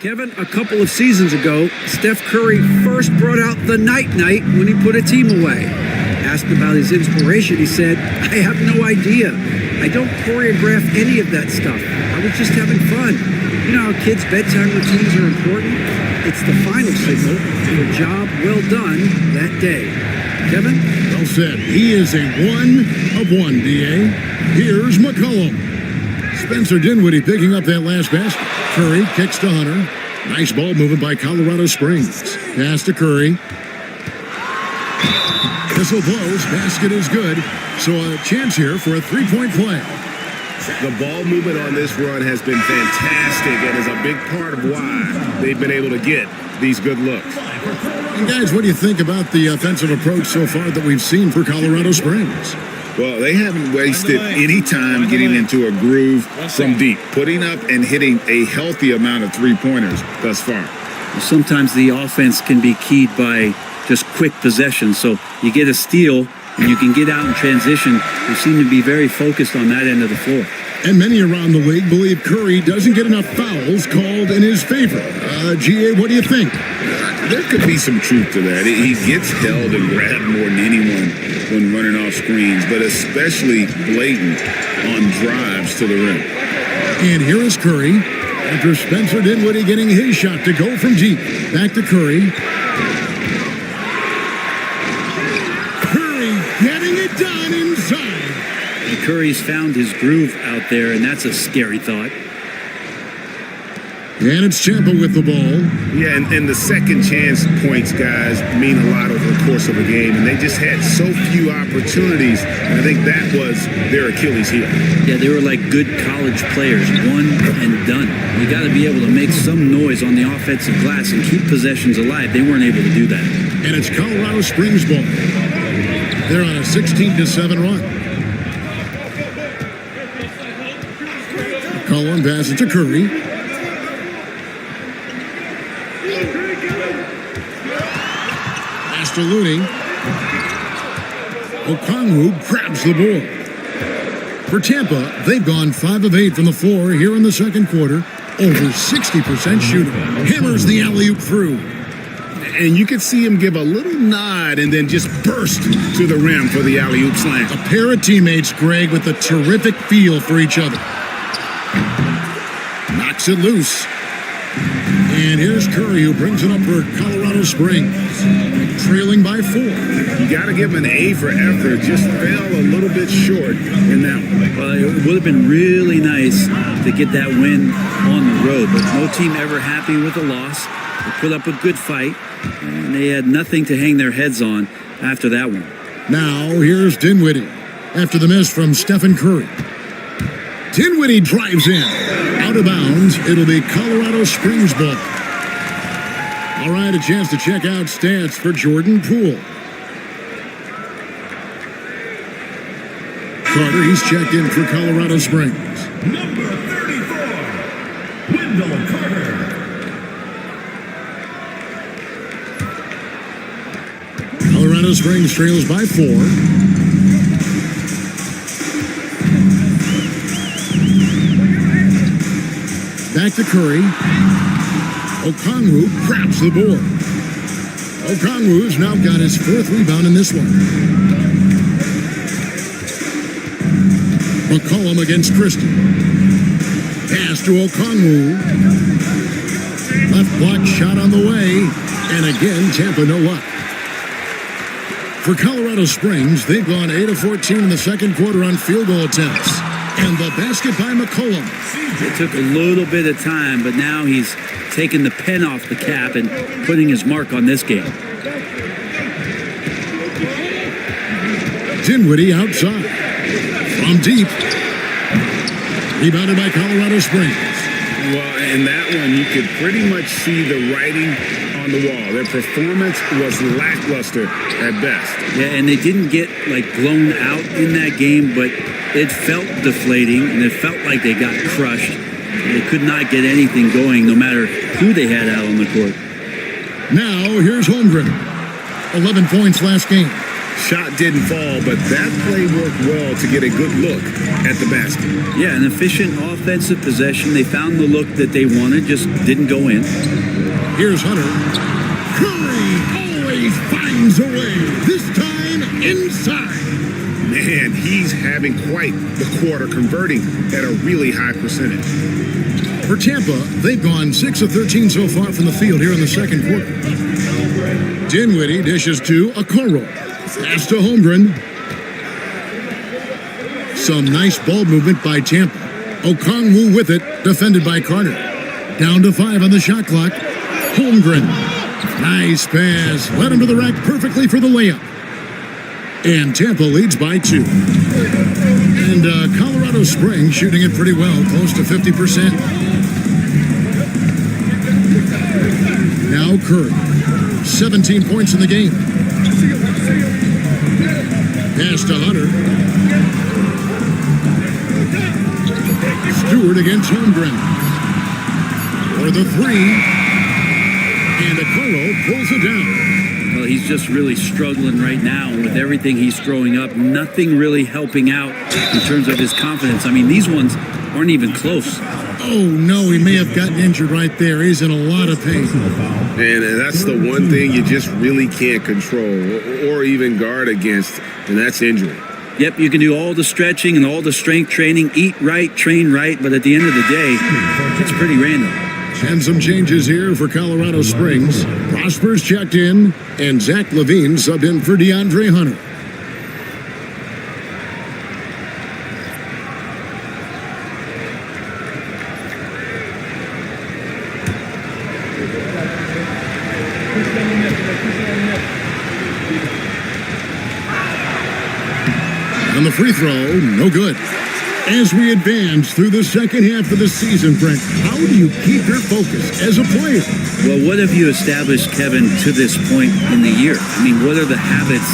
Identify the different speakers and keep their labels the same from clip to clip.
Speaker 1: Kevin, a couple of seasons ago, Steph Curry first brought out the night-night when he put a team away. Asked about his inspiration, he said, "I have no idea. I don't choreograph any of that stuff. I was just having fun." You know how kids' bedtime routines are important? It's the final signal for a job well done that day. Kevin?
Speaker 2: Well said. He is a 1 of 1, D.A. Here's McCollum. Spencer Dinwiddie picking up that last basket. Curry kicks to Hunter. Nice ball movement by Colorado Springs. Pass to Curry. Whistle blows. Basket is good. So a chance here for a three-point play.
Speaker 3: The ball movement on this run has been fantastic and is a big part of why they've been able to get these good looks.
Speaker 2: And guys, what do you think about the offensive approach so far that we've seen for Colorado Springs?
Speaker 3: Well, they haven't wasted any time getting into a groove from deep, putting up and hitting a healthy amount of three-pointers thus far.
Speaker 1: Sometimes the offense can be keyed by just quick possession. So you get a steal and you can get out in transition. They seem to be very focused on that end of the floor.
Speaker 2: And many around the league believe Curry doesn't get enough fouls called in his favor. GA, what do you think?
Speaker 3: There could be some truth to that. He gets held and grabbed more than anyone when running off screens, but especially blatant on drives to the rim.
Speaker 2: And here is Curry after Spencer Dinwiddie getting his shot to go from deep. Back to Curry. Curry getting it done inside.
Speaker 1: And Curry's found his groove out there, and that's a scary thought.
Speaker 2: And it's Ciampa with the ball.
Speaker 3: Yeah, and the second chance points, guys, mean a lot over the course of a game, and they just had so few opportunities, and I think that was their Achilles heel.
Speaker 1: Yeah, they were like good college players, one and done. You got to be able to make some noise on the offensive glass and keep possessions alive. They weren't able to do that.
Speaker 2: And it's Colorado Springs ball. They're on a 16-7 run. McCollum passes to Curry. To Looney. Okongwu grabs the board. For Tampa, they've gone 5 of 8 from the floor here in the second quarter. Over 60% shooting. Hammers the alley-oop through.
Speaker 3: And you could see him give a little nod and then just burst to the rim for the alley-oop slam.
Speaker 2: A pair of teammates, Greg, with a terrific feel for each other. Knocks it loose. And here's Curry, who brings it up for Colorado Springs, trailing by 4.
Speaker 3: You got to give him an A for effort. Just fell a little bit short in that one.
Speaker 1: Well, it would have been really nice to get that win on the road, but no team ever happy with a loss. They put up a good fight, and they had nothing to hang their heads on after that one.
Speaker 2: Now, here's Dinwiddie after the miss from Stephen Curry. Dinwiddie drives in. Out of bounds, it'll be Colorado Springs ball. All right, a chance to check out stats for Jordan Poole. Carter, he's checked in for Colorado Springs.
Speaker 4: Number 34, Wendell Carter.
Speaker 2: Colorado Springs trails by 4. Back to Curry. Okongwu grabs the board. Okongwu's now got his 4th rebound in this one. McCollum against Christie. Pass to Okongwu. Left block shot on the way. And again, Tampa no luck. For Colorado Springs, they've gone 8 of 14 in the second quarter on field goal attempts. And the basket by McCollum.
Speaker 1: It took a little bit of time, but now he's taking the pen off the cap and putting his mark on this game.
Speaker 2: Dinwiddie outside. From deep. Rebounded by Colorado Springs.
Speaker 3: Well, in that one, you could pretty much see the writing on the wall. Their performance was lackluster at best.
Speaker 1: Yeah, and they didn't get, blown out in that game, but it felt deflating, and it felt like they got crushed. They could not get anything going, no matter who they had out on the court.
Speaker 2: Now, here's Holmgren. 11 points last game.
Speaker 3: Shot didn't fall, but that play worked well to get a good look at the basket.
Speaker 1: Yeah, an efficient offensive possession. They found the look that they wanted, just didn't go in.
Speaker 2: Here's Hunter. Curry always finds a way, this time inside.
Speaker 3: Man, he's having quite the quarter, converting at a really high percentage.
Speaker 2: For Tampa, they've gone 6 of 13 so far from the field here in the second quarter. Dinwiddie dishes to Okoro. Pass to Holmgren. Some nice ball movement by Tampa. Okongwu with it, defended by Carter. Down to 5 on the shot clock. Holmgren. Nice pass. Led him to the rack perfectly for the layup. And Tampa leads by 2. And Colorado Springs shooting it pretty well, close to 50%. Now Curry. 17 points in the game. Pass to Hunter. Stewart against Holmgren. For the 3. And Okoro pulls it down.
Speaker 1: Well, he's just really struggling right now with everything he's throwing up. Nothing really helping out in terms of his confidence. I mean, these ones aren't even close.
Speaker 2: Oh, no, he may have gotten injured right there. He's in a lot of pain.
Speaker 3: And that's the one thing you just really can't control or even guard against, and that's injury.
Speaker 1: Yep, you can do all the stretching and all the strength training, eat right, train right, but at the end of the day, it's pretty random.
Speaker 2: And some changes here for Colorado Springs. Prosper's checked in, and Zach LaVine subbed in for DeAndre Hunter. And the free throw, no good. As we advance through the second half of the season, Brent, how do you keep your focus as a player?
Speaker 1: Well, what have you established, Kevin, to this point in the year? I mean, what are the habits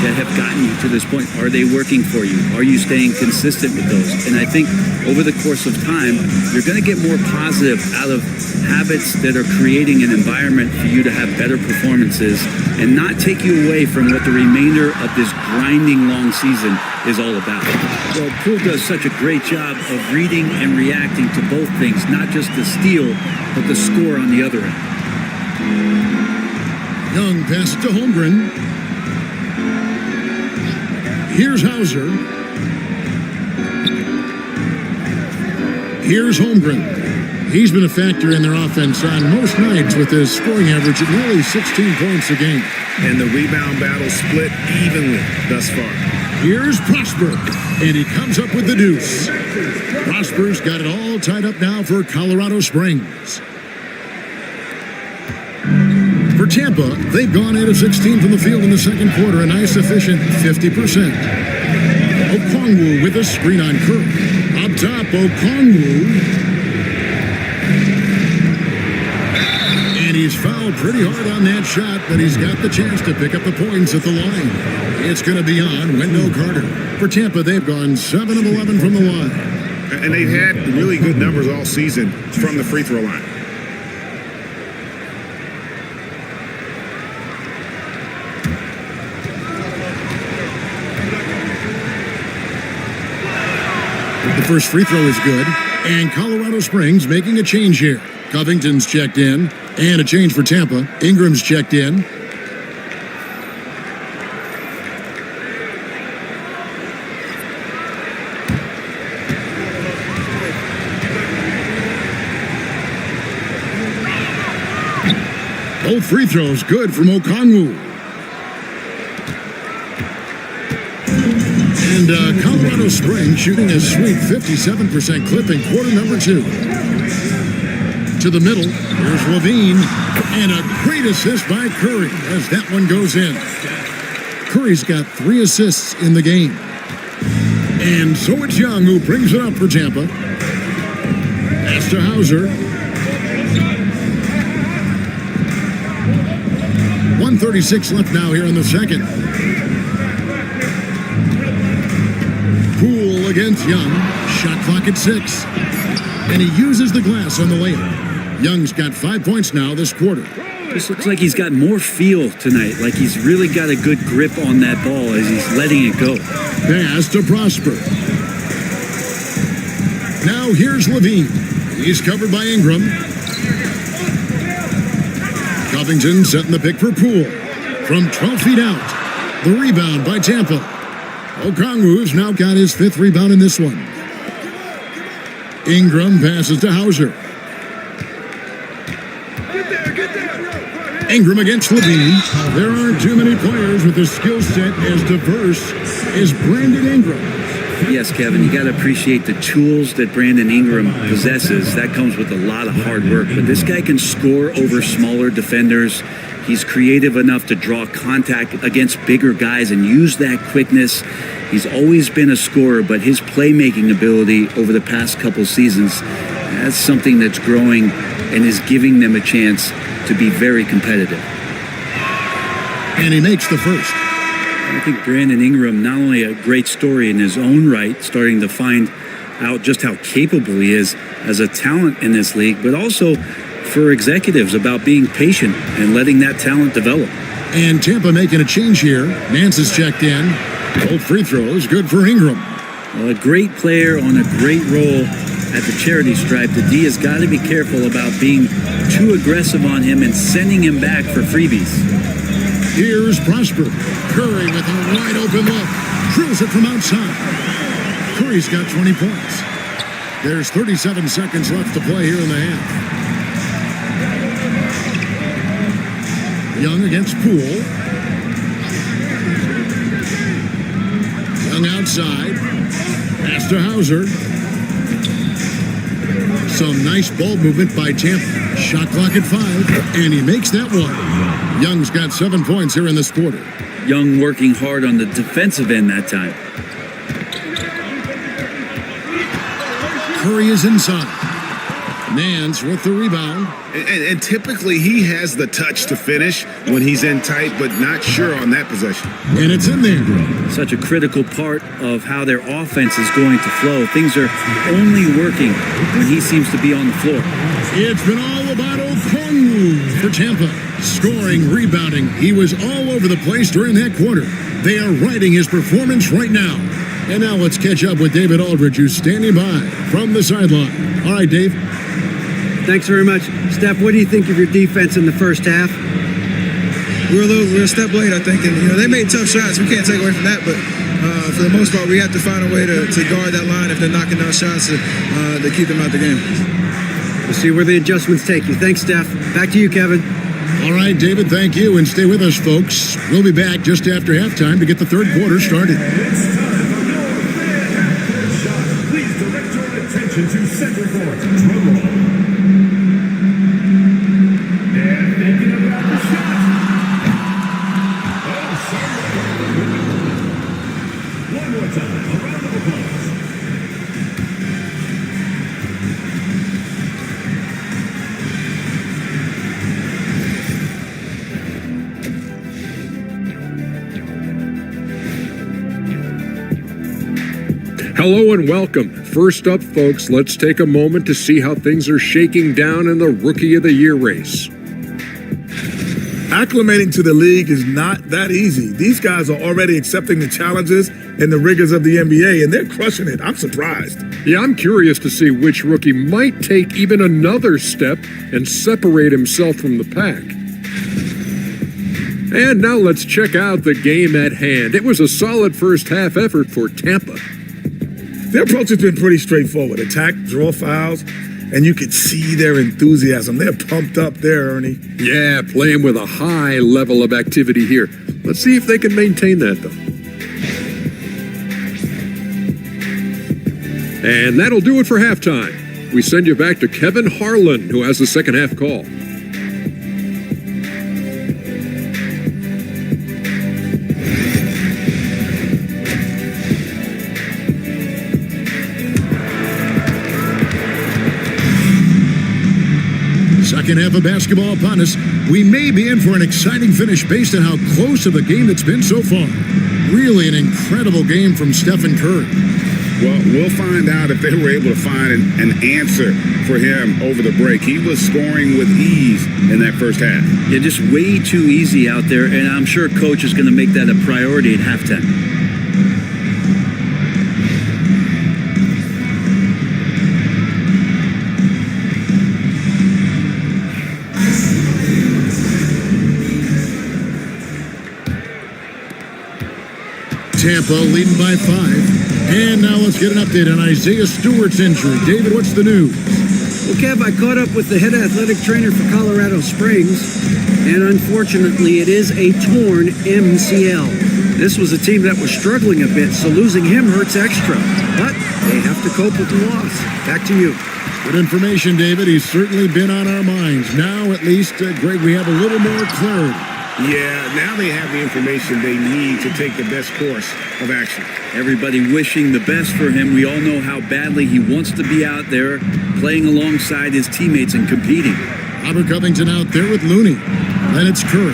Speaker 1: that have gotten you to this point? Are they working for you? Are you staying consistent with those? And I think over the course of time, you're going to get more positive out of habits that are creating an environment for you to have better performances and not take you away from what the remainder of this grinding long season is all about. Well, Poole does such a great job of reading and reacting to both things, not just the steal, but the score on the other end.
Speaker 2: Young pass to Holmgren. Here's Hauser. Here's Holmgren. He's been a factor in their offense on most nights with his scoring average at nearly 16 points a game.
Speaker 3: And the rebound battle split evenly thus far.
Speaker 2: Here's Prosper, and he comes up with the deuce. Prosper's got it all tied up now for Colorado Springs. For Tampa, they've gone 8 of 16 from the field in the second quarter, a nice efficient 50%. Okongwu with a screen on Curry. Up top, Okongwu. And he's fouled pretty hard on that shot, but he's got the chance to pick up the points at the line. It's going to be on Wendell Carter. For Tampa, they've gone 7 of 11 from the line.
Speaker 3: And they've had really good numbers all season from the free throw line.
Speaker 2: The first free throw is good, and Colorado Springs making a change here. Covington's checked in, and a change for Tampa. Ingram's checked in. Both free throws good from Okongwu. And Colorado Springs shooting a sweet 57% clip in quarter number 2. To the middle, here's LaVine, and a great assist by Curry as that one goes in. Curry's got 3 assists in the game. And so it's Young who brings it up for Tampa. Pass to Hauser. 1:36 left now here in the second. Poole against Young. Shot clock at 6. And he uses the glass on the layup. Young's got 5 points now this quarter.
Speaker 1: This looks like he's got more feel tonight, like he's really got a good grip on that ball as he's letting it go.
Speaker 2: Pass to Prosper. Now here's Levine. He's covered by Ingram. Covington setting the pick for Poole. From 12 feet out. The rebound by Tampa. Okongwu's now got his 5th rebound in this one. Ingram passes to Hauser. Ingram against Levine. There aren't too many players with a skill set as diverse as Brandon Ingram.
Speaker 1: Yes, Kevin, you got to appreciate the tools that Brandon Ingram possesses. That comes with a lot of hard work. But this guy can score over smaller defenders. He's creative enough to draw contact against bigger guys and use that quickness. He's always been a scorer, but his playmaking ability over the past couple seasons, that's something that's growing and is giving them a chance to be very competitive.
Speaker 2: And he makes the first.
Speaker 1: I think Brandon Ingram, not only a great story in his own right, starting to find out just how capable he is as a talent in this league, but also for executives about being patient and letting that talent develop.
Speaker 2: And Tampa making a change here. Nance is checked in. Both free throws, good for Ingram.
Speaker 1: Well, a great player on a great role at the charity stripe. The D has got to be careful about being too aggressive on him and sending him back for freebies.
Speaker 2: Here's Prosper. Curry with a wide open look. Drills it from outside. Curry's got 20 points. There's 37 seconds left to play here in the half. Young against Poole. Young outside. Pass to Hauser. Some nice ball movement by Tampa. Shot clock at 5, and he makes that one. Young's got 7 points here in this quarter.
Speaker 1: Young working hard on the defensive end that time.
Speaker 2: Curry is inside. Nance with the rebound.
Speaker 3: And typically he has the touch to finish when he's in tight, but not sure on that possession.
Speaker 2: And it's in there.
Speaker 1: Such a critical part of how their offense is going to flow. Things are only working when he seems to be on the floor.
Speaker 2: It's been all about Okongwu for Tampa. Scoring, rebounding. He was all over the place during that quarter. They are riding his performance right now. And now let's catch up with David Aldridge, who's standing by from the sideline. All right, Dave.
Speaker 5: Thanks very much. Steph, what do you think of your defense in the first half?
Speaker 6: We're a step late, I think, and they made tough shots. We can't take away from that, but for the most part, we have to find a way to guard that line if they're knocking down shots to keep them out the game.
Speaker 5: We'll see where the adjustments take you. Thanks, Steph. Back to you, Kevin.
Speaker 2: All right, David, thank you, and stay with us, folks. We'll be back just after halftime to get the third quarter started.
Speaker 4: It's time for your fifth shot. Please direct your attention to center court. Drum roll. They're thinking about the shot. Oh, sorry. One more time. A round of applause.
Speaker 7: Hello and welcome. First up, folks, let's take a moment to see how things are shaking down in the Rookie of the Year race.
Speaker 8: Acclimating to the league is not that easy. These guys are already accepting the challenges and the rigors of the NBA, and they're crushing it. I'm surprised.
Speaker 7: Yeah, I'm curious to see which rookie might take even another step and separate himself from the pack. And now let's check out the game at hand. It was a solid first half effort for Tampa.
Speaker 8: Their approach has been pretty straightforward. Attack, draw fouls, and you could see their enthusiasm. They're pumped up there, Ernie.
Speaker 7: Yeah, playing with a high level of activity here. Let's see if they can maintain that, though. And that'll do it for halftime. We send you back to Kevin Harlan, who has the second half call.
Speaker 2: Second half of basketball upon us. We may be in for an exciting finish based on how close to the game it's been so far. Really an incredible game from Stephen Curry.
Speaker 3: Well, we'll find out if they were able to find an answer for him over the break. He was scoring with ease in that first half.
Speaker 9: Yeah, just way too easy out there, and I'm sure coach is going to make that a priority at halftime.
Speaker 2: Tampa leading by 5. And now let's get an update on Isaiah Stewart's injury. David, what's the news?
Speaker 5: Well, Kev, I caught up with the head athletic trainer for Colorado Springs, and unfortunately, it is a torn MCL. This was a team that was struggling a bit, so losing him hurts extra. But they have to cope with the loss. Back to you.
Speaker 2: Good information, David. He's certainly been on our minds. Now, at least, Greg, we have a little more clarity.
Speaker 3: Yeah, now they have the information they need to take the best course of action.
Speaker 9: Everybody wishing the best for him. We all know how badly he wants to be out there playing alongside his teammates and competing.
Speaker 2: Robert Covington out there with Looney. Then it's Curry.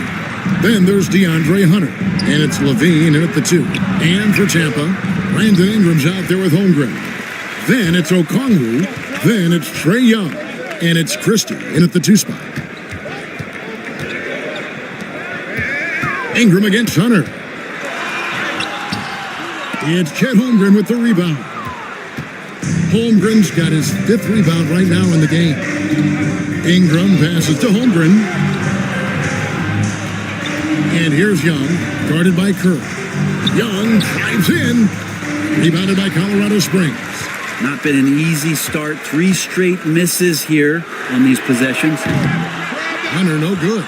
Speaker 2: Then there's DeAndre Hunter. And it's Levine in at the 2. And for Tampa, Brandon Ingram's out there with Holmgren. Then it's Okongwu. Then it's Trae Young. And it's Christie in at the 2 spot. Ingram against Hunter. It's Chet Holmgren with the rebound. Holmgren's got his 5th rebound right now in the game. Ingram passes to Holmgren. And here's Young, guarded by Curry. Young drives in. Rebounded by Colorado Springs.
Speaker 9: Not been an easy start. 3 straight misses here on these possessions.
Speaker 2: Hunter no good.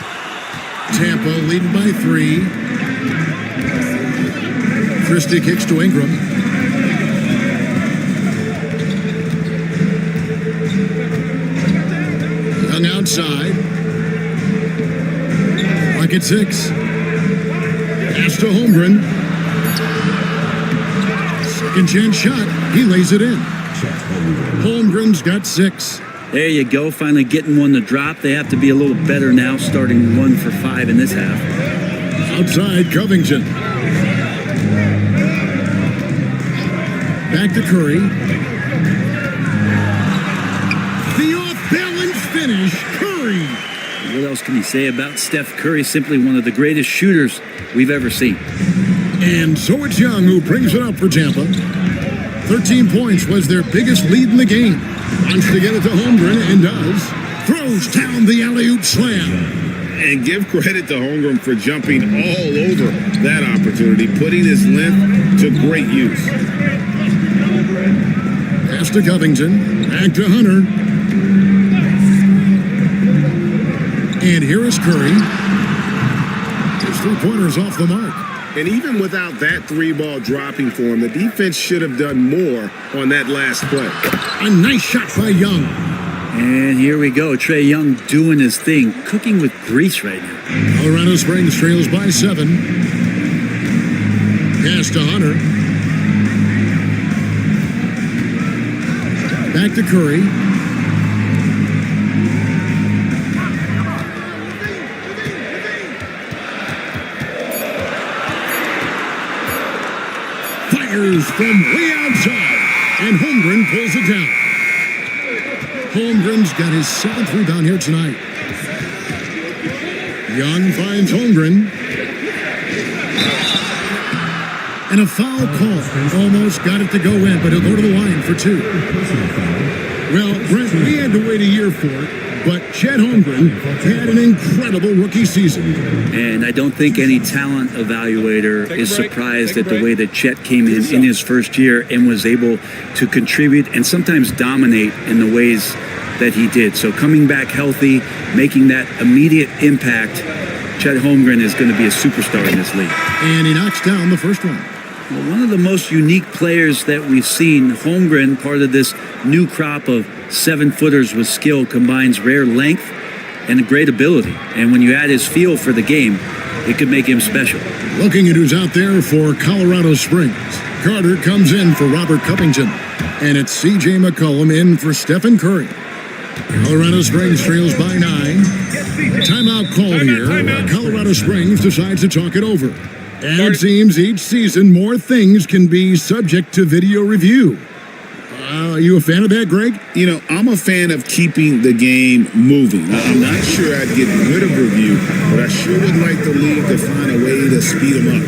Speaker 2: Tampa leading by 3. Christie kicks to Ingram. Young outside. Rocket 6. Pass to Holmgren. Second chance shot. He lays it in. Holmgren's got 6.
Speaker 9: There you go, finally getting one to drop. They have to be a little better now, starting 1 for 5 in this half.
Speaker 2: Outside, Covington. Back to Curry. The off-balance finish, Curry.
Speaker 9: What else can you say about Steph Curry? Simply one of the greatest shooters we've ever seen.
Speaker 2: And so it's Young who brings it up for Tampa. 13 points was their biggest lead in the game. Wants to get it to Holmgren and does. Throws down the alley-oop slam.
Speaker 3: And give credit to Holmgren for jumping all over that opportunity, putting his length to great use.
Speaker 2: Pass to Covington. Back to Hunter. And here is Curry. His 3-pointers off the mark.
Speaker 3: And even without that 3-ball dropping for him, the defense should have done more on that last play.
Speaker 2: A nice shot by Young.
Speaker 9: And here we go. Trae Young doing his thing, cooking with grease right now.
Speaker 2: Colorado Springs trails by 7. Pass to Hunter. Back to Curry. Fires from way outside, and Holmgren pulls it down. Holmgren's got his 7th rebound here tonight. Young finds Holmgren. And a foul call. Almost got it to go in, but he'll go to the line for 2. Well, Brent, we had to wait a year for it, but Chet Holmgren had an incredible rookie season.
Speaker 9: And I don't think any talent evaluator is surprised at the way that Chet came in his first year and was able to contribute and sometimes dominate in the ways that he did. So coming back healthy, making that immediate impact, Chet Holmgren is going to be a superstar in this league.
Speaker 2: And he knocks down the first one.
Speaker 9: Well, one of the most unique players that we've seen, Holmgren, part of this new crop of 7-footers with skill, combines rare length and a great ability. And when you add his feel for the game, it could make him special.
Speaker 2: Looking at who's out there for Colorado Springs. Carter comes in for Robert Covington. And it's C.J. McCollum in for Stephen Curry. Colorado Springs trails by 9. Timeout called here. Colorado Springs decides to talk it over. And it seems each season more things can be subject to video review. Are you a fan of that, Greg?
Speaker 3: You know, I'm a fan of keeping the game moving. I'm not sure I'd get rid of review, but I sure would like the league to find a way to speed them up.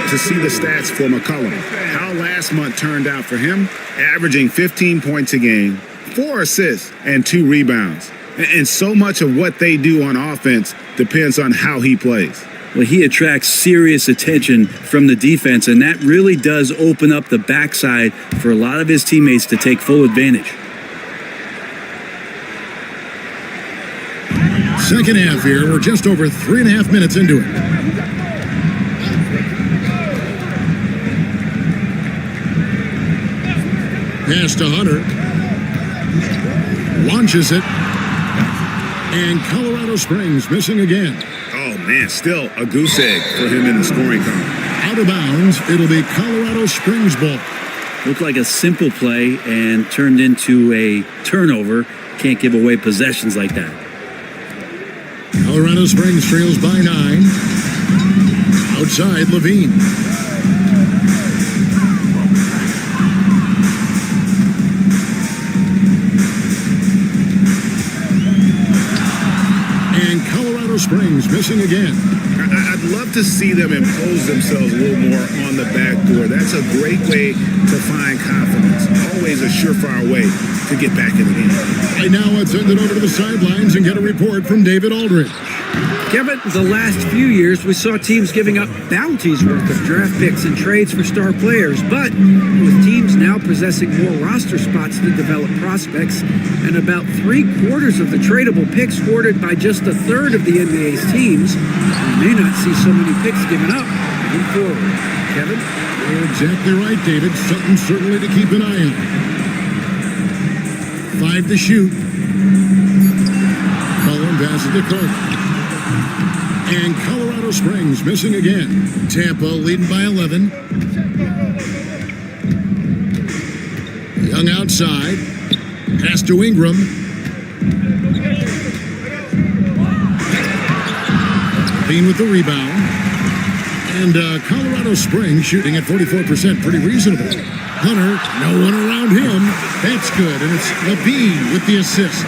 Speaker 3: To see the stats for McCollum. How last month turned out for him, averaging 15 points a game, 4 assists, and 2 rebounds. And so much of what they do on offense depends on how he plays.
Speaker 9: Well, he attracts serious attention from the defense, and that really does open up the backside for a lot of his teammates to take full advantage.
Speaker 2: Second half here. We're just over 3.5 minutes into it. Pass to Hunter. Launches it. And Colorado Springs missing again.
Speaker 3: Oh, man, still a goose egg for him in the scoring column.
Speaker 2: Out of bounds, it'll be Colorado Springs ball.
Speaker 9: Looked like a simple play and turned into a turnover. Can't give away possessions like that.
Speaker 2: Colorado Springs trails by 9. Outside, Levine. Springs missing again.
Speaker 3: I'd love to see them impose themselves a little more on the back door. That's a great way to find confidence. Always a surefire way to get back in the game.
Speaker 2: Right now, let's send it over to the sidelines and get a report from David Aldridge.
Speaker 5: Kevin, the last few years we saw teams giving up bounties worth of draft picks and trades for star players, but with teams now possessing more roster spots to develop prospects and about 3/4 of the tradable picks hoarded by just a third of the NBA's teams, we may not see so many picks given up moving forward. Kevin?
Speaker 2: You're exactly right, David. Something certainly to keep an eye on. 5 to shoot. Cullen passes to Clark. And Colorado Springs missing again. Tampa leading by 11. Young outside. Pass to Ingram. Bean with the rebound. And Colorado Springs shooting at 44%. Pretty reasonable. Hunter, no one around him. That's good. And it's Levine with the assist.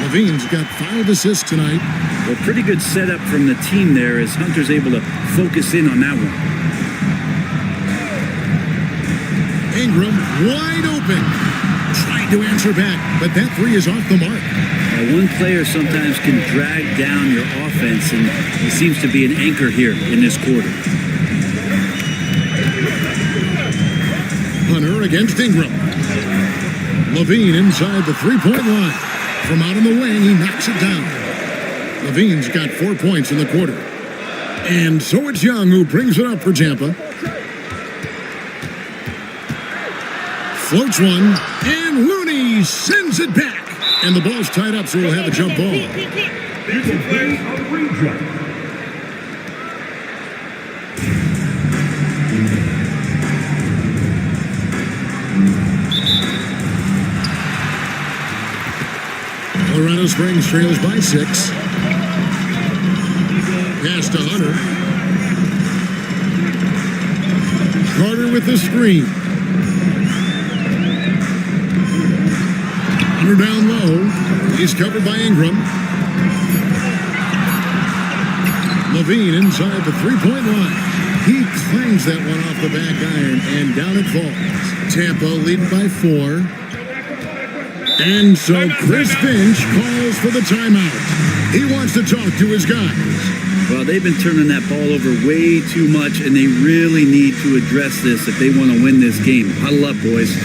Speaker 2: Levine's got 5 assists tonight.
Speaker 9: Well, pretty good setup from the team there as Hunter's able to focus in on that one.
Speaker 2: Ingram wide open. Trying to answer back, but that 3 is off the mark.
Speaker 9: One player sometimes can drag down your offense, and he seems to be an anchor here in this quarter.
Speaker 2: Hunter against Ingram. Levine inside the 3-point line. From out on the wing, he knocks it down. Levine's got 4 points in the quarter. And so it's Young who brings it up for Tampa. Floats one, and Looney sends it back. And the ball's tied up, so we'll have a jump ball.
Speaker 4: This will play a ring jump.
Speaker 2: Colorado Springs trails by 6. Pass to Hunter. Carter with the screen. Floater down low. He's covered by Ingram. Levine inside the three-point line. He clangs that one off the back iron, and down it falls. Tampa leading by 4. And so Chris Finch calls for the timeout. He wants to talk to his guys.
Speaker 9: Well, they've been turning that ball over way too much, and they really need to address this if they want to win this game. Huddle up, boys.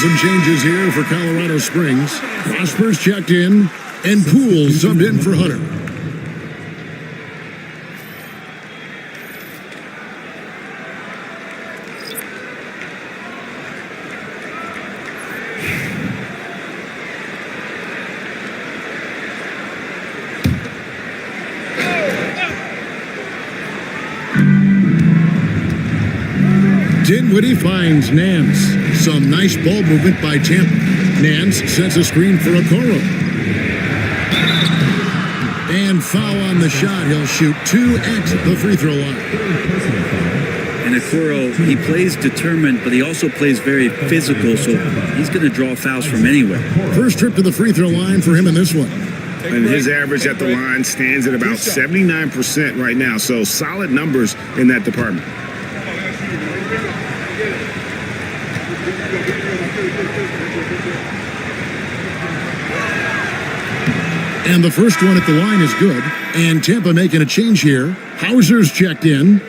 Speaker 2: Some changes here for Colorado Springs. Prosper's checked in, and Poole subbed in for Hunter. Dinwiddie finds Nance. Some nice ball movement by Tampa. Nance sets a screen for Okoro. And foul on the shot. He'll shoot 2 at the free throw line.
Speaker 9: And Okoro, he plays determined, but he also plays very physical, so he's going to draw fouls from anywhere.
Speaker 2: First trip to the free throw line for him in this one.
Speaker 3: And his average at the line stands at about 79% right now, so solid numbers in that department.
Speaker 2: And the first one at the line is good. And Tampa making a change here. Hauser's checked in.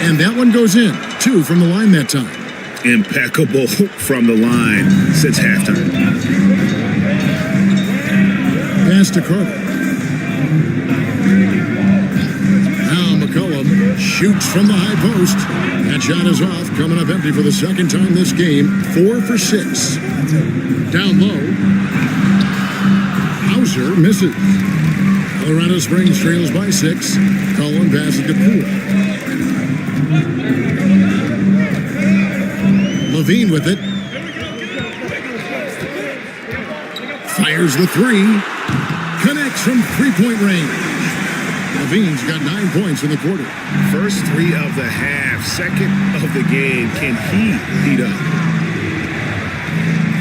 Speaker 2: And that one goes in. 2 from the line that time.
Speaker 3: Impeccable from the line since halftime.
Speaker 2: Pass to Carter. Now McCollum shoots from the high post. That shot is off, coming up empty for the second time this game. 4 for 6. Down low. Hauser misses. Colorado Springs trails by 6. Cullen passes to Poole. Levine with it. Fires the 3. Connects from three-point range. Levine's got 9 points in the quarter.
Speaker 3: First 3 of the half, second of the game. Can he heat up?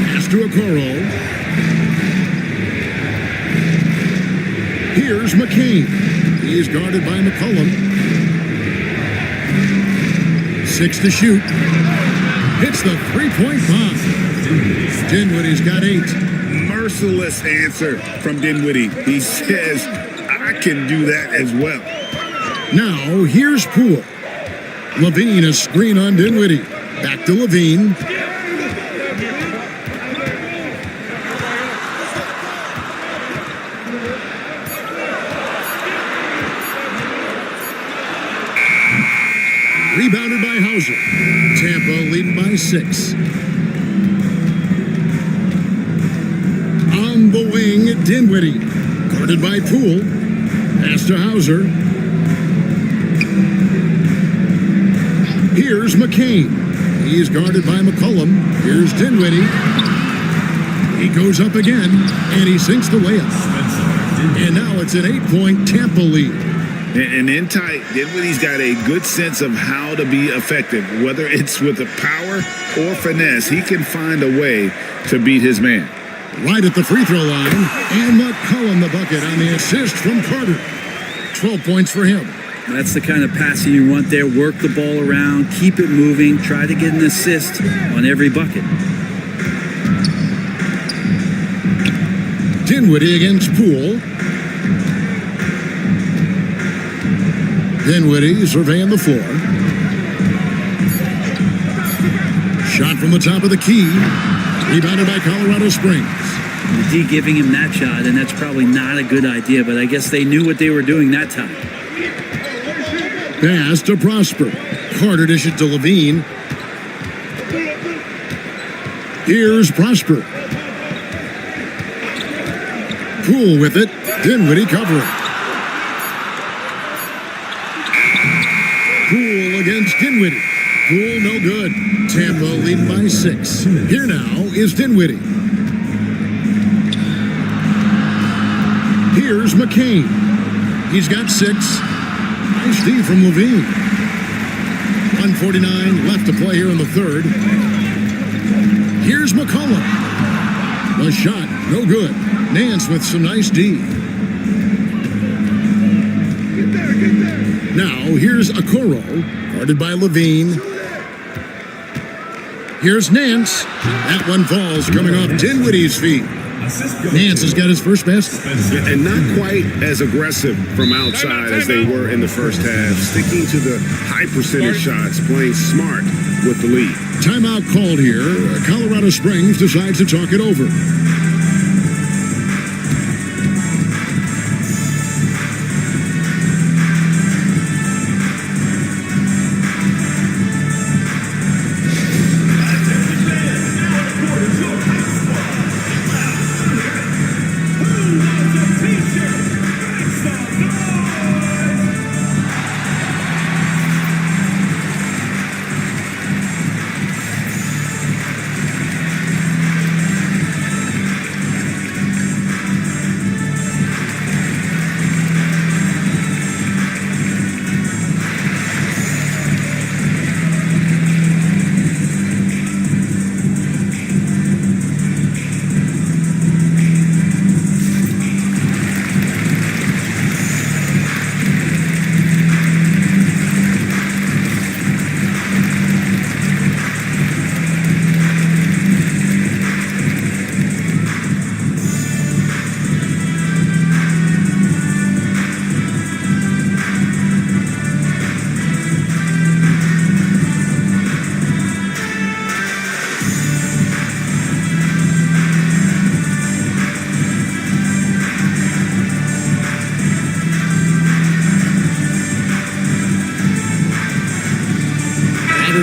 Speaker 2: Pass to Okoro. Here's McCain. He is guarded by McCollum. 6 to shoot. Hits the three-point bomb. Dinwiddie's got 8.
Speaker 3: Merciless answer from Dinwiddie. He says, I can do that as well.
Speaker 2: Now, here's Poole. Levine, a screen on Dinwiddie. Back to Levine. Rebounded by Hauser. Tampa leading by 6. On the wing, Dinwiddie. Guarded by Poole. Pass to Hauser. Here's McCain. He is guarded by McCollum. Here's Dinwiddie. He goes up again, and he sinks the layup. And now it's an 8-point Tampa lead.
Speaker 3: And in tight, Dinwiddie's got a good sense of how to be effective. Whether it's with the power or finesse, he can find a way to beat his man.
Speaker 2: Right at the free throw line, and McCollum the bucket on the assist from Carter. 12 points for him.
Speaker 9: That's the kind of passing you want there. Work the ball around, keep it moving, try to get an assist on every bucket.
Speaker 2: Dinwiddie against Poole. Dinwiddie surveying the floor. Shot from the top of the key. Rebounded by Colorado Springs.
Speaker 9: The D giving him that shot, and that's probably not a good idea, but I guess they knew what they were doing that time.
Speaker 2: Pass to Prosper. Carter dishes to Levine. Here's Prosper. Poole with it. Dinwiddie covering. Poole against Dinwiddie. Poole no good. Tampa leading by 6. Here now is Dinwiddie. Here's McCain. He's got 6. Nice D from Levine. 1:49 left to play here in the third. Here's McCollum. The shot, no good. Nance with some nice D. Now here's Okoro, guarded by Levine. Here's Nance. That one falls, coming off Dinwiddie's feet. Nance has got his first basket.
Speaker 3: And not quite as aggressive from outside as they were in the first half. Sticking to the high percentage shots, playing smart with the lead.
Speaker 2: Timeout called here. Colorado Springs decides to talk it over.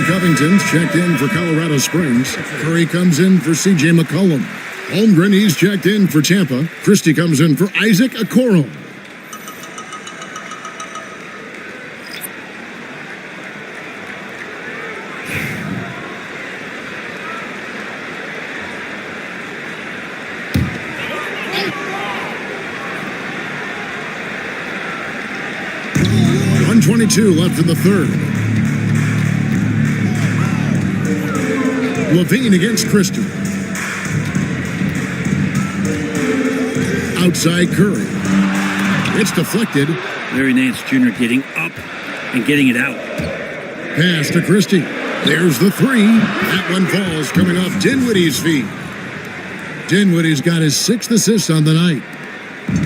Speaker 2: Covington's checked in for Colorado Springs. Curry comes in for C.J. McCollum. Holmgren, he's checked in for Tampa. Christie comes in for Isaac Okoro. .122 left in the third. Levine against Christie. Outside Curry. It's deflected.
Speaker 9: Larry Nance Jr. getting up and getting it out.
Speaker 2: Pass to Christie. There's the 3. That one falls, coming off Dinwiddie's feet. Dinwiddie's got his 6th assist on the night.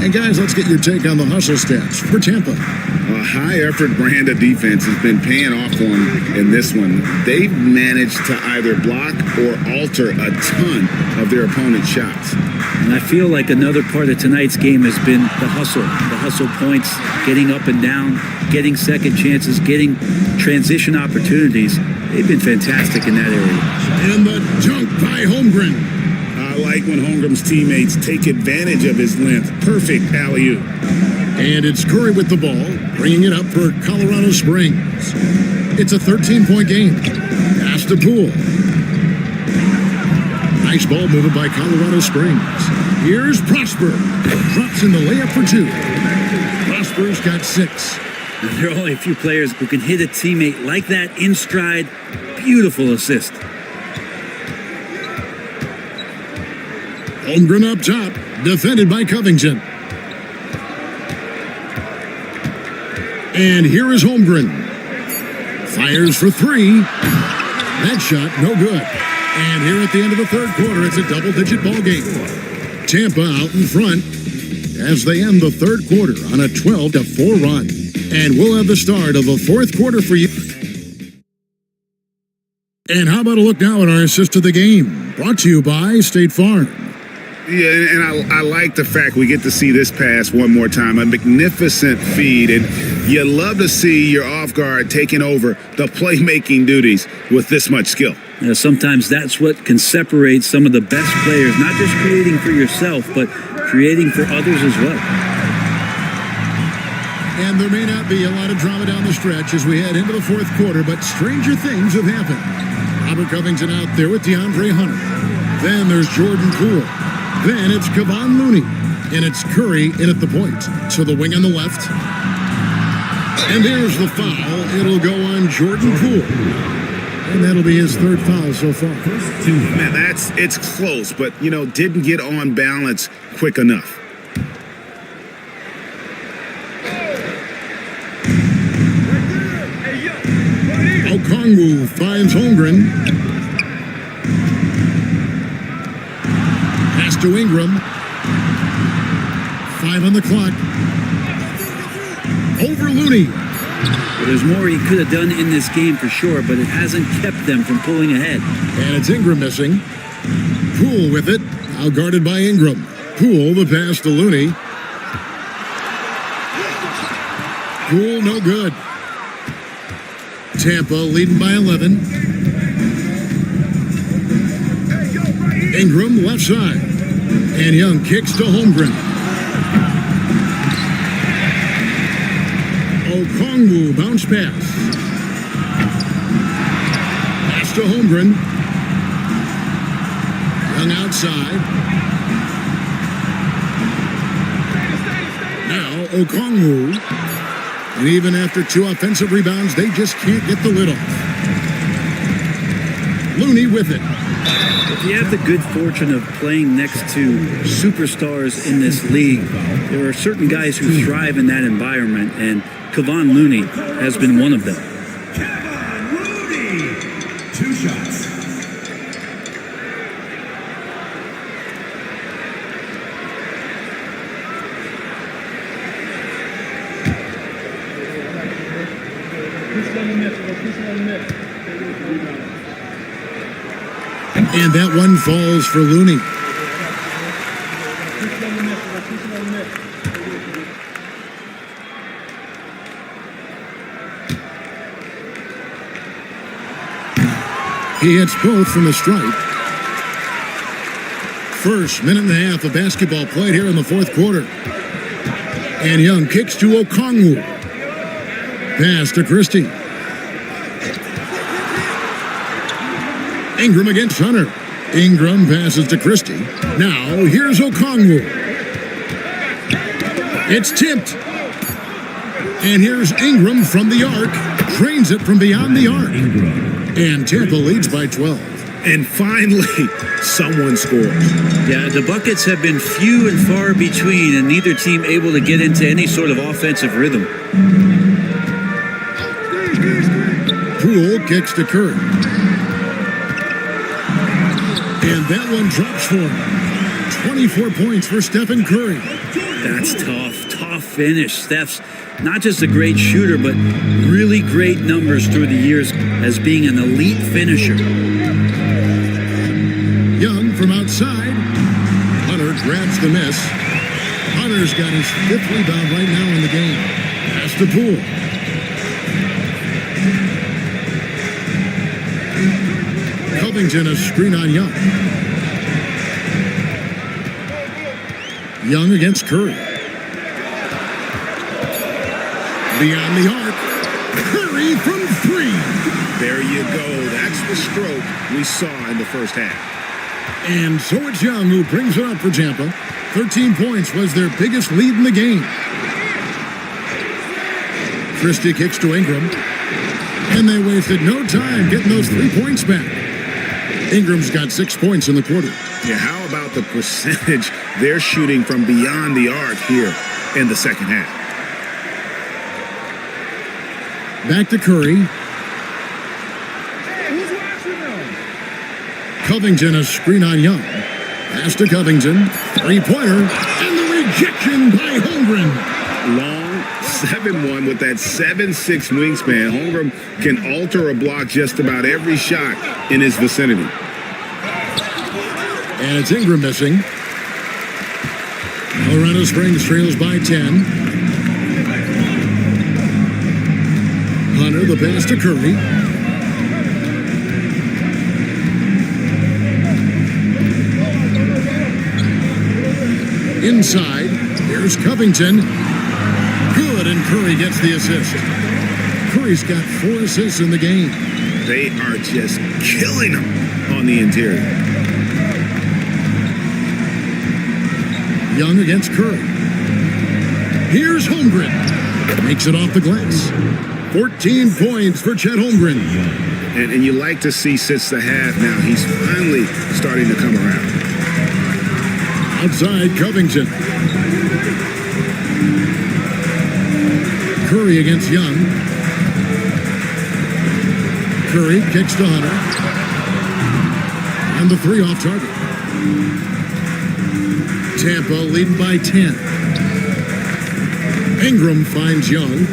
Speaker 2: And guys, let's get your take on the hustle stats for Tampa.
Speaker 3: A high-effort brand of defense has been paying off for them in this one. They've managed to either block or alter a ton of their opponent's shots.
Speaker 9: And I feel like another part of tonight's game has been the hustle points, getting up and down, getting second chances, getting transition opportunities. They've been fantastic in that area.
Speaker 2: And the dunk by Holmgren.
Speaker 3: I like when Holmgren's teammates take advantage of his length. Perfect alley-oop.
Speaker 2: And it's Curry with the ball, bringing it up for Colorado Springs. It's a 13-point game. Pass to Poole. Nice ball movement by Colorado Springs. Here's Prosper. Drops in the layup for 2. Prosper's got 6.
Speaker 9: There are only a few players who can hit a teammate like that in stride. Beautiful assist.
Speaker 2: Holmgren up top, defended by Covington. And here is Holmgren. Fires for 3. That shot, no good. And here at the end of the third quarter, it's a double-digit ball game. Tampa out in front as they end the third quarter on a 12-4 run. And we'll have the start of the fourth quarter for you. And how about a look now at our assist of the game? Brought to you by State Farm.
Speaker 3: Yeah, and I like the fact we get to see this pass one more time. A magnificent feed, and you love to see your off guard taking over the playmaking duties with this much skill.
Speaker 9: Sometimes that's what can separate some of the best players, not just creating for yourself, but creating for others as well.
Speaker 2: And there may not be a lot of drama down the stretch as we head into the fourth quarter, but stranger things have happened. Robert Covington out there with DeAndre Hunter. Then there's Jordan Poole. Then it's Kevon Looney. And it's Curry in at the point. So the wing on the left. And there's the foul. It'll go on Jordan Poole. And that'll be his third foul so far.
Speaker 3: Man, it's close, but, didn't get on balance quick enough.
Speaker 2: Okongwu finds Holmgren. Pass to Ingram. 5 on the clock. Over Looney.
Speaker 9: Well, there's more he could have done in this game for sure, but it hasn't kept them from pulling ahead.
Speaker 2: And it's Ingram missing. Poole with it. Now guarded by Ingram. Poole the pass to Looney. Poole no good. Tampa leading by 11. Ingram left side. And Young kicks to Holmgren. Okongwu bounce pass. Pass to Holmgren. Young outside. Now Okongwu. And even after 2 offensive rebounds, they just can't get the lid off. Looney with it.
Speaker 9: If you have the good fortune of playing next to superstars in this league, there are certain guys who thrive in that environment, and Kevon Looney has been one of them.
Speaker 4: Kevon Looney. 2 shots.
Speaker 2: And that one falls for Looney. He hits both from the stripe. First minute and a half of basketball played here in the fourth quarter. And Young kicks to Okongwu. Pass to Christie. Ingram against Hunter. Ingram passes to Christie. Now here's Okongwu. It's tipped. And here's Ingram from the arc. Drains it from beyond the arc. And Tampa leads by 12.
Speaker 3: And finally, someone scores.
Speaker 9: Yeah, the buckets have been few and far between, and neither team able to get into any sort of offensive rhythm.
Speaker 2: Poole kicks to Curry. And that one drops for him. 24 points for Stephen Curry.
Speaker 9: That's tough finish. Steph's not just a great shooter, but really great numbers through the years as being an elite finisher.
Speaker 2: Young from outside. Hunter grabs the miss. Hunter's got his 5th rebound right now in the game. Pass to Poole. Covington a screen on Young. Young against Curry. Beyond the arc. Curry from 3.
Speaker 3: There you go. That's the stroke we saw in the first half.
Speaker 2: And so it's Young who brings it up for Tampa. 13 points was their biggest lead in the game. Christie kicks to Ingram. And they wasted no time getting those 3 points back. Ingram's got 6 points in the quarter.
Speaker 3: Yeah, how about the percentage they're shooting from beyond the arc here in the second half?
Speaker 2: Back to Curry. Covington, a screen on Young. Pass to Covington. Three-pointer. And the rejection by Holmgren.
Speaker 3: Long 7-1 with that 7'6" wingspan. Holmgren can alter a block just about every shot in his vicinity.
Speaker 2: And it's Ingram missing. Colorado Springs trails by 10. Hunter, the pass to Curry. Inside, here's Covington. Good, and Curry gets the assist. Curry's got 4 assists in the game.
Speaker 3: They are just killing them on the interior.
Speaker 2: Young against Curry. Here's Holmgren. Makes it off the glass. 14 points for Chet Holmgren.
Speaker 3: And you like to see since the half now, he's finally starting to come around.
Speaker 2: Outside, Covington. Curry against Young. Curry kicks to Hunter. And the 3 off target. Tampa leading by 10. Ingram finds Young.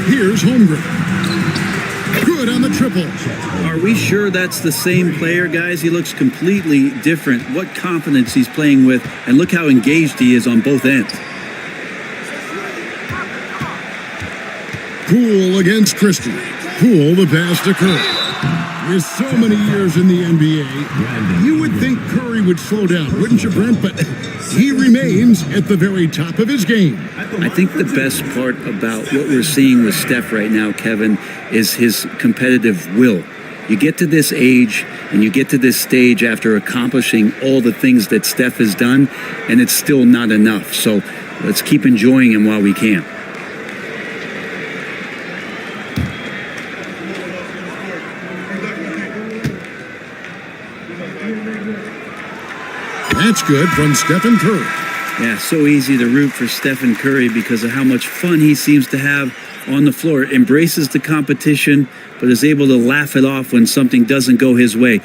Speaker 2: Here's Holmgren. Good on the triple.
Speaker 9: Are we sure that's the same player, guys? He looks completely different. What confidence he's playing with, and look how engaged he is on both ends.
Speaker 2: Poole against Christie. Poole the pass to Curry. With so many years in the NBA, you would think Curry would slow down, wouldn't you, Brent? But he remains at the very top of his game.
Speaker 9: I think the best part about what we're seeing with Steph right now, Kevin, is his competitive will. You get to this age and you get to this stage after accomplishing all the things that Steph has done, and it's still not enough. So let's keep enjoying him while we can.
Speaker 2: That's good from Stephen Curry.
Speaker 9: Yeah, so easy to root for Stephen Curry because of how much fun he seems to have on the floor. Embraces the competition, but is able to laugh it off when something doesn't go his way.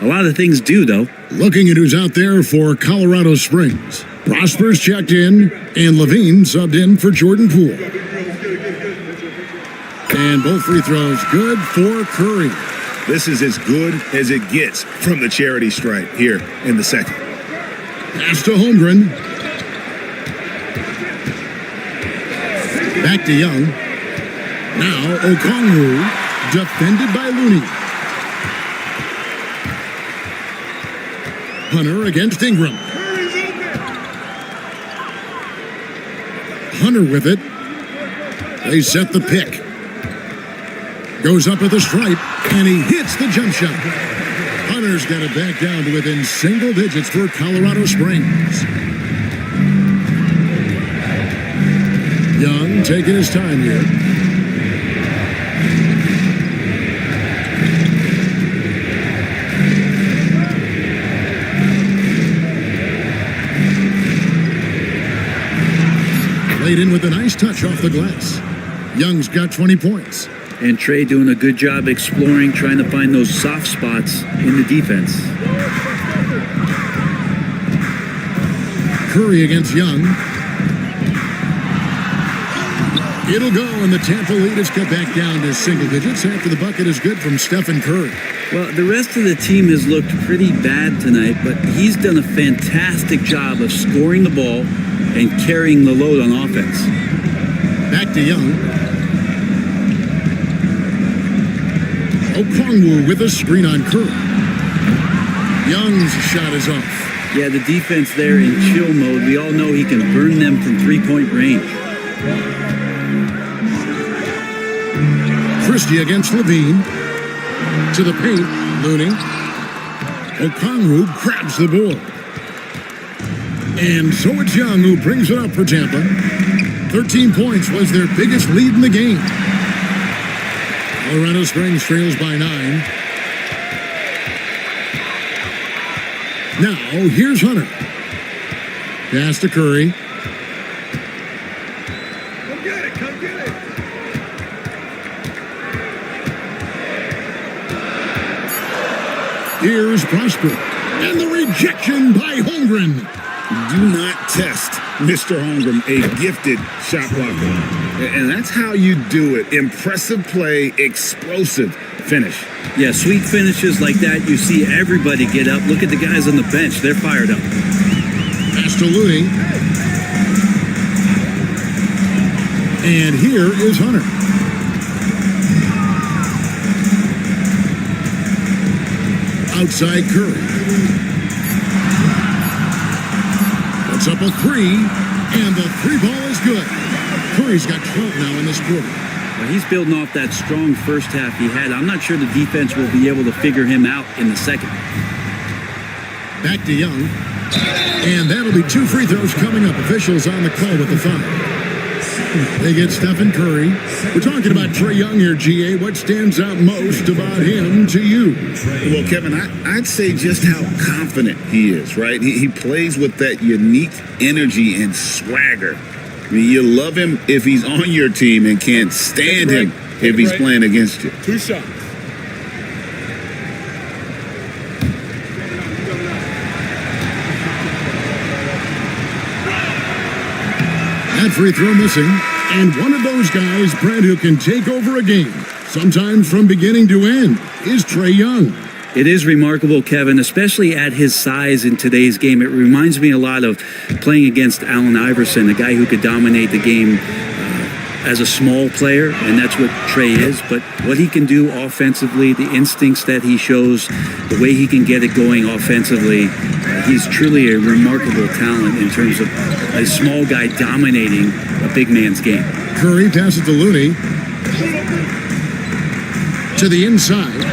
Speaker 9: A lot of things do, though.
Speaker 2: Looking at who's out there for Colorado Springs. Prosper's checked in, and Levine subbed in for Jordan Poole. And both free throws good for Curry.
Speaker 3: This is as good as it gets from the charity stripe here in the second.
Speaker 2: Pass to Holmgren. Back to Young. Now Okongwu, defended by Looney. Hunter against Ingram. Hunter with it. They set the pick. Goes up at the stripe, and he hits the jump shot. Hunter's got it back down to within single digits for Colorado Springs. Young taking his time here. Laid in with a nice touch off the glass. Young's got 20 points.
Speaker 9: And Trey doing a good job exploring, trying to find those soft spots in the defense.
Speaker 2: Curry against Young. It'll go, and the Tampa lead is cut back down to single digits after the bucket is good from Stephen Curry.
Speaker 9: Well, the rest of the team has looked pretty bad tonight, but he's done a fantastic job of scoring the ball and carrying the load on offense.
Speaker 2: Back to Young. Okongwu with a screen on Curry. Young's shot is off.
Speaker 9: Yeah, the defense there in chill mode. We all know he can burn them from three-point range.
Speaker 2: Christie against Levine. To the paint, Looney. Okongwu grabs the board. And so it's Young who brings it up for Tampa. 13 points was their biggest lead in the game. Colorado Springs trails by 9. Now, here's Hunter. Pass to Curry.
Speaker 4: Come get it, come get it.
Speaker 2: Here's Prosper. And the rejection by Holmgren.
Speaker 3: Do not test Mr. Holmgren, a gifted shot blocker. And that's how you do it. Impressive play, explosive finish.
Speaker 9: Yeah, sweet finishes like that, you see everybody get up. Look at the guys on the bench. They're fired up.
Speaker 2: Pass to Looney. And here is Hunter. Outside Curry. Puts up a 3, and the 3 ball is good. Curry's got 12 now in this quarter.
Speaker 9: Well, he's building off that strong first half he had. I'm not sure the defense will be able to figure him out in the second.
Speaker 2: Back to Young. And that'll be 2 free throws coming up. Officials on the call with the foul. They get Stephen Curry. We're talking about Trae Young here, GA. What stands out most about him to you?
Speaker 3: Well, Kevin, I'd say just how confident he is, right? He plays with that unique energy and swagger. I mean, you love him if he's on your team and can't stand him if he's playing against you.
Speaker 4: 2 shots.
Speaker 2: That free throw missing. And one of those guys, Brent, who can take over a game, sometimes from beginning to end, is Trae Young.
Speaker 9: It is remarkable, Kevin, especially at his size in today's game. It reminds me a lot of playing against Allen Iverson, a guy who could dominate the game as a small player, and that's what Trae is. But what he can do offensively, the instincts that he shows, the way he can get it going offensively, he's truly a remarkable talent in terms of a small guy dominating a big man's game.
Speaker 2: Curry passes to Looney. To the inside.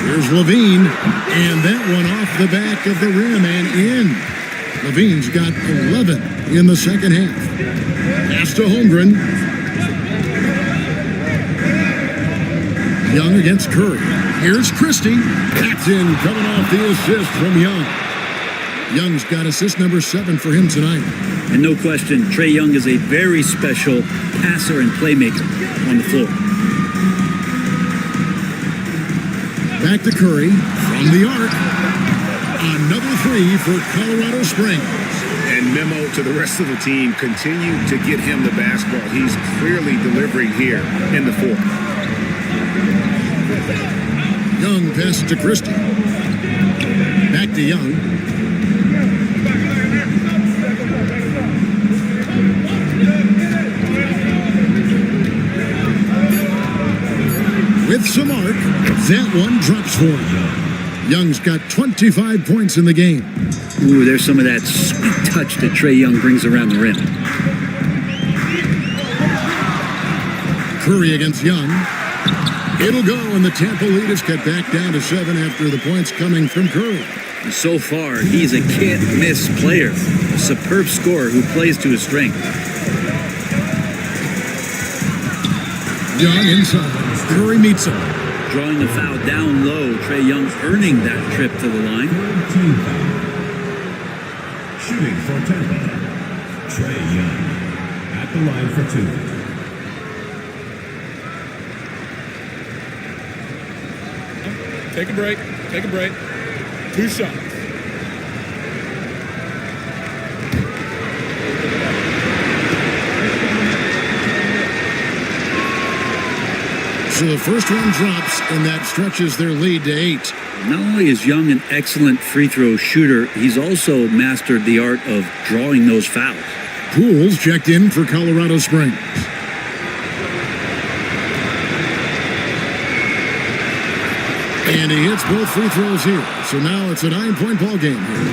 Speaker 2: Here's Levine, and that one off the back of the rim and in. Levine's got 11 in the second half. Pass to Holmgren. Young against Curry. Here's Christie. That's in, coming off the assist from Young. Young's got assist number 7 for him tonight.
Speaker 9: And no question, Trae Young is a very special passer and playmaker on the floor.
Speaker 2: Back to Curry from the arc. Another 3 for Colorado Springs.
Speaker 3: And memo to the rest of the team, continue to get him the basketball. He's clearly delivering here in the fourth.
Speaker 2: Young passes to Christie. Back to Young. With some arc, that one drops for him. Young's got 25 points in the game.
Speaker 9: Ooh, there's some of that sweet touch that Trae Young brings around the rim.
Speaker 2: Curry against Young. It'll go, and the Tampa lead is cut back down to 7 after the points coming from Curry.
Speaker 9: And so far, he's a can't-miss player. A superb scorer who plays to his strength.
Speaker 2: Young inside. Curry meets him.
Speaker 9: Drawing the foul down low, Trae Young earning that trip to the line.
Speaker 4: Shooting for Tampa, Trae Young at the line for 2.
Speaker 8: Take a break. Take a break. 2 shots.
Speaker 2: So the first one drops, and that stretches their lead to 8.
Speaker 9: Not only is Young an excellent free throw shooter, he's also mastered the art of drawing those fouls.
Speaker 2: Pools checked in for Colorado Springs. And he hits both free throws here. So now it's a 9-point ball game here.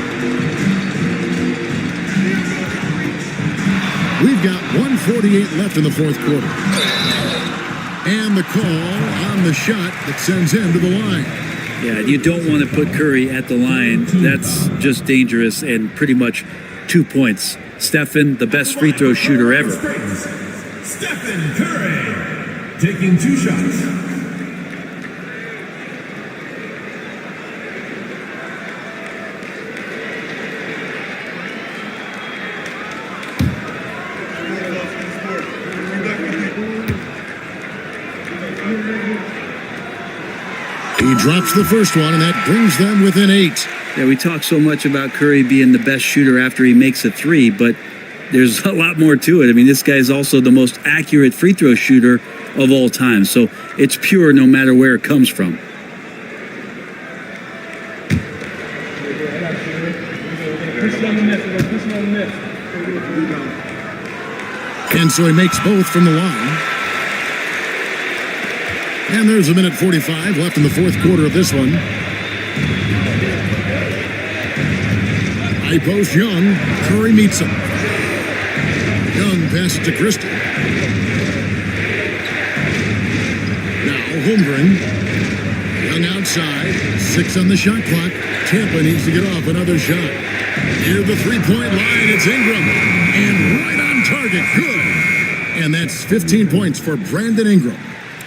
Speaker 2: We've got 1:48 left in the fourth quarter. And the call on the shot that sends him to the line.
Speaker 9: Yeah, you don't want to put Curry at the line. That's just dangerous and pretty much 2 points. Stephen, the best free throw shooter ever.
Speaker 4: Stephen Curry taking 2 shots.
Speaker 2: He drops the first one, and that brings them within 8.
Speaker 9: Yeah, we talk so much about Curry being the best shooter after he makes a three, but there's a lot more to it. I mean, this guy's also the most accurate free throw shooter of all time. So it's pure no matter where it comes from.
Speaker 2: And so he makes both from the line. And there's a minute 45 left in the fourth quarter of this one. High post Young. Curry meets him. Young passes to Christie. Now Holmgren. Young outside. 6 on the shot clock. Tampa needs to get off another shot. Near the three-point line, it's Ingram. And right on target. Good. And that's 15 points for Brandon Ingram.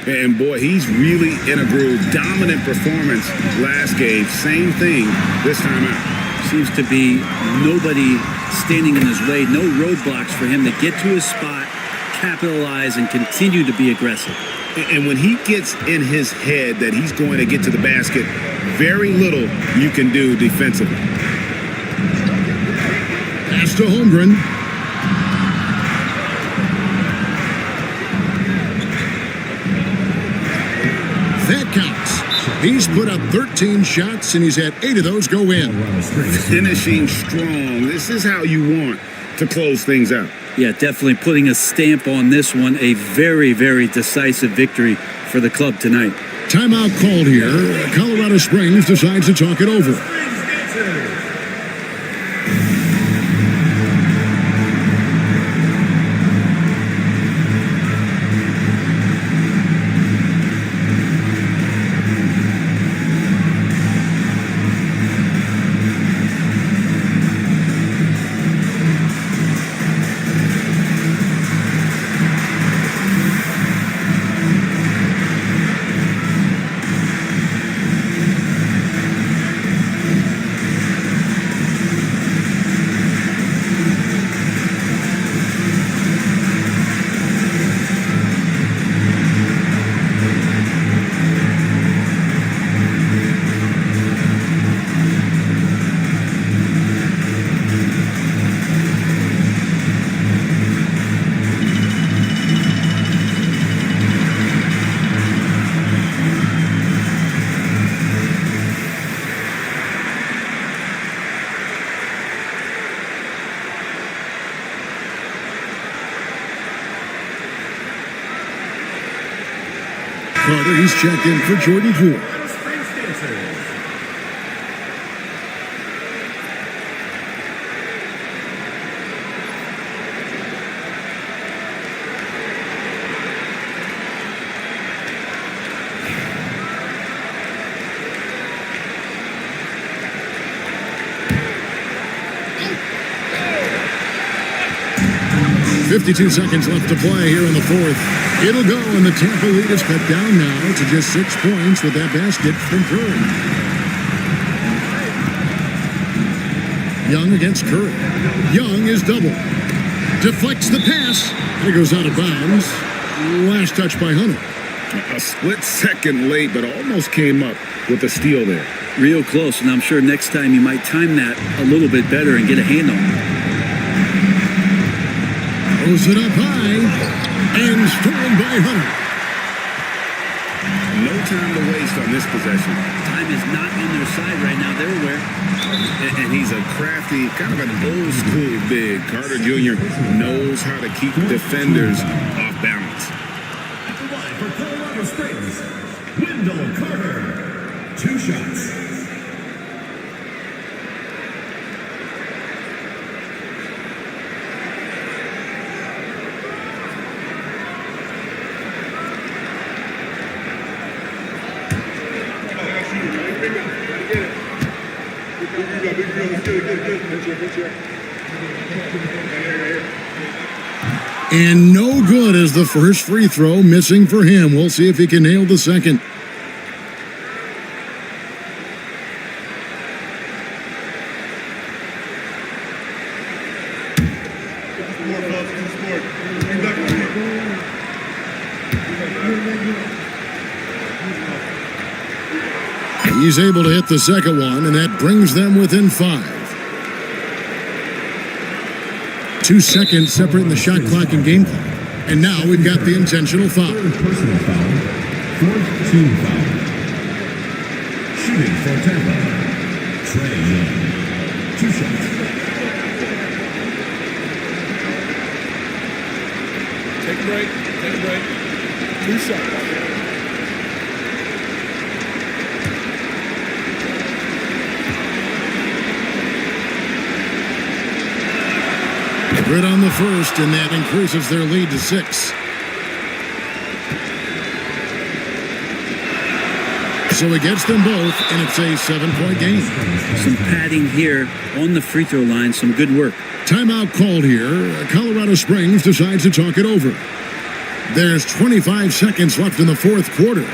Speaker 3: And boy, he's really in a groove. Dominant performance last game. Same thing this time out.
Speaker 9: Seems to be nobody standing in his way. No roadblocks for him to get to his spot, capitalize, and continue to be aggressive.
Speaker 3: And when he gets in his head that he's going to get to the basket, very little you can do defensively.
Speaker 2: Pass to Holmgren. That counts. He's put up 13 shots, and he's had 8 of those go in.
Speaker 3: Finishing strong. This is how you want to close things out.
Speaker 9: Yeah, definitely putting a stamp on this one. A very, very decisive victory for the club tonight.
Speaker 2: Timeout called here. Colorado Springs decides to talk it over. Carter, he's checked in for Jordan Poole. .52 seconds left to play here in the fourth. It'll go, and the Tampa lead is cut down now to just 6 points with that basket from Curry. Young against Curry. Young is double. Deflects the pass. It goes out of bounds. Last touch by Hunter.
Speaker 3: A split second late, but almost came up with a steal there.
Speaker 9: Real close, and I'm sure next time you might time that a little bit better and get a hand on it.
Speaker 2: Throws it up high, and stolen by Hunter.
Speaker 3: No time to waste on this possession.
Speaker 9: Time is not on their side right now. They're aware.
Speaker 3: And he's a crafty, kind of an old school big. Carter Jr. knows how to keep defenders off balance.
Speaker 4: At the line for Colorado Springs, Wendell Carter. 2 shots.
Speaker 2: And no good as the first free throw, missing for him. We'll see if he can nail the second. He's able to hit the second one, and that brings them within 5. 2 seconds separating the shot clock and game clock. And now we've got the intentional foul.
Speaker 4: Personal foul. Fourth team foul. Shooting for Tampa. Trey Young. 2 shots.
Speaker 8: Take a break. Take a break. 2 shots.
Speaker 2: Good on the first, and that increases their lead to 6. So he gets them both, and it's a 7-point game.
Speaker 9: Some padding here on the free throw line. Some good work.
Speaker 2: Timeout called here. Colorado Springs decides to talk it over. There's 25 seconds left in the fourth quarter.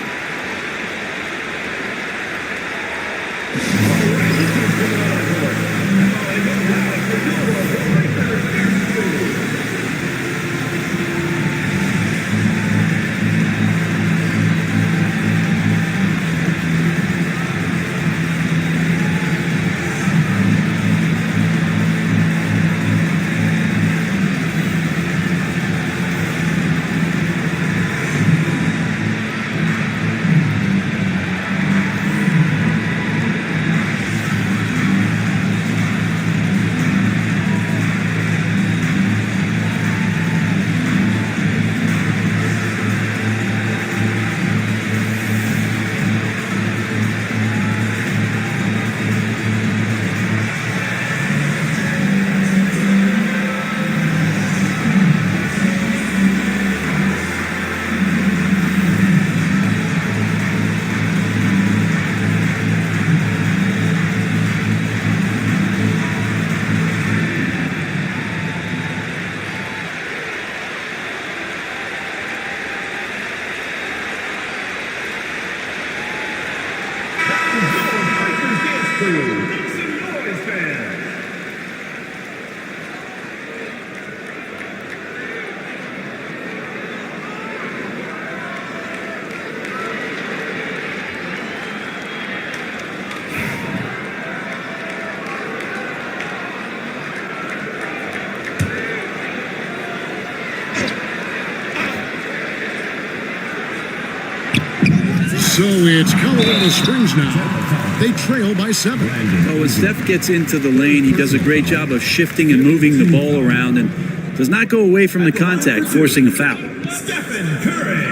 Speaker 2: So it's Colorado Springs now. They trail by 7.
Speaker 9: Well, when Steph gets into the lane, he does a great job of shifting and moving the ball around and does not go away from the contact, forcing a foul.
Speaker 4: Stephen Curry.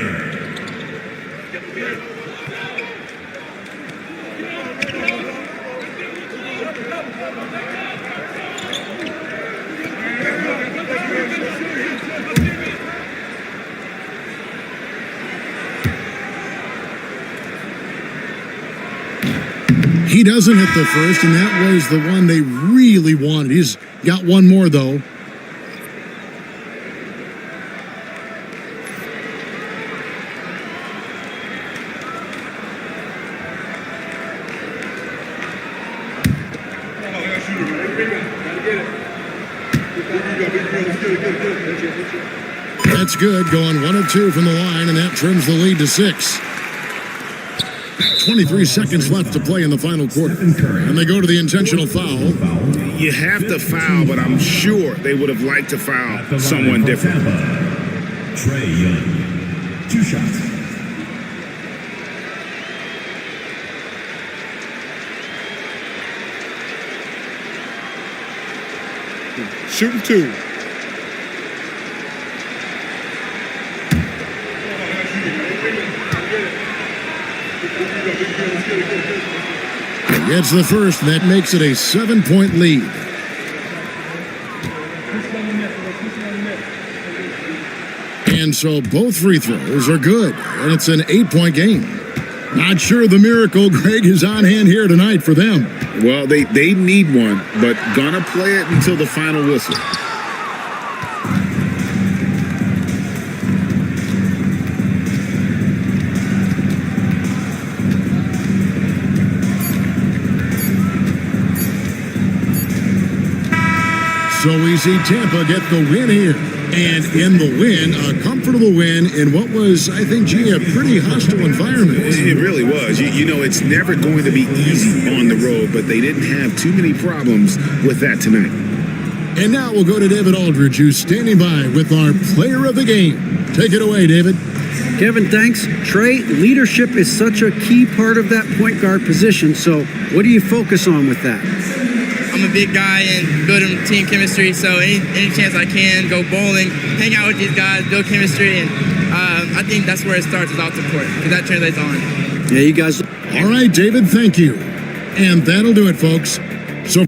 Speaker 2: He doesn't hit the first, and that was the one they really wanted. He's got one more, though. That's good, going 1 of 2 from the line, and that trims the lead to 6. 23 seconds left to play in the final quarter. And they go to the intentional foul.
Speaker 3: You have to foul, but I'm sure they would have liked to foul someone different.
Speaker 4: Trey Young. 2 shots.
Speaker 8: Shooting 2.
Speaker 2: Gets the first, and that makes it a 7-point lead. And so both free throws are good, and it's an 8-point game. Not sure the miracle, Greg, is on hand here tonight for them.
Speaker 3: Well, they need one, but gonna play it until the final whistle.
Speaker 2: So we see Tampa get the win here. And in the win, a comfortable win in what was, I think, gee, a pretty hostile environment.
Speaker 3: It really was. You know, it's never going to be easy on the road, but they didn't have too many problems with that tonight.
Speaker 2: And now we'll go to David Aldridge, who's standing by with our player of the game. Take it away, David.
Speaker 5: Kevin, thanks. Trey, leadership is such a key part of that point guard position. So what do you focus on with that?
Speaker 10: I'm a big guy and building team chemistry, so any chance I can, go bowling, hang out with these guys, build chemistry, and I think that's where it starts is off the court, because that translates on.
Speaker 5: Yeah, you guys.
Speaker 2: All right, David, thank you. And that'll do it, folks. So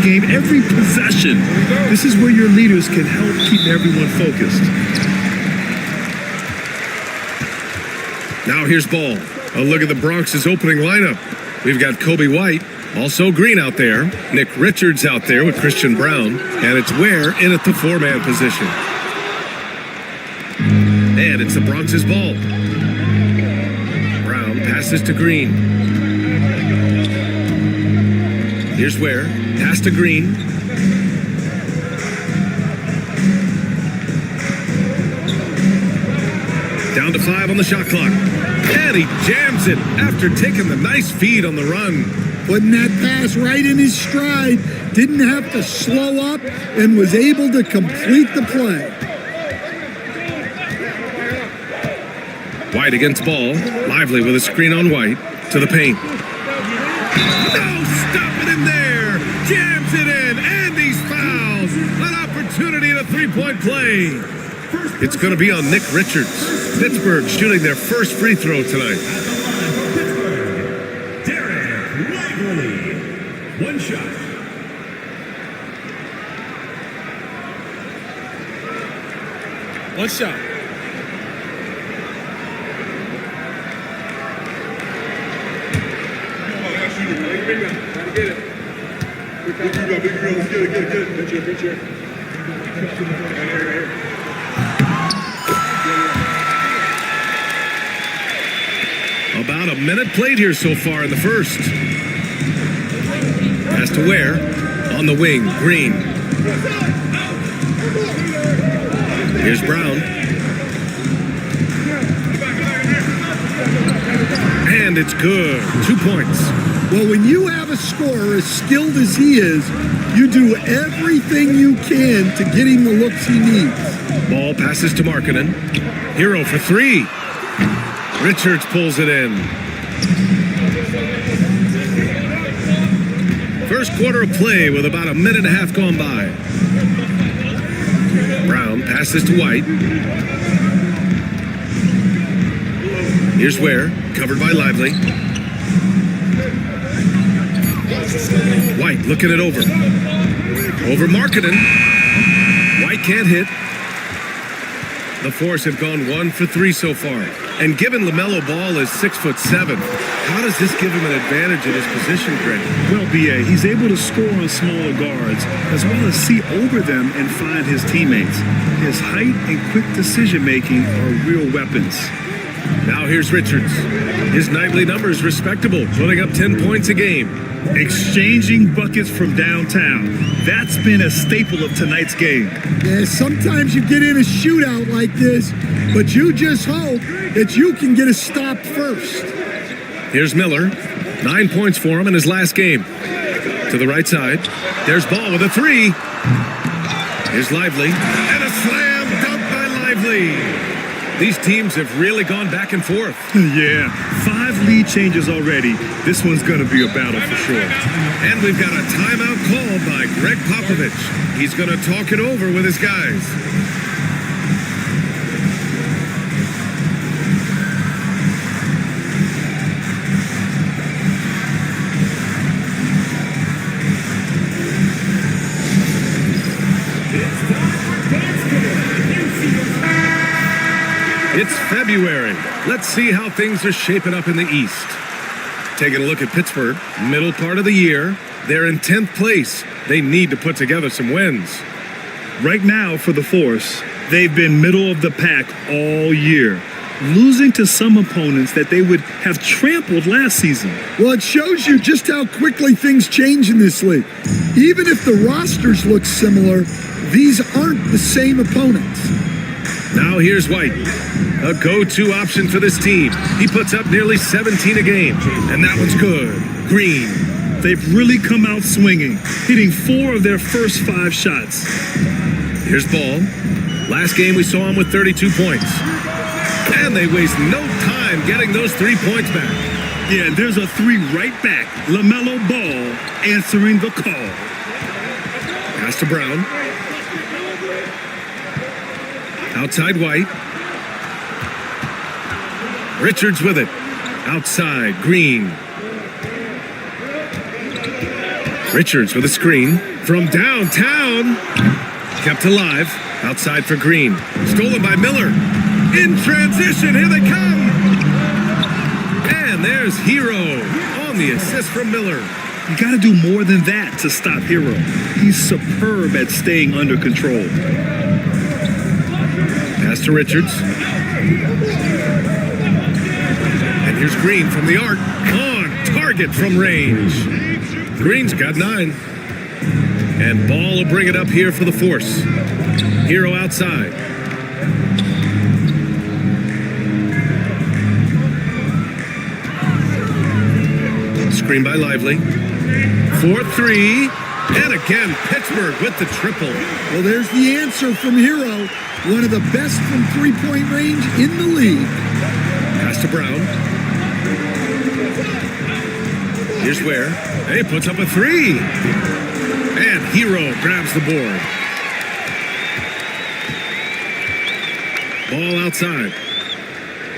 Speaker 11: game, every possession. This is where your leaders can help keep everyone focused.
Speaker 7: Now here's Ball. A look at the Bronx's opening lineup. We've got Kobe White, also Green out there, Nick Richards out there with Christian Brown, and it's Ware in at the four-man position. And it's the Bronx's ball. Brown passes to Green. Here's Ware, pass to Green. Down to 5 on the shot clock. And he jams it after taking the nice feed on the run.
Speaker 2: Putting that pass right in his stride. Didn't have to slow up and was able to complete the play.
Speaker 7: White against Ball. Lively with a screen on White. To the paint. No, stopping him there. Jams it in. And he's fouled. An opportunity at a three-point play. It's going to be on Nick Richards. Pittsburgh shooting their first free throw tonight.
Speaker 4: One shot.
Speaker 6: One shot.
Speaker 7: About a minute played here so far in the first. Pass to Ware. On the wing, Green. Here's Brown. And it's good. 2 points.
Speaker 2: Well, when you have a scorer as skilled as he is, you do everything you can to get him the looks he needs.
Speaker 7: Ball passes to Markkanen. Hero for 3. Richards pulls it in. First quarter of play with about a minute and a half gone by. Brown passes to White. Here's Ware, covered by Lively. White looking it over. Over Markkanen. White can't hit. The Force have gone 1 for 3 so far. And given LaMelo Ball is 6'7", how does this give him an advantage in his position, Greg?
Speaker 11: Well, B.A., he's able to score on smaller guards, as well as see over them and find his teammates. His height and quick decision-making are real weapons.
Speaker 7: Now here's Richards. His nightly numbers respectable, putting up 10 points a game.
Speaker 11: Exchanging buckets from downtown. That's been a staple of tonight's game.
Speaker 2: Yeah, sometimes you get in a shootout like this, but you just hope that you can get a stop first.
Speaker 7: Here's Miller. 9 points for him in his last game. To the right side. There's Ball with a 3. Here's Lively. And a slam dunk by Lively. These teams have really gone back and forth.
Speaker 11: Yeah, 5 lead changes already. This one's going to be a battle for sure.
Speaker 7: And we've got a timeout called by Greg Popovich. He's going to talk it over with his guys. It's February. Let's see how things are shaping up in the East. Taking a look at Pittsburgh, middle part of the year. They're in 10th place. They need to put together some wins.
Speaker 11: Right now, for the Force, they've been middle of the pack all year, losing to some opponents that they would have trampled last season.
Speaker 2: Well, it shows you just how quickly things change in this league. Even if the rosters look similar, these aren't the same opponents.
Speaker 7: Now here's White, a go-to option for this team. He puts up nearly 17 a game, and that one's good. Green.
Speaker 11: They've really come out swinging, hitting 4 of their first 5 shots.
Speaker 7: Here's Ball. Last game we saw him with 32 points. And they waste no time getting those 3 points back.
Speaker 11: Yeah, and there's a 3 right back. LaMelo Ball answering the call.
Speaker 7: Pass to Brown. Outside White. Richards with it. Outside Green. Richards with a screen. From downtown, kept alive, outside for Green. Stolen by Miller. In transition, here they come. And there's Hero on the assist from Miller.
Speaker 11: You got to do more than that to stop Hero. He's superb at staying under control.
Speaker 7: Pass to Richards. And here's Green from the arc. On target from range. Green's got 9. And Ball will bring it up here for the Force. Hero outside. Screen by Lively. 4-3. And again, Pittsburgh with the triple.
Speaker 2: Well, there's the answer from Hero. One of the best from three-point range in the league.
Speaker 7: Pass to Brown. Here's Ware. And he puts up a 3. And Hero grabs the board. Ball outside.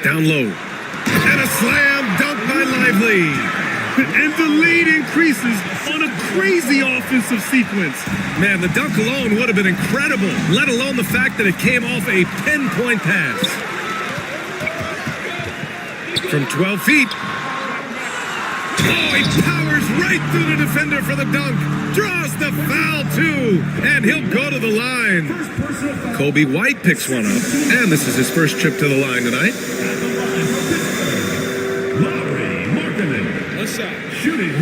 Speaker 7: Down low. And a slam dunk by Lively.
Speaker 11: And the lead increases on a crazy offensive sequence.
Speaker 7: Man, the dunk alone would have been incredible, let alone the fact that it came off a pinpoint pass. From 12 feet. Oh, he powers right through the defender for the dunk. Draws the foul, too. And he'll go to the line. Kobe White picks one up. And this is his first trip to the line tonight.
Speaker 4: Lowry Markkinen. Shooting 1.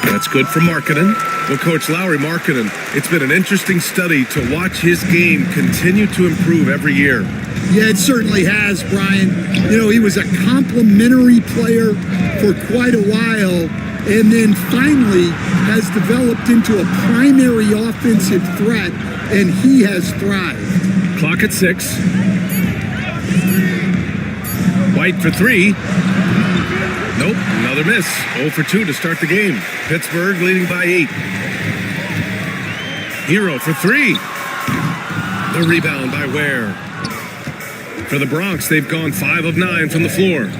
Speaker 7: That's good for Markkinen. Well, Coach Lowry Markkinen, it's been an interesting study to watch his game continue to improve every year.
Speaker 2: Yeah, it certainly has, Brian. You know, he was a complimentary player for quite a while, and then finally has developed into a primary offensive threat, and he has thrived.
Speaker 7: Clock at 6. White for 3. Nope, another miss. 0 for 2 to start the game. Pittsburgh leading by 8. Hero for 3. The rebound by Ware. For the Bronx, they've gone 5 of 9 from the floor.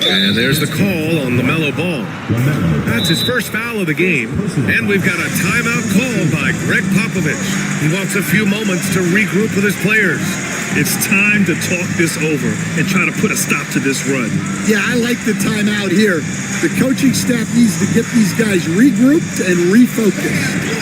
Speaker 7: And there's the call on LaMelo Ball. That's his first foul of the game. And we've got a timeout call by Greg Popovich. He wants a few moments to regroup with his players.
Speaker 11: It's time to talk this over and try to put a stop to this run.
Speaker 2: Yeah, I like the timeout here. The coaching staff needs to get these guys regrouped and refocused.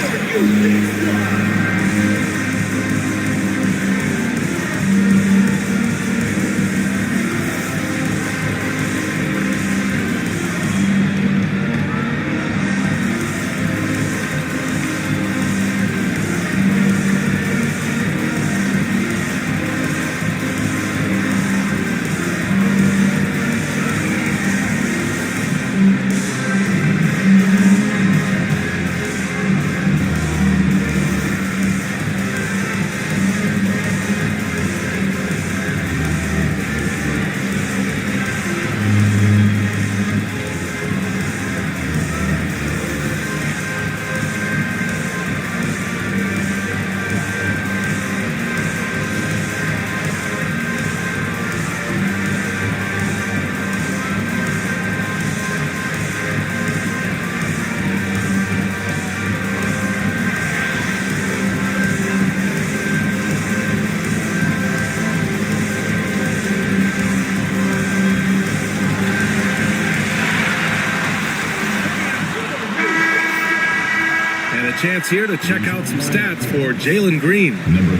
Speaker 7: Chance here to check out some stats for Jalen Green.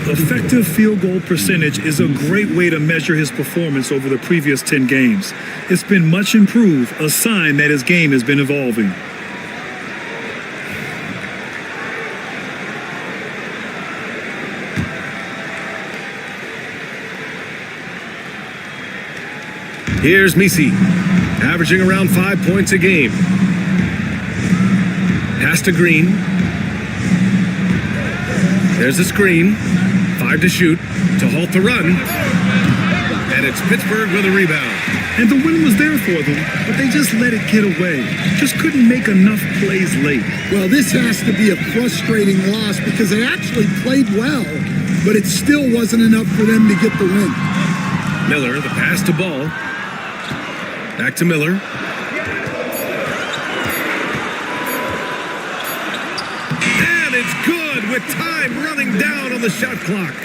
Speaker 11: Effective field goal percentage is a great way to measure his performance over the previous 10 games. It's been much improved, a sign that his game has been evolving.
Speaker 7: Here's Misi, averaging around 5 points a game. Pass to Green. There's a screen. 5 to shoot to halt the run. And it's Pittsburgh with a rebound.
Speaker 11: And the win was there for them, but they just let it get away. Just couldn't make enough plays late.
Speaker 2: Well, this has to be a frustrating loss because they actually played well, but it still wasn't enough for them to get the win.
Speaker 7: Miller, the pass to Ball. Back to Miller. And it's good with time running down on the shot clock.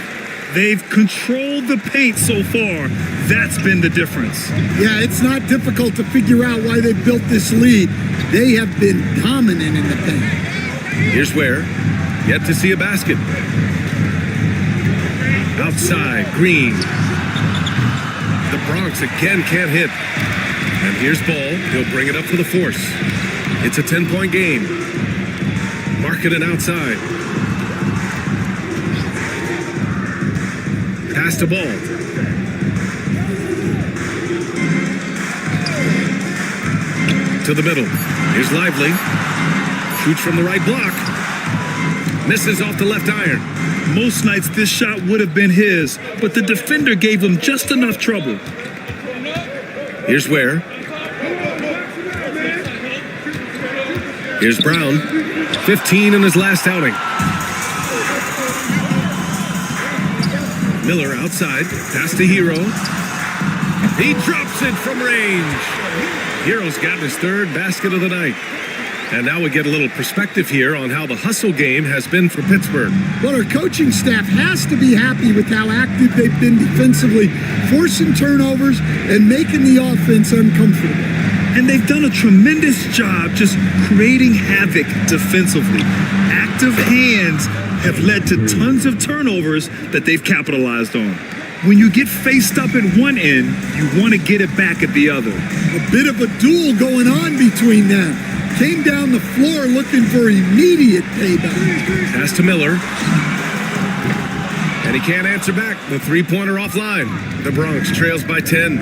Speaker 11: They've controlled the paint so far. That's been the difference.
Speaker 2: Yeah, it's not difficult to figure out why they built this lead. They have been dominant in the paint.
Speaker 7: Here's Ware. Yet to see a basket. Outside, Green. The Bronx again can't hit. And here's Ball. He'll bring it up for the force. It's a 10-point game. Markkanen outside. Pass to Ball. To the middle. Here's Lively. Shoots from the right block. Misses off the left iron.
Speaker 11: Most nights this shot would have been his, but the defender gave him just enough trouble.
Speaker 7: Here's Ware. Here's Brown. 15 in his last outing. Miller outside. Pass to Hero. He drops it from range. Hero's gotten his third basket of the night. And now we get a little perspective here on how the hustle game has been for Pittsburgh.
Speaker 2: Well, our coaching staff has to be happy with how active they've been defensively, forcing turnovers and making the offense uncomfortable.
Speaker 11: And they've done a tremendous job just creating havoc defensively. Active hands have led to tons of turnovers that they've capitalized on. When you get faced up at one end, you want to get it back at the other.
Speaker 2: A bit of a duel going on between them. Came down the floor looking for immediate payback.
Speaker 7: Pass to Miller. And he can't answer back. The three-pointer offline. The Bronx trails by 10.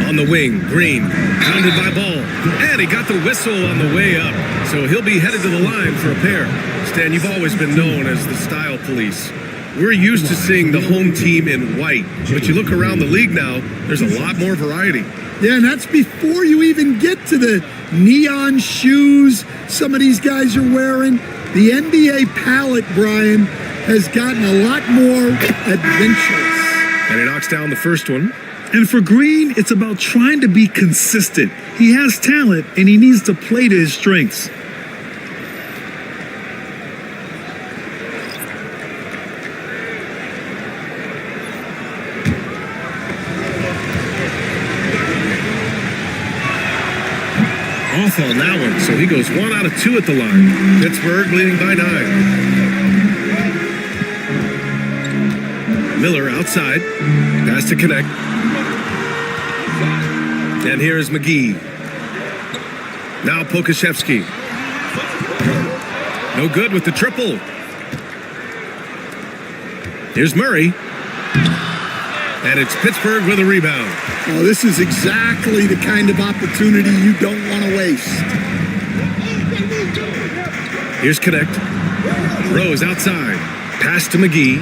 Speaker 7: On the wing, Green. Pounded by Ball. And he got the whistle on the way up. So he'll be headed to the line for a pair. Stan, you've always been known as the style police. We're used to seeing the home team in white. But you look around the league now, there's a lot more variety.
Speaker 2: Yeah, and that's before you even get to the neon shoes some of these guys are wearing. The NBA palette, Brian, has gotten a lot more adventurous.
Speaker 7: And he knocks down the first one.
Speaker 11: And for Green, it's about trying to be consistent. He has talent, and he needs to play to his strengths.
Speaker 7: Off on that one, so he goes 1 out of 2 at the line. Pittsburgh leading by 9. Miller outside, pass to connect. And here is McGee. Now Pokashevsky. No good with the triple. Here's Murray. And it's Pittsburgh with a rebound.
Speaker 2: Oh, this is exactly the kind of opportunity you don't want to waste.
Speaker 7: Here's Connect. Rose outside. Pass to McGee.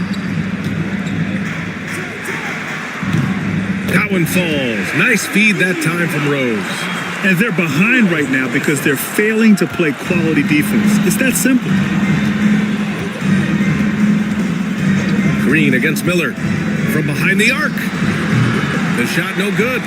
Speaker 7: That one falls. Nice feed that time from Rose.
Speaker 11: And they're behind right now because they're failing to play quality defense. It's that simple.
Speaker 7: Green against Miller. From behind the arc. The shot no good.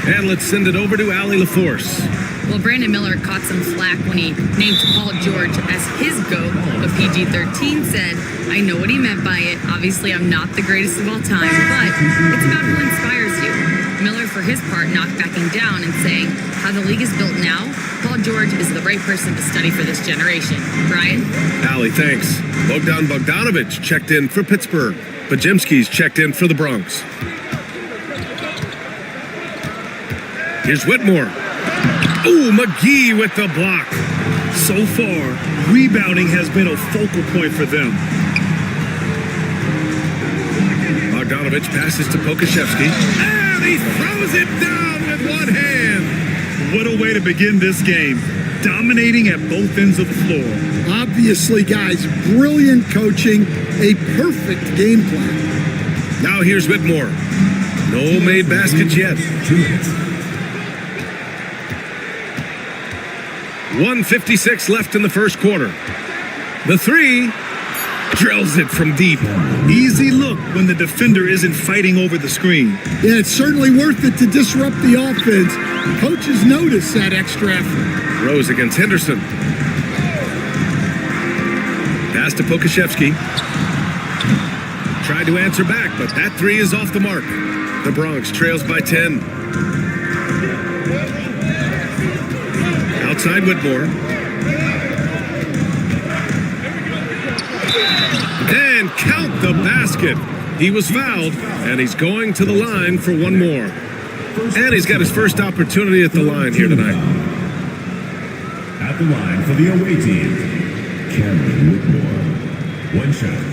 Speaker 7: And let's send it over to Allie LaForce.
Speaker 12: Well, Brandon Miller caught some flack when he named Paul George as his GOAT. But PG-13 said, I know what he meant by it. Obviously, I'm not the greatest of all time, but it's about who inspires you. Miller, for his part, knocked backing down and saying, how the league is built now, Paul George is the right person to study for this generation. Brian?
Speaker 7: Allie, thanks. Bogdan Bogdanovic checked in for Pittsburgh. Pajemski's checked in for the Bronx. Here's Whitmore. Ooh, McGee with the block.
Speaker 11: So far, rebounding has been a focal point for them.
Speaker 7: Bogdanovic passes to Pokashevsky. And he throws it down with one hand.
Speaker 11: What a way to begin this game. Dominating at both ends of the floor.
Speaker 2: Obviously, guys, brilliant coaching, a perfect game plan.
Speaker 7: Now here's Whitmore. No made baskets yet.
Speaker 4: 2 minutes.
Speaker 7: 1:56 left in the first quarter. The three drills it from deep.
Speaker 11: Easy look when the defender isn't fighting over the screen.
Speaker 2: Yeah, it's certainly worth it to disrupt the offense. Coaches notice that extra effort.
Speaker 7: Rose against Henderson. Pass to Pokashevsky. Tried to answer back, but that three is off the mark. The Bronx trails by 10. Outside Whitmore. And count the basket. He was fouled, and he's going to the line for one more. And he's got his first opportunity at the line here tonight.
Speaker 4: At the line for the away team, Cameron Whitmore. One shot.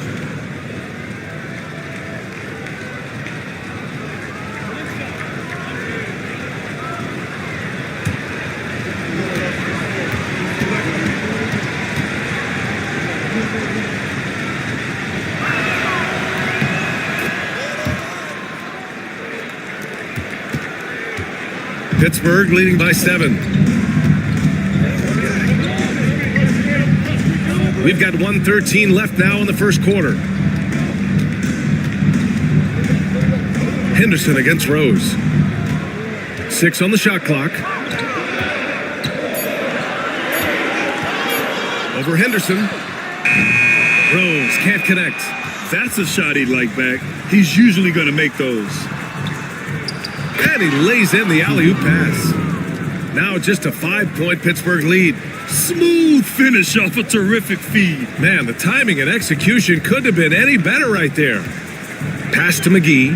Speaker 7: Pittsburgh leading by 7. We've got 1:13 left now in the first quarter. Henderson against Rose. 6 on the shot clock. Over Henderson. Rose can't connect.
Speaker 11: That's a shot he'd like back. He's usually going to make those.
Speaker 7: And he lays in the alley-oop pass. Now just a 5-point Pittsburgh lead.
Speaker 11: Smooth finish off a terrific feed.
Speaker 7: Man, the timing and execution couldn't have been any better right there. Pass to McGee.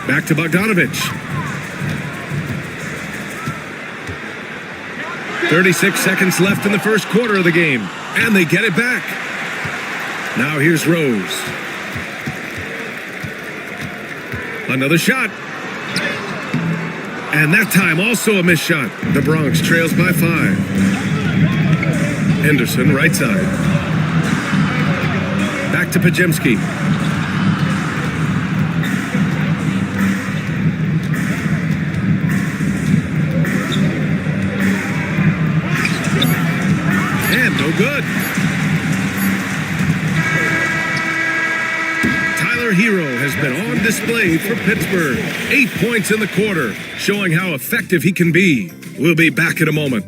Speaker 7: Back to Bogdanovich. 36 seconds left in the first quarter of the game. And they get it back. Now here's Rose. Another shot. And that time also a missed shot. The Bronx trails by 5. Henderson, right side. Back to Pajemski. And no good. Tyler Hero has been on display for Pittsburgh. 8 points in the quarter, showing how effective he can be. We'll be back in a moment.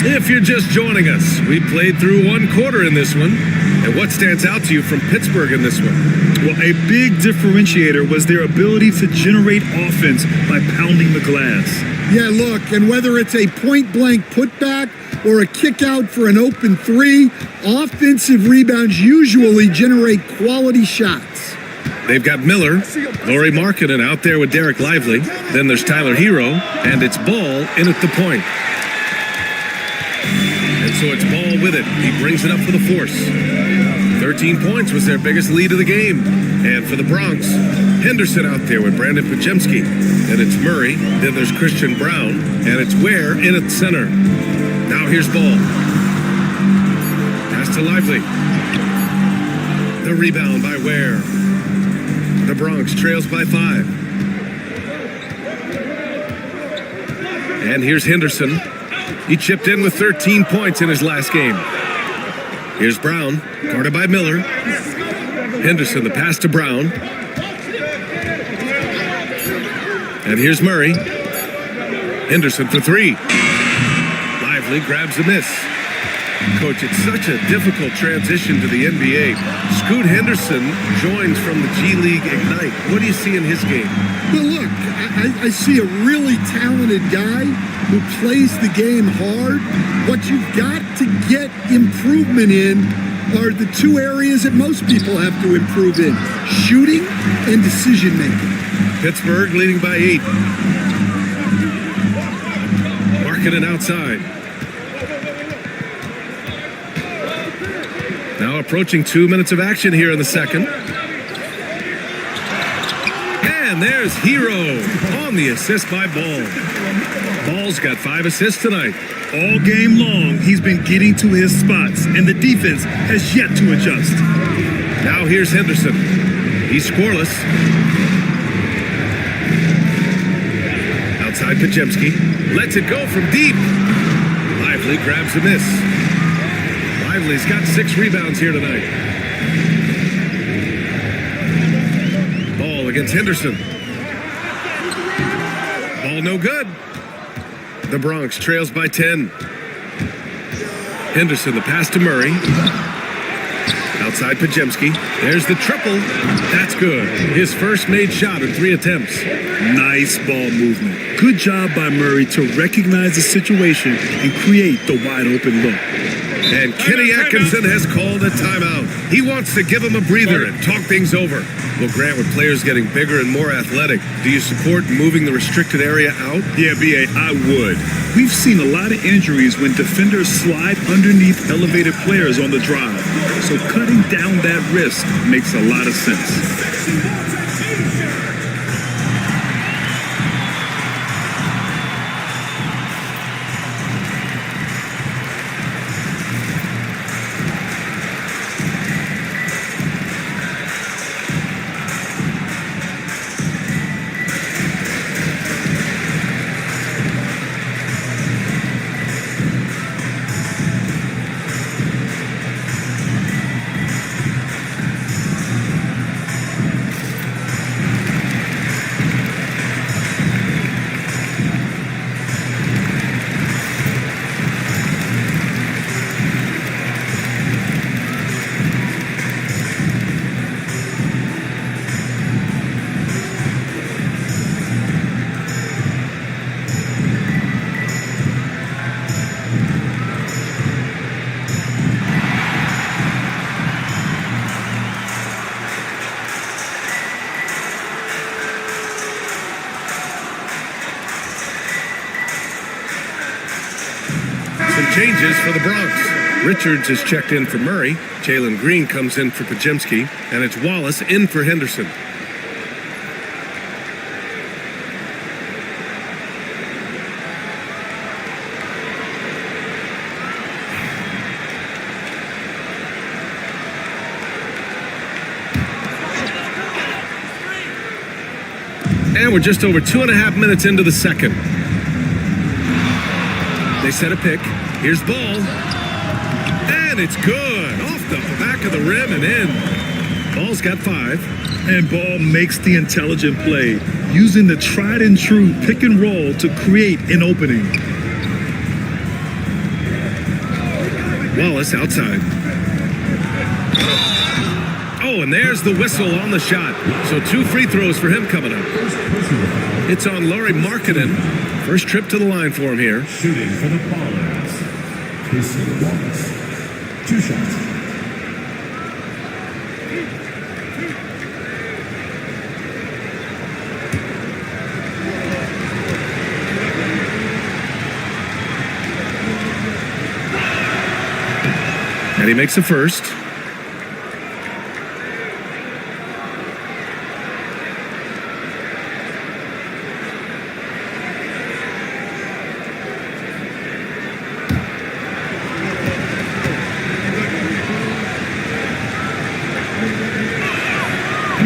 Speaker 7: If you're just joining us, we played through one quarter in this one. And what stands out to you from Pittsburgh in this one?
Speaker 11: Well, a big differentiator was their ability to generate offense by pounding the glass.
Speaker 2: Yeah, look, and whether it's a point-blank putback or a kick out for an open three, offensive rebounds usually generate quality shots.
Speaker 7: They've got Miller, Lauri Markkanen out there with Derek Lively. Then there's Tyler Hero, and it's Ball in at the point. And so it's Ball with it. He brings it up for the force. 13 points was their biggest lead of the game. And for the Bronx, Henderson out there with Brandon Pajemski. And it's Murray. Then there's Christian Brown. And it's Ware in at center. Now here's Ball. Pass to Lively. The rebound by Ware. The Bronx trails by 5. And here's Henderson. He chipped in with 13 points in his last game. Here's Brown, guarded by Miller. Henderson, the pass to Brown. And here's Murray. Henderson for 3. Lively grabs the miss. Coach, it's such a difficult transition to the NBA. Scoot Henderson joins from the G League Ignite. What do you see in his game?
Speaker 2: Well, look, I see a really talented guy who plays the game hard. What you've got to get improvement in are the 2 areas that most people have to improve in: shooting and decision making.
Speaker 7: Pittsburgh leading by 8. Markkanen outside. Now approaching 2 minutes of action here in the second. And there's Hero on the assist by Ball. Ball's got 5 assists tonight.
Speaker 11: All game long, he's been getting to his spots, and the defense has yet to adjust.
Speaker 7: Now here's Henderson. He's scoreless. Outside Pajemski. Lets it go from deep. Lively grabs a miss. Lively's got 6 rebounds here tonight. Ball against Henderson. Ball no good. The Bronx trails by 10. Henderson, the pass to Murray. Outside Pajemski. There's the triple. That's good. His first made shot in 3 attempts.
Speaker 11: Nice ball movement. Good job by Murray to recognize the situation and create the wide open look.
Speaker 7: And Kenny Atkinson has called a timeout. He wants to give him a breather and talk things over. Well, Grant, with players getting bigger and more athletic, do you support moving the restricted area out?
Speaker 11: Yeah, B.A., I would. We've seen a lot of injuries when defenders slide underneath elevated players on the drive. So cutting down that risk makes a lot of sense.
Speaker 7: Changes for the Bronx. Richards is checked in for Murray. Jalen Green comes in for Pajemski. And it's Wallace in for Henderson. And we're just over 2.5 minutes into the second. They set a pick. Here's Ball. And it's good. Off the back of the rim and in. Ball's got 5.
Speaker 11: And Ball makes the intelligent play, using the tried and true pick and roll to create an opening.
Speaker 7: Wallace outside. Oh, and there's the whistle on the shot. So 2 free throws for him coming up. It's on Laurie Markkinen. First trip to the line for him here.
Speaker 4: Shooting for the Ballers. Casey Wallace. 2 shots.
Speaker 7: And he makes the first.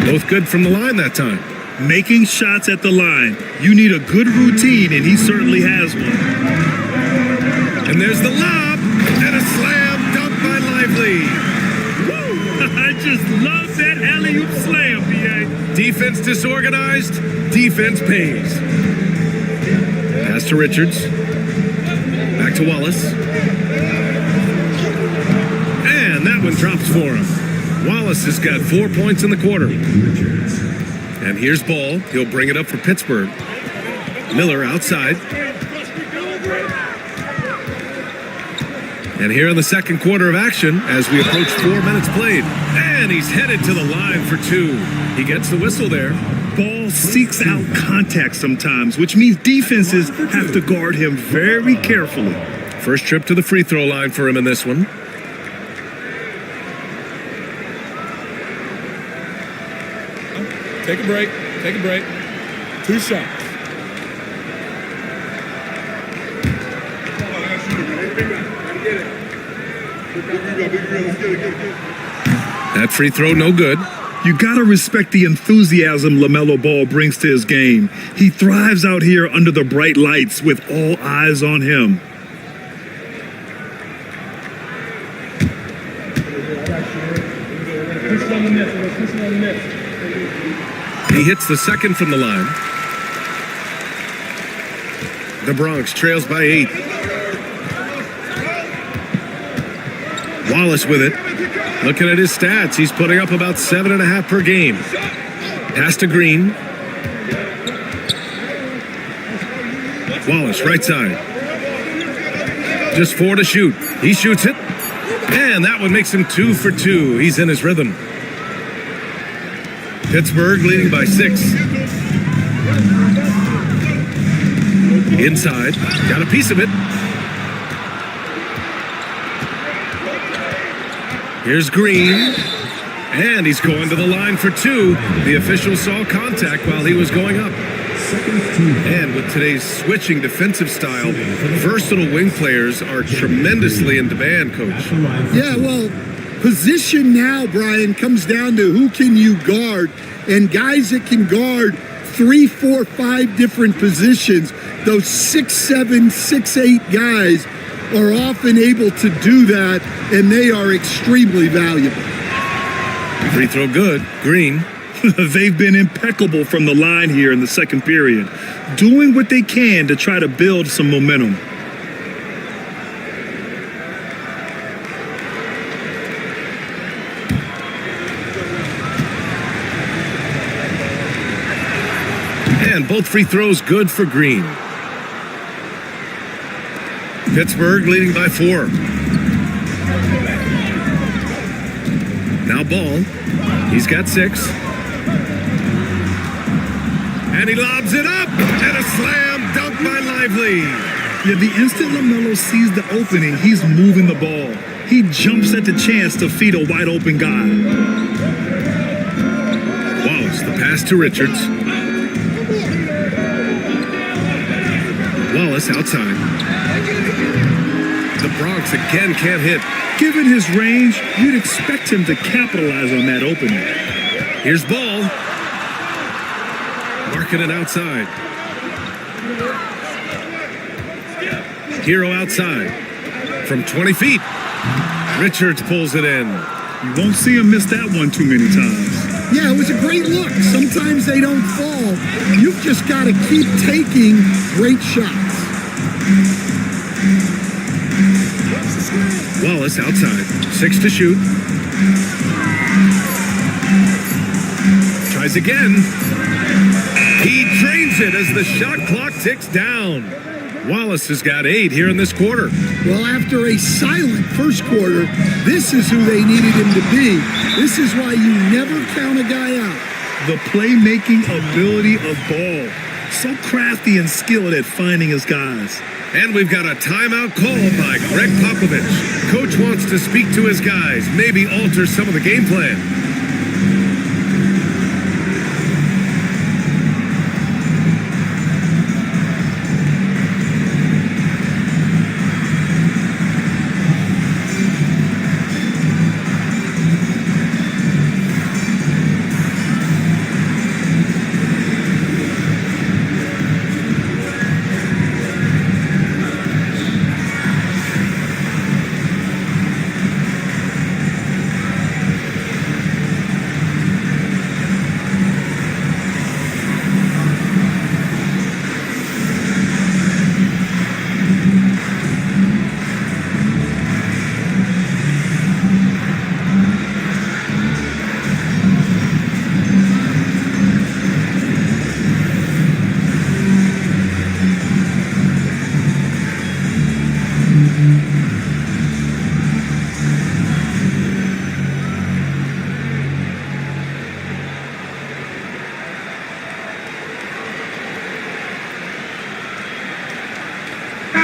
Speaker 7: Both good from the line that time.
Speaker 11: Making shots at the line. You need a good routine, and he certainly has one.
Speaker 7: And there's the lob, and a slam dunk by Lively.
Speaker 11: Woo! I just love that alley-oop slam, B.A.
Speaker 7: Defense disorganized, defense pays. Pass to Richards. Back to Wallace. And that one drops for him. Wallace has got 4 points in the quarter. And here's Ball. He'll bring it up for Pittsburgh. Miller outside. And here in the second quarter of action, as we approach 4 minutes played. And he's headed to the line for 2. He gets the whistle there.
Speaker 11: Ball seeks out contact sometimes, which means defenses have to guard him very carefully.
Speaker 7: First trip to the free throw line for him in this one.
Speaker 8: Take a break. Take a break. 2 shots.
Speaker 7: That free throw, no good.
Speaker 11: You gotta respect the enthusiasm LaMelo Ball brings to his game. He thrives out here under the bright lights with all eyes on him.
Speaker 7: He hits the second from the line. The Bronx trails by 8. Wallace with it. Looking at his stats, he's putting up about 7.5 per game. Pass to Green. Wallace, right side. Just 4 to shoot. He shoots it. And that one makes him 2 for 2. He's in his rhythm. Pittsburgh leading by 6. Inside. Got a piece of it. Here's Green, and he's going to the line for 2. The official saw contact while he was going up. And with today's switching defensive style, versatile wing players are tremendously in demand, Coach.
Speaker 2: Yeah, well, position now, Brian, comes down to who can you guard, and guys that can guard 3, 4, 5 different positions. Those 6'7", 6'8" guys are often able to do that, and they are extremely valuable.
Speaker 7: Free throw good. Green.
Speaker 11: They've been impeccable from the line here in the second period, doing what they can to try to build some momentum.
Speaker 7: And both free throws good for Green. Pittsburgh leading by 4. Now Ball. He's got 6. And he lobs it up. And a slam dunk by Lively.
Speaker 11: Yeah, the instant LaMelo sees the opening, he's moving the ball. He jumps at the chance to feed a wide open guy.
Speaker 7: Wallace, the pass to Richards. Wallace outside. The Bronx again can't hit.
Speaker 11: Given his range, you'd expect him to capitalize on that opening.
Speaker 7: Here's Ball. Marking it outside. Hero outside. From 20 feet. Richards pulls it in.
Speaker 11: You won't see him miss that one too many times.
Speaker 2: Yeah, it was a great look. Sometimes they don't fall. You've just got to keep taking great shots.
Speaker 7: Wallace outside. 6 to shoot. Tries again. He drains it as the shot clock ticks down. Wallace has got 8 here in this quarter.
Speaker 2: Well, after a silent first quarter, this is who they needed him to be. This is why you never count a guy out.
Speaker 11: The playmaking ability of Ball. So crafty and skilled at finding his guys.
Speaker 7: And we've got a timeout called by Greg Popovich. Coach wants to speak to his guys, maybe alter some of the game plan.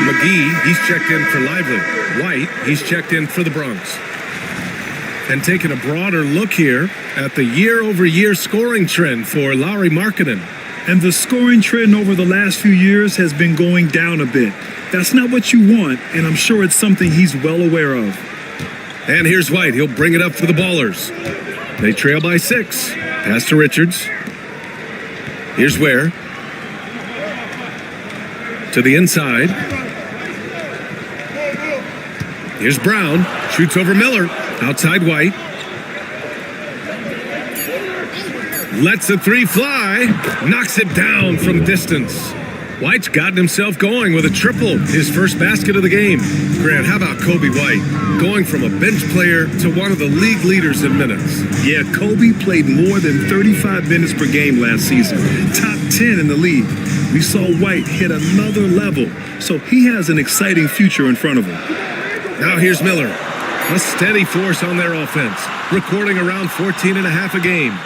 Speaker 7: McGee, he's checked in for Lively. White, he's checked in for the Bronx. And taking a broader look here at the year-over-year scoring trend for Lauri Markkanen.
Speaker 11: And the scoring trend over the last few years has been going down a bit. That's not what you want, and I'm sure it's something he's well aware of.
Speaker 7: And here's White. He'll bring it up for the Ballers. They trail by 6. Pass to Richards. Here's Ware. To the inside. Here's Brown. Shoots over Miller. Outside White. Lets the 3 fly. Knocks it down from distance. White's gotten himself going with a triple, his first basket of the game. Grant, how about Kobe White? Going from a bench player to one of the league leaders in minutes.
Speaker 11: Yeah, Kobe played more than 35 minutes per game last season. Top 10 in the league. We saw White hit another level, so he has an exciting future in front of him.
Speaker 7: Now here's Miller. A steady force on their offense, recording around 14.5 a game.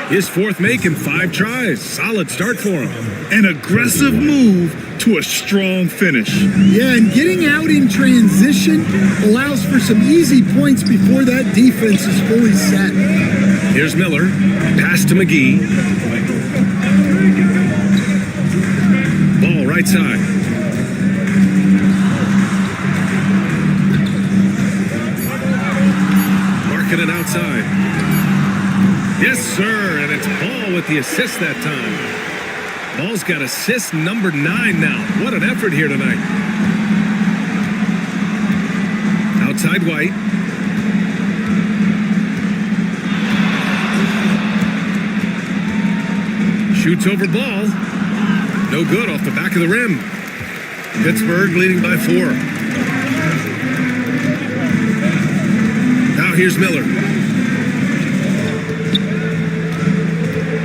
Speaker 7: His 4th make in 5 tries. Solid start for him.
Speaker 11: An aggressive move to a strong finish.
Speaker 2: Yeah, and getting out in transition allows for some easy points before that defense is fully set.
Speaker 7: Here's Miller. Pass to McGee. Ball right side. Marking it outside. Yes, sir, and it's Ball with the assist that time. Ball's got assist number 9 now. What an effort here tonight. Outside White. Shoots over Ball. No good off the back of the rim. Pittsburgh leading by 4. Now here's Miller.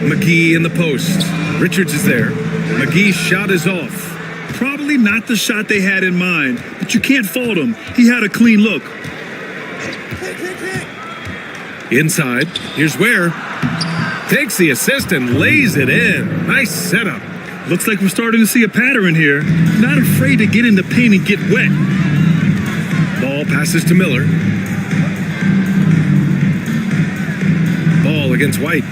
Speaker 7: McGee in the post. Richards is there. McGee's shot is off.
Speaker 11: Probably not the shot they had in mind, but you can't fault him. He had a clean look.
Speaker 7: Inside. Here's Ware. Takes the assist and lays it in. Nice setup.
Speaker 11: Looks like we're starting to see a pattern here. Not afraid to get in the paint and get wet.
Speaker 7: Ball passes to Miller. Ball against White.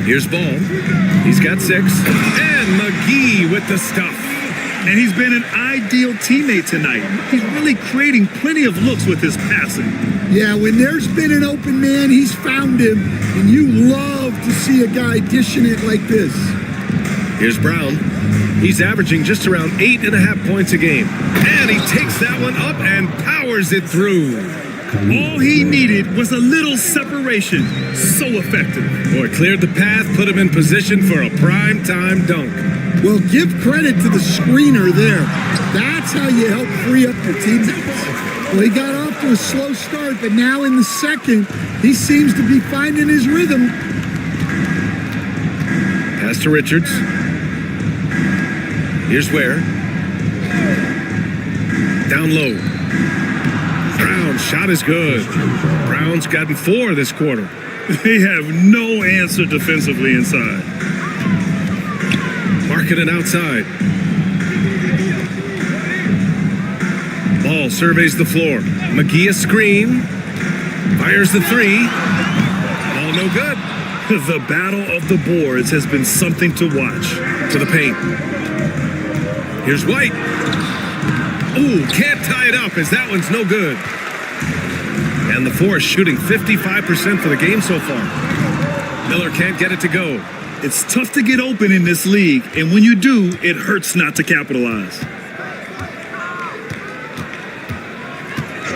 Speaker 7: Here's Ball. He's got 6. And McGee with the stuff.
Speaker 11: And he's been an ideal teammate tonight. He's really creating plenty of looks with his passing.
Speaker 2: Yeah, when there's been an open man, he's found him. And you love to see a guy dishing it like this.
Speaker 7: Here's Brown. He's averaging just around 8.5 points a game. And he takes that one up and powers it through.
Speaker 11: All he needed was a little separation. So effective.
Speaker 7: Boy, cleared the path, put him in position for a prime-time dunk.
Speaker 2: Well, give credit to the screener there. That's how you help free up your teammates. Well, he got off to a slow start, but now in the second, he seems to be finding his rhythm.
Speaker 7: Pass to Richards. Here's Ware. Down low. Brown's shot is good. Brown's gotten 4 this quarter.
Speaker 11: They have no answer defensively inside.
Speaker 7: Marking it outside. Ball surveys the floor. McGee a screen. Fires the 3. Ball no good.
Speaker 11: The battle of the boards has been something to watch.
Speaker 7: To the paint. Here's White. Ooh, can't tie it up as that one's no good. And the Force shooting 55% for the game so far. Miller can't get it to go.
Speaker 11: It's tough to get open in this league, and when you do, it hurts not to capitalize.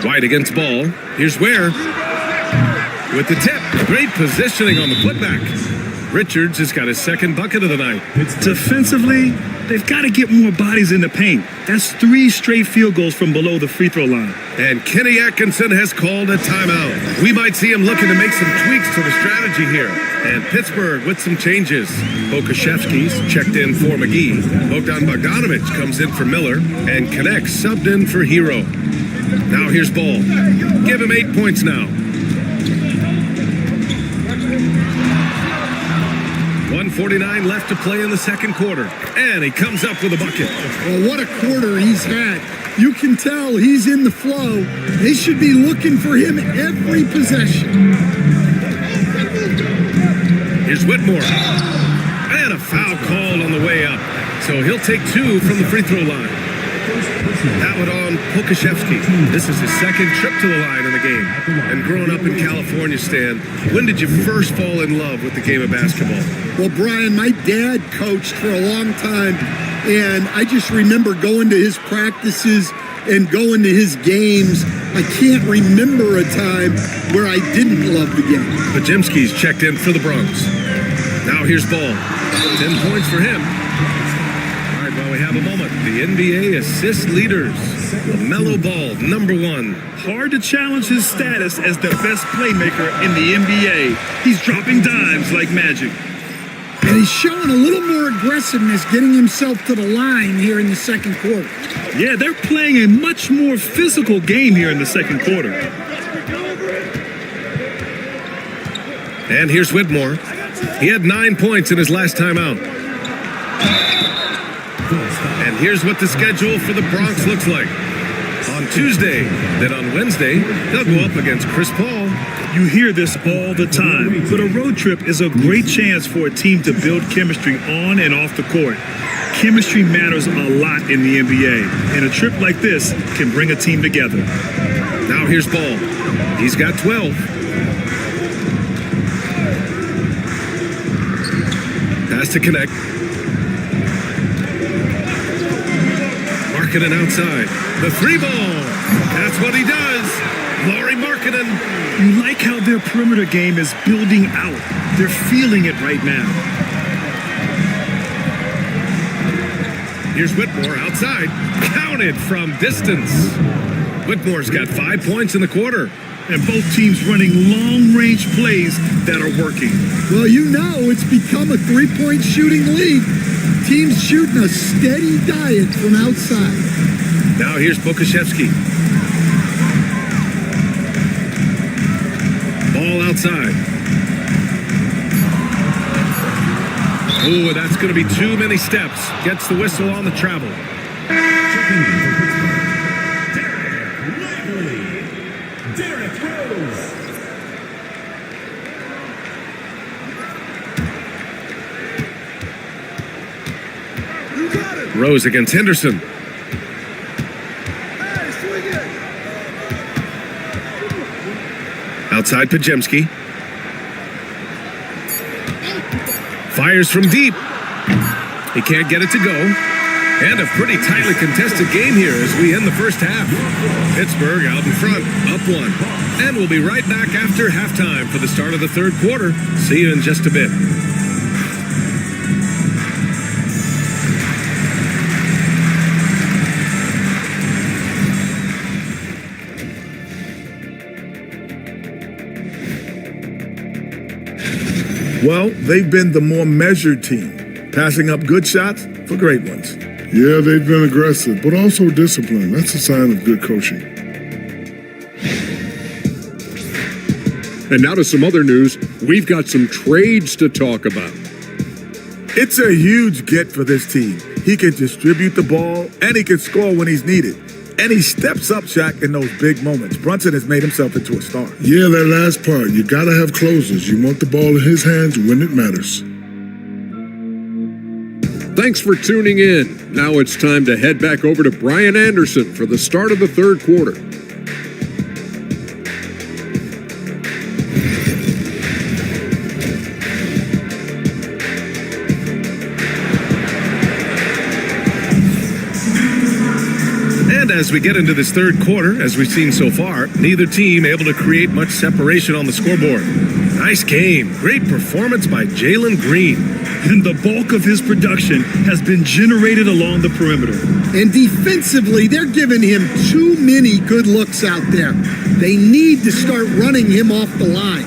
Speaker 7: White against Ball. Here's Ware. With the tip. Great positioning on the putback. Richards has got his 2nd bucket of the night.
Speaker 11: Defensively, they've got to get more bodies in the paint. That's 3 straight field goals from below the free throw line.
Speaker 7: And Kenny Atkinson has called a timeout. We might see him looking to make some tweaks to the strategy here. And Pittsburgh with some changes. Pokashevsky's checked in for McGee. Bogdan Bogdanovic comes in for Miller. And Connect subbed in for Hero. Now here's Ball. Give him 8 points now. 1:49 left to play in the second quarter. And he comes up with a bucket.
Speaker 2: Well, what a quarter he's had. You can tell he's in the flow. They should be looking for him every possession.
Speaker 7: Here's Whitmore. And a foul called on the way up. So he'll take 2 from the free throw line. That one on Pokashevsky. This is his second trip to the line in the game. And growing up in California, Stan, when did you first fall in love with the game of basketball?
Speaker 2: Well, Brian, my dad coached for a long time, and I just remember going to his practices and going to his games. I can't remember a time where I didn't love the game.
Speaker 7: Pajemski's checked in for the Bronx. Now here's Ball. 10 points for him. All right, well, we have a moment. The NBA assist leaders. LaMelo Ball, number 1.
Speaker 11: Hard to challenge his status as the best playmaker in the NBA. He's dropping dimes like magic.
Speaker 2: And he's showing a little more aggressiveness getting himself to the line here in the second quarter.
Speaker 11: Yeah, they're playing a much more physical game here in the second quarter.
Speaker 7: And here's Whitmore. He had 9 points in his last time out. And here's what the schedule for the Bronx looks like. On Tuesday, then on Wednesday, they'll go up against Chris Paul.
Speaker 11: You hear this all the time, but a road trip is a great chance for a team to build chemistry on and off the court. Chemistry matters a lot in the NBA, and a trip like this can bring a team together.
Speaker 7: Now here's Ball. He's got 12. Pass to connect. Markkanen outside. The 3 ball. That's what he does. Lauri Markkanen.
Speaker 11: You like how their perimeter game is building out. They're feeling it right now.
Speaker 7: Here's Whitmore outside. Counted from distance. Whitmore's got 5 points in the quarter.
Speaker 11: And both teams running long-range plays that are working.
Speaker 2: Well, you know it's become a three-point shooting league. Teams shooting a steady diet from outside.
Speaker 7: Now here's Pokashevsky. Ball outside. Oh, that's going to be too many steps. Gets the whistle on the travel. Rose against Henderson. Outside Pajemski. Fires from deep. He can't get it to go. And a pretty tightly contested game here as we end the first half. Pittsburgh out in front, up 1. And we'll be right back after halftime for the start of the third quarter. See you in just a bit.
Speaker 8: Well, they've been the more measured team, passing up good shots for great ones.
Speaker 13: Yeah, they've been aggressive, but also disciplined. That's a sign of good coaching.
Speaker 14: And now to some other news. We've got some trades to talk about.
Speaker 8: It's a huge get for this team. He can distribute the ball, and he can score when he's needed. And he steps up, Shaq, in those big moments. Brunson has made himself into a star.
Speaker 13: Yeah, that last part. You got to have closers. You want the ball in his hands when it matters.
Speaker 14: Thanks for tuning in. Now it's time to head back over to Brian Anderson for the start of the third quarter.
Speaker 7: As we get into this third quarter, as we've seen so far, neither team able to create much separation on the scoreboard. Nice game. Great performance by Jalen Green.
Speaker 11: And the bulk of his production has been generated along the perimeter.
Speaker 2: And defensively, they're giving him too many good looks out there. They need to start running him off the line.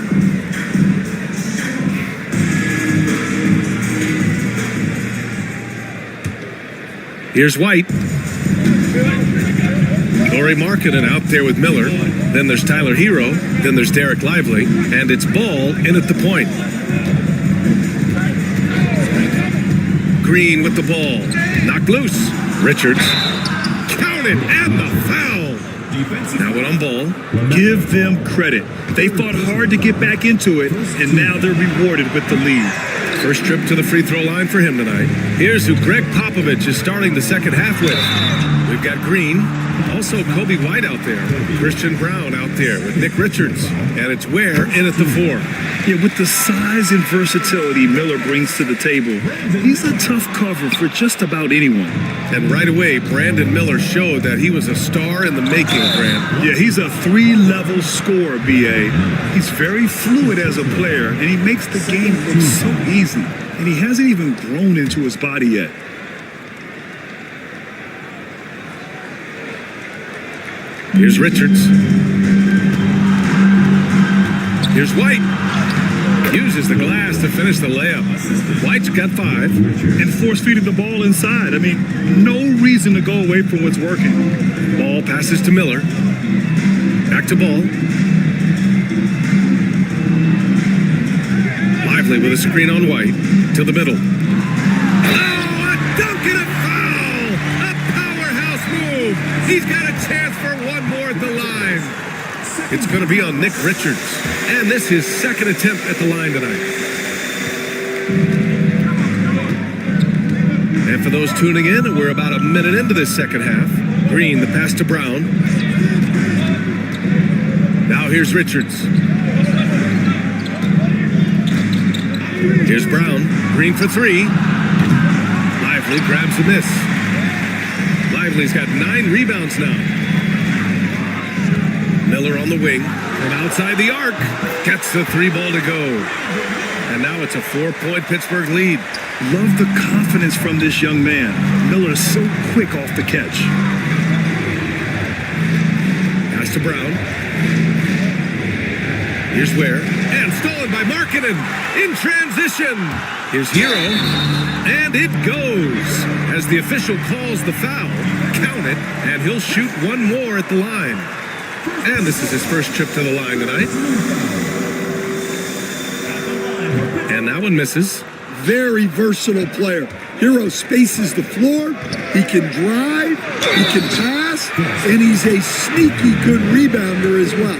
Speaker 7: Here's White. Lauri Markkanen out there with Miller. Then there's Tyler Hero. Then there's Derek Lively. And it's Ball in at the point. Green with the ball. Knocked loose. Richards. Counter Down it, and the foul. Now it on ball.
Speaker 11: Give them credit. They fought hard to get back into it, and now they're rewarded with the lead.
Speaker 7: First trip to the free throw line for him tonight. Here's who Greg Popovich is starting the second half with. We've got Green, also Kobe White out there, Christian Brown out there with Nick Richards, and it's Ware in at the 4.
Speaker 11: Yeah, with the size and versatility Miller brings to the table, he's a tough cover for just about anyone.
Speaker 7: And right away, Brandon Miller showed that he was a star in the making, Grant.
Speaker 11: Yeah, he's a 3-level scorer, B.A. He's very fluid as a player, and he makes the game look so easy. And he hasn't even grown into his body yet.
Speaker 7: Here's Richards. Here's White. Uses the glass to finish the layup. White's got 5.
Speaker 11: And force-feeding the ball inside. I mean, no reason to go away from what's working.
Speaker 7: Ball passes to Miller. Back to Ball. Lively with a screen on White. To the middle. Oh, a dunk and a foul! A powerhouse move! He's got a chance for one more at the line. It's going to be on Nick Richards. And this is his second attempt at the line tonight. And for those tuning in, we're about a minute into this second half. Green, the pass to Brown. Now here's Richards. Here's Brown. Green for 3. Lively grabs the miss. Lively's got 9 rebounds now. Miller on the wing from outside the arc. Gets the 3 ball to go. And now it's a 4-point Pittsburgh lead.
Speaker 11: Love the confidence from this young man. Miller is so quick off the catch.
Speaker 7: Pass to Brown. Here's Ware. And stolen by Markkanen. In transition. Here's Hero. And it goes. As the official calls the foul. Count it. And he'll shoot one more at the line. And this is his first trip to the line tonight. And that one misses.
Speaker 15: Very versatile player. Hero spaces the floor. He can drive. He can pass. And he's a sneaky good rebounder as well.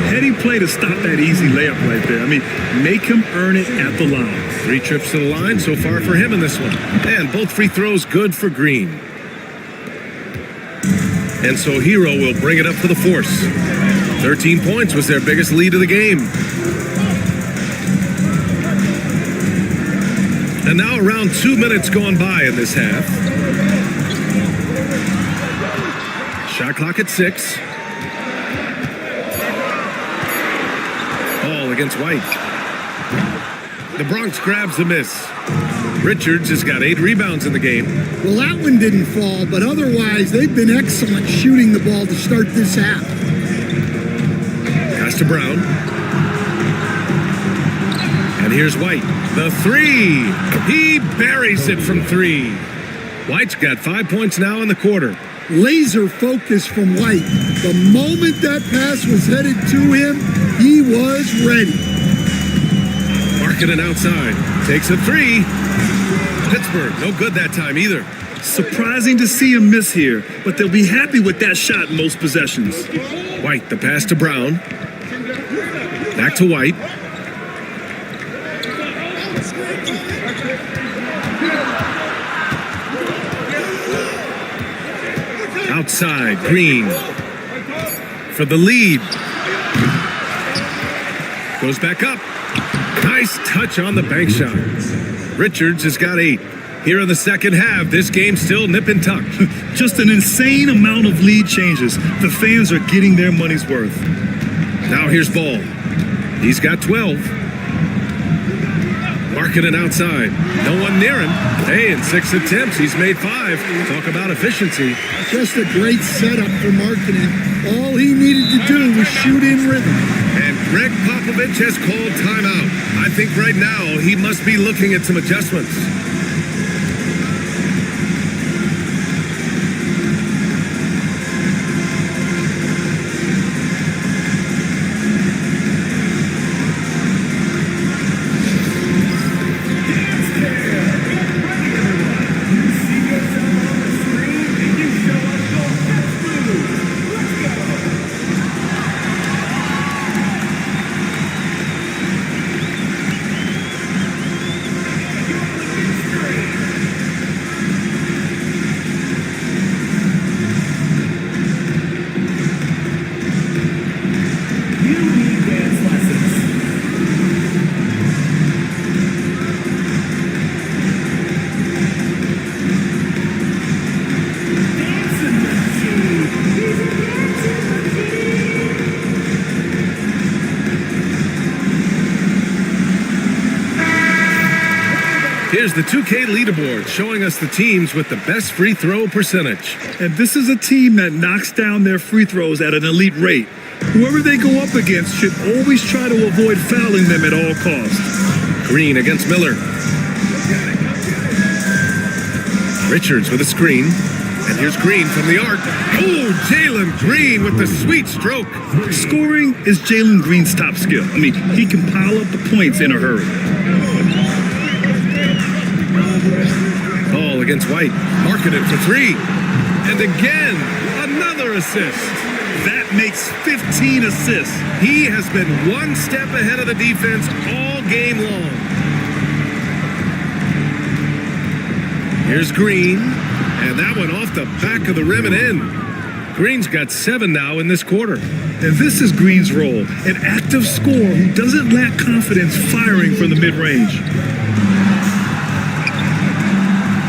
Speaker 11: Heady play to stop that easy layup right there. I mean, make him earn it at the line.
Speaker 7: 3 trips to the line so far for him in this one. And both free throws good for Green. And so Hero will bring it up for the force. 13 points was their biggest lead of the game. And now around 2 minutes gone by in this half. Shot clock at 6. Ball against White. The Bronx grabs the miss. Richards has got 8 rebounds in the game.
Speaker 15: Well, that one didn't fall, but otherwise they've been excellent shooting the ball to start this half.
Speaker 7: Pass to Brown. And here's White. The 3. He buries it from 3. White's got 5 points now in the quarter.
Speaker 15: Laser focus from White. The moment that pass was headed to him, he was ready.
Speaker 7: Markkanen outside. Takes a 3. Pittsburgh, no good that time either.
Speaker 11: Surprising to see him miss here, but they'll be happy with that shot in most possessions.
Speaker 7: White, the pass to Brown. Back to White. Outside, Green. For the lead. Goes back up. Nice touch on the bank shot. Richards has got 8. Here in the second half, this game's still nip and tuck.
Speaker 11: Just an insane amount of lead changes. The fans are getting their money's worth.
Speaker 7: Now here's Ball. He's got 12. Markkanen outside. No one near him. Hey, in 6 attempts, he's made 5. Talk about efficiency.
Speaker 15: Just a great setup for Markkanen. All he needed to do was shoot in rhythm.
Speaker 7: And Greg Popovich has called timeout. I think right now he must be looking at some adjustments. Here's the 2K leaderboard showing us the teams with the best free throw percentage.
Speaker 11: And this is a team that knocks down their free throws at an elite rate. Whoever they go up against should always try to avoid fouling them at all costs.
Speaker 7: Green against Miller. Richards with a screen. And here's Green from the arc. Oh, Jalen Green with the sweet stroke.
Speaker 11: Scoring is Jalen Green's top skill. I mean, he can pile up the points in a hurry.
Speaker 7: Ball against White. Marketed for three. And again, another assist.
Speaker 11: That makes 15 assists.
Speaker 7: He has been one step ahead of the defense all game long. Here's Green. And that one off the back of the rim and in. Green's got 7 now in this quarter.
Speaker 11: And this is Green's role, an active scorer who doesn't lack confidence firing from the mid-range.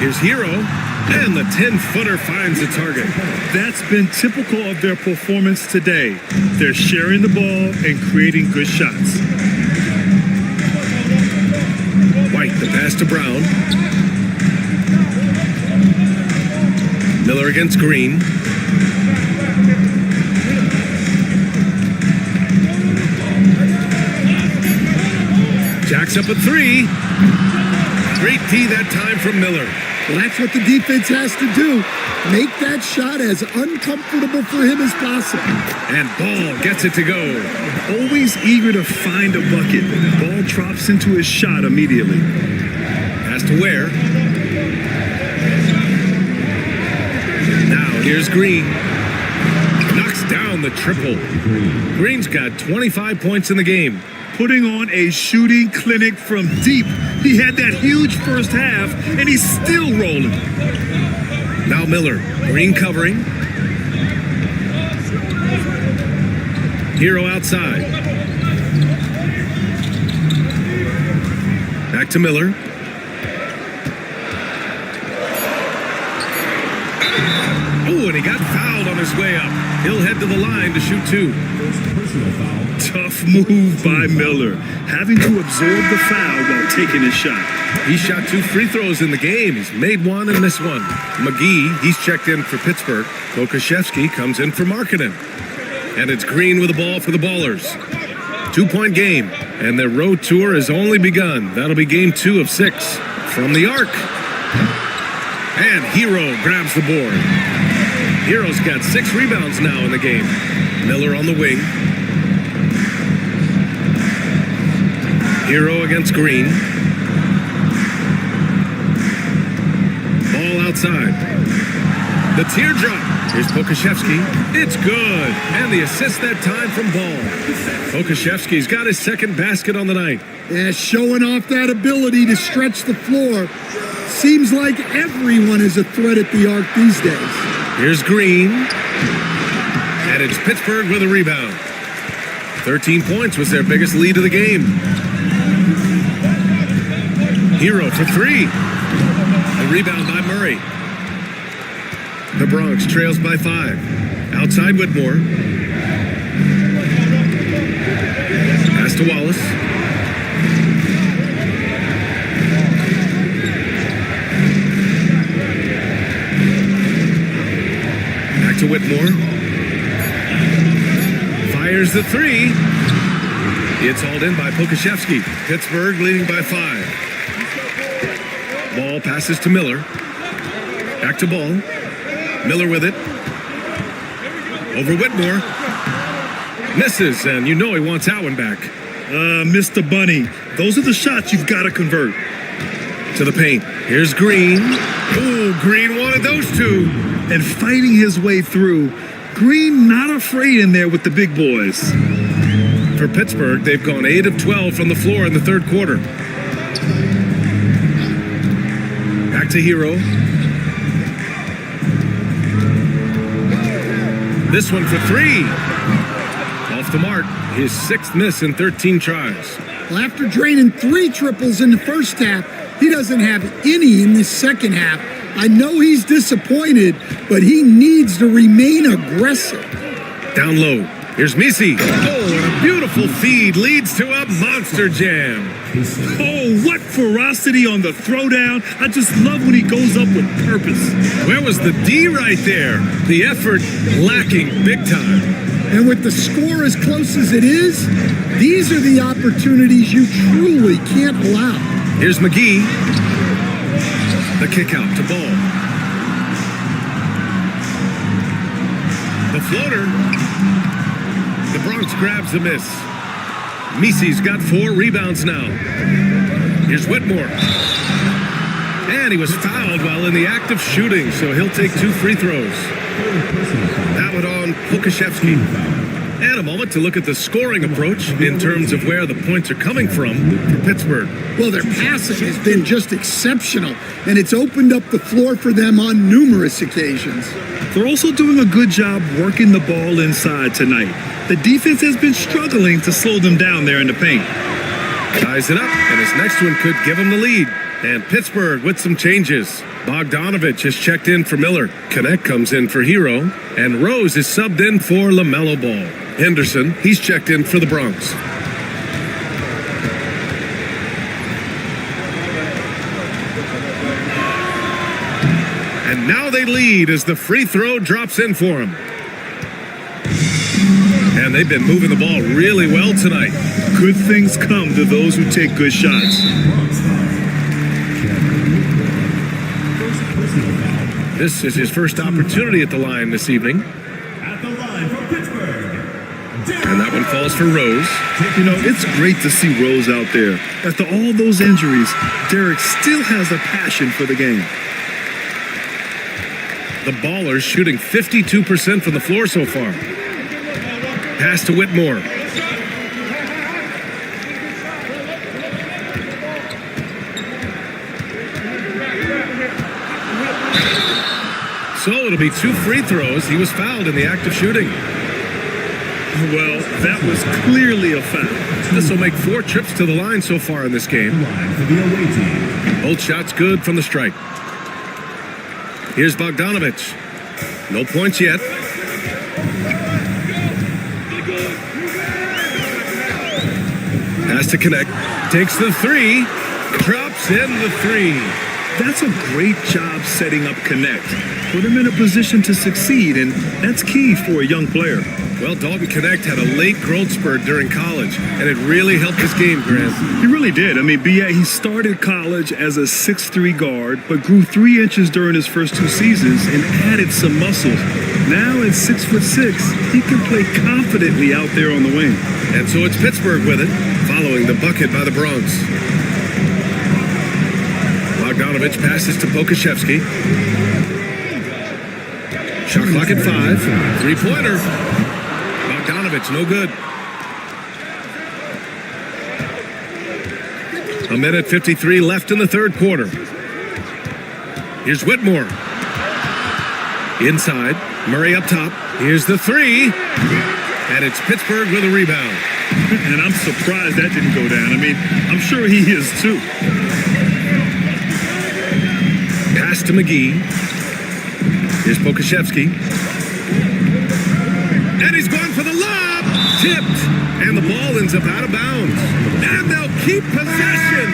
Speaker 7: Here's Hero, and the 10-footer finds the target.
Speaker 11: That's been typical of their performance today. They're sharing the ball and creating good shots.
Speaker 7: White, the pass to Brown. Miller against Green. Jacks up a three. Great D that time from Miller.
Speaker 15: Well, that's what the defense has to do. Make that shot as uncomfortable for him as possible.
Speaker 7: And Ball gets it to go.
Speaker 11: Always eager to find a bucket. Ball drops into his shot immediately.
Speaker 7: Pass to Ware. Now here's Green. Knocks down the triple. Green's got 25 points in the game.
Speaker 11: Putting on a shooting clinic from deep. He had that huge first half, and he's still rolling.
Speaker 7: Now Miller. Green covering. Hero outside. Back to Miller. Oh, and he got fouled on his way up. He'll head to the line to shoot 2.
Speaker 11: Tough move by Miller, having to absorb the foul while taking his shot.
Speaker 7: He shot 2 free throws in the game. He's made 1 and missed 1. McGee, he's checked in for Pittsburgh. Kokashevsky comes in for Markkanen. And it's Green with the ball for the Ballers. 2-point game, and their road tour has only begun. That'll be game 2 of 6. From the arc. And Hero grabs the board. Hero's got 6 rebounds now in the game. Miller on the wing. Hero against Green. Ball outside. The teardrop. Here's Pokashevsky. It's good. And the assist that time from Ball. Pokashevsky's got his second basket on the night.
Speaker 15: Yeah, showing off that ability to stretch the floor. Seems like everyone is a threat at the arc these days.
Speaker 7: Here's Green. And it's Pittsburgh with a rebound. 13 points was their biggest lead of the game. Hero for 3. A rebound by Murray. The Bronx trails by 5. Outside Whitmore. Pass to Wallace. Back to Whitmore. Fires the 3. It's hauled in by Pokashevsky. Pittsburgh leading by 5. Ball passes to Miller. Back to Ball. Miller with it. Over Whitmore. Misses, and you know he wants that one back.
Speaker 11: Mr. Bunny. Those are the shots you've got to convert.
Speaker 7: To the paint. Here's Green. Oh, Green wanted those 2.
Speaker 11: And fighting his way through. Green not afraid in there with the big boys.
Speaker 7: For Pittsburgh, they've gone 8 of 12 from the floor in the third quarter. Back to Hero. This one for 3. Off the mark. His 6th miss in 13 tries.
Speaker 15: Well, after draining 3 triples in the first half, he doesn't have any in the second half. I know he's disappointed, but he needs to remain aggressive.
Speaker 7: Down low. Here's Misi. Oh, and a beautiful feed leads to a monster jam.
Speaker 11: Oh, what ferocity on the throwdown. I just love when he goes up with purpose.
Speaker 7: Where was the D right there? The effort lacking big time.
Speaker 15: And with the score as close as it is, these are the opportunities you truly can't allow.
Speaker 7: Here's McGee. The kick out to Ball. The floater. The Bronx grabs the miss. Misi's got 4 rebounds now. Here's Whitmore. And he was fouled while in the act of shooting, so he'll take 2 free throws. That one on Pokashevsky. And a moment to look at the scoring approach in terms of where the points are coming from for Pittsburgh.
Speaker 15: Well, their passing has been just exceptional, and it's opened up the floor for them on numerous occasions.
Speaker 11: They're also doing a good job working the ball inside tonight. The defense has been struggling to slow them down there in the paint.
Speaker 7: Ties it up, and his next one could give him the lead. And Pittsburgh with some changes. Bogdanovich has checked in for Miller. Connect comes in for Hero. And Rose is subbed in for LaMelo Ball. Henderson, he's checked in for the Bronx. And now they lead as the free throw drops in for him. And they've been moving the ball really well tonight.
Speaker 11: Good things come to those who take good shots.
Speaker 7: This is his first opportunity at the line this evening.
Speaker 4: At the line for Pittsburgh,
Speaker 7: And that one falls for Rose.
Speaker 11: You know, it's great to see Rose out there. After all those injuries, Derek still has a passion for the game.
Speaker 7: The Ballers shooting 52% from the floor so far. Pass to Whitmore. So it'll be 2 free throws. He was fouled in the act of shooting.
Speaker 11: Well, that was clearly a foul.
Speaker 7: This will make 4 trips to the line so far in this game. Both shots good from the stripe. Here's Bogdanovich. No points yet. Has to connect. Takes the 3. Drops in the 3.
Speaker 11: That's a great job setting up Connect. Put him in a position to succeed, and that's key for a young player.
Speaker 7: Well, Dalton Connect had a late growth spurt during college, and it really helped his game, Grant.
Speaker 11: He really did. I mean, he started college as a 6'3" guard, but grew 3 inches during his first 2 seasons and added some muscles. Now at 6'6", he can play confidently out there on the wing.
Speaker 7: And so it's Pittsburgh with it, following the bucket by the Bronx. Bogdanovich passes to Pokashevsky. Shot clock at 5. 3-pointer. Bogdanovich, no good. 1:53 left in the third quarter. Here's Whitmore. Inside. Murray up top. Here's the 3. And it's Pittsburgh with a rebound.
Speaker 11: And I'm surprised that didn't go down. I mean, I'm sure he is too.
Speaker 7: Pass to McGee. Here's Pokashevsky. And he's going for the lob. Tipped. And the ball ends up out of bounds. And they'll keep possession.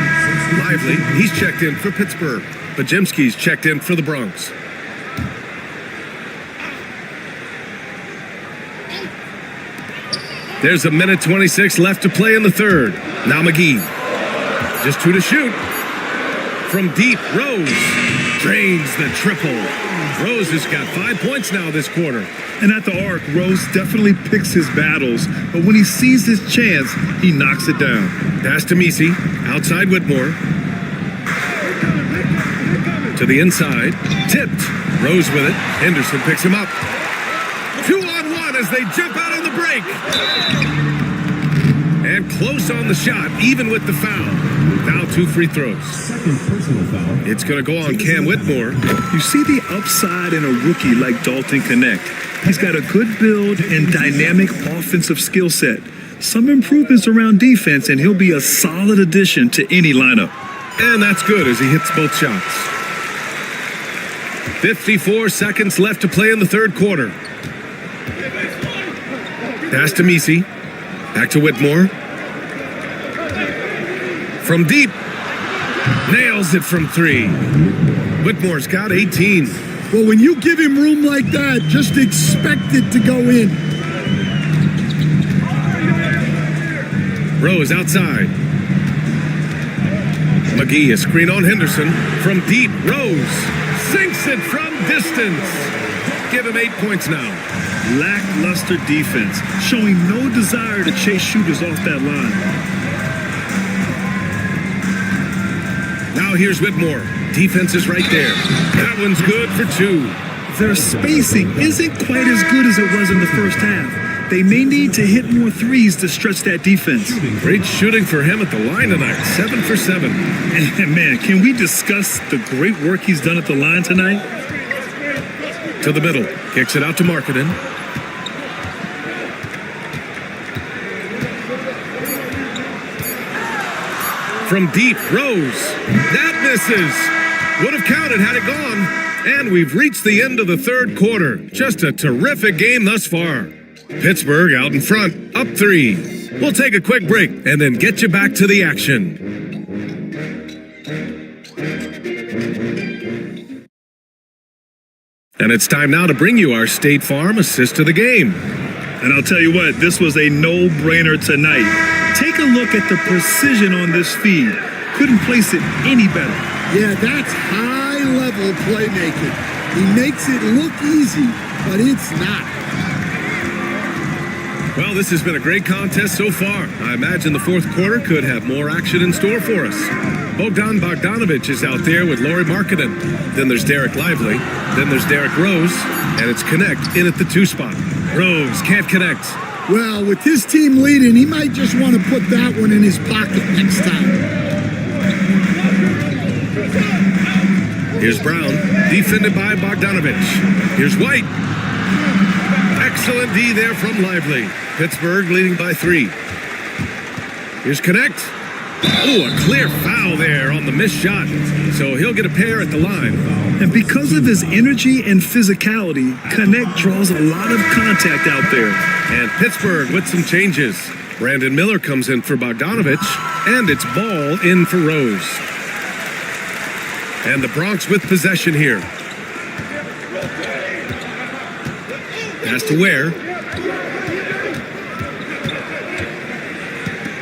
Speaker 7: Lively, he's checked in for Pittsburgh. Pajemski's checked in for the Bronx. There's 1:26 left to play in the third. Now McGee. Just 2 to shoot. From deep, Rose drains the triple. Rose has got 5 points now this quarter.
Speaker 11: And at the arc, Rose definitely picks his battles, but when he sees his chance, he knocks it down.
Speaker 7: Pass to Misi, outside Whitmore. To the inside, tipped. Rose with it. Henderson picks him up. 2-on-1 as they jump out on the break. And close on the shot, even with the foul. Now 2 free throws.
Speaker 4: Second personal foul.
Speaker 7: It's going to go on Cam Whitmore.
Speaker 11: You see the upside in a rookie like Dalton Connect. He's got a good build and dynamic offensive skill set. Some improvements around defense, and he'll be a solid addition to any lineup.
Speaker 7: And that's good as he hits both shots. 54 seconds left to play in the third quarter. Pass to Misi. Back to Whitmore. From deep. Nails it from 3. Whitmore's got 18.
Speaker 15: Well, when you give him room like that, just expect it to go in.
Speaker 7: Rose outside. McGee, a screen on Henderson. From deep, Rose sinks it from distance. Give him 8 points now.
Speaker 11: Lackluster defense, showing no desire to chase shooters off that line.
Speaker 7: Now here's Whitmore. Defense is right there. That one's good for 2.
Speaker 11: Their spacing isn't quite as good as it was in the first half. They may need to hit more threes to stretch that defense.
Speaker 7: Great shooting for him at the line tonight. 7 for 7.
Speaker 11: And man, can we discuss the great work he's done at the line tonight?
Speaker 7: To the middle. Kicks it out to Markkanen. From deep, Rose. That misses. Would have counted had it gone. And we've reached the end of the third quarter. Just a terrific game thus far. Pittsburgh out in front, up 3. We'll take a quick break and then get you back to the action. And it's time now to bring you our State Farm assist to the game.
Speaker 11: And I'll tell you what, this was a no-brainer tonight. Take a look at the precision on this feed. Couldn't place it any better.
Speaker 15: Yeah, that's high-level playmaking. He makes it look easy, but it's not.
Speaker 7: Well, this has been a great contest so far. I imagine the fourth quarter could have more action in store for us. Bogdan Bogdanovic is out there with Lauri Markkanen. Then there's Derek Lively. Then there's Derek Rose. And it's Connect in at the 2 spot. Rose can't connect.
Speaker 15: Well, with his team leading, he might just want to put that one in his pocket next time.
Speaker 7: Here's Brown, defended by Bogdanovic. Here's White. Excellent D there from Lively. Pittsburgh leading by 3. Here's Connect. Oh, a clear foul there on the missed shot. So he'll get a pair at the line.
Speaker 11: And because of his energy and physicality, Connect draws a lot of contact out there.
Speaker 7: And Pittsburgh with some changes. Brandon Miller comes in for Bogdanovic, and it's ball in for Rose. And the Bronx with possession here. Pass to Ware.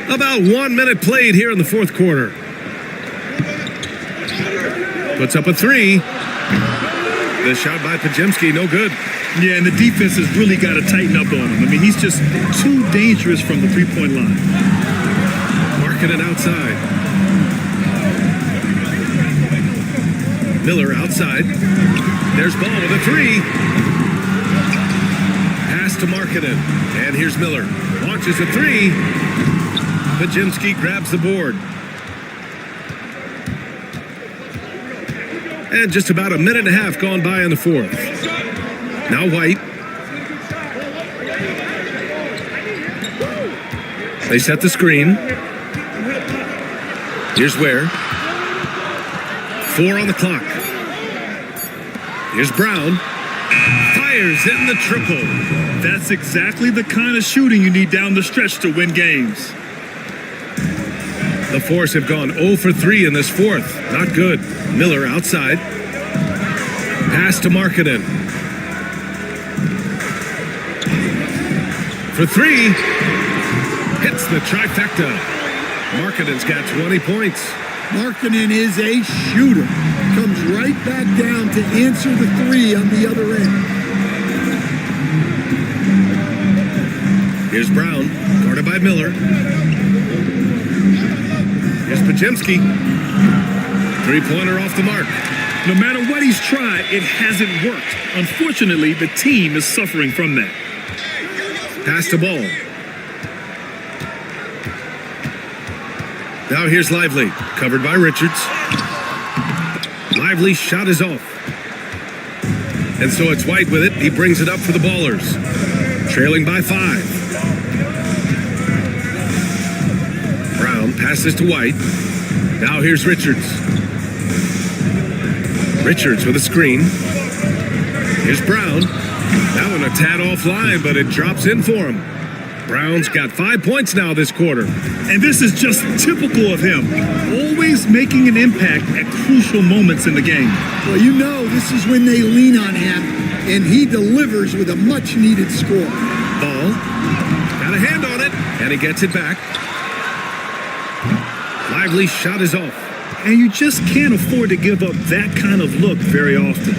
Speaker 7: About 1 minute played here in the fourth quarter. Puts up a 3. The shot by Podziemski, no good.
Speaker 11: Yeah, and the defense has really got to tighten up on him. I mean, he's just too dangerous from the three-point line.
Speaker 7: Markkanen outside. Miller outside. There's ball with a 3. Pass to Markkanen. And here's Miller. Launches a 3. Podziemski grabs the board. And just about a minute and a half gone by in the fourth. Now White. They set the screen. Here's Ware. 4 on the clock. Here's Brown. Fires in the triple.
Speaker 11: That's exactly the kind of shooting you need down the stretch to win games.
Speaker 7: The Force have gone 0 for 3 in this fourth. Not good. Miller outside. Pass to Markkanen. For 3. Hits the trifecta. Markkanen's got 20 points.
Speaker 15: Markkanen is a shooter. Comes right back down to answer the 3 on the other end.
Speaker 7: Here's Brown, guarded by Miller. Here's Podziemski. 3-pointer off the mark.
Speaker 11: No matter what he's tried, it hasn't worked. Unfortunately, the team is suffering from that.
Speaker 7: Pass the ball. Now here's Lively, covered by Richards. Lively's shot is off. And so it's White with it. He brings it up for the Ballers. Trailing by 5. Brown passes to White. Now here's Richards. Richards with a screen. Here's Brown. That one a tad offline, but it drops in for him. Brown's got 5 points now this quarter.
Speaker 11: And this is just typical of him, always making an impact at crucial moments in the game.
Speaker 15: Well, you know this is when they lean on him, and he delivers with a much-needed score.
Speaker 7: Ball. Got a hand on it, and he gets it back. Lively shot is off.
Speaker 11: And you just can't afford to give up that kind of look very often.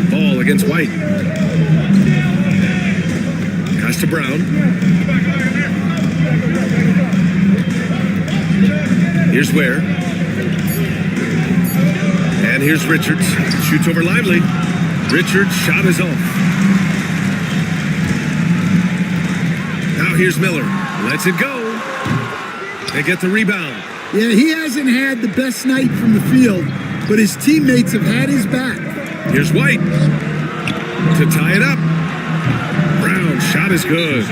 Speaker 7: Ball against White. Pass to Brown. Here's Ware. And here's Richards. Shoots over Lively. Richards' shot is off. Now here's Miller. Lets it go. They get the rebound.
Speaker 15: Yeah, he hasn't had the best night from the field, but his teammates have had his back.
Speaker 7: Here's White to tie it up. Brown shot is good.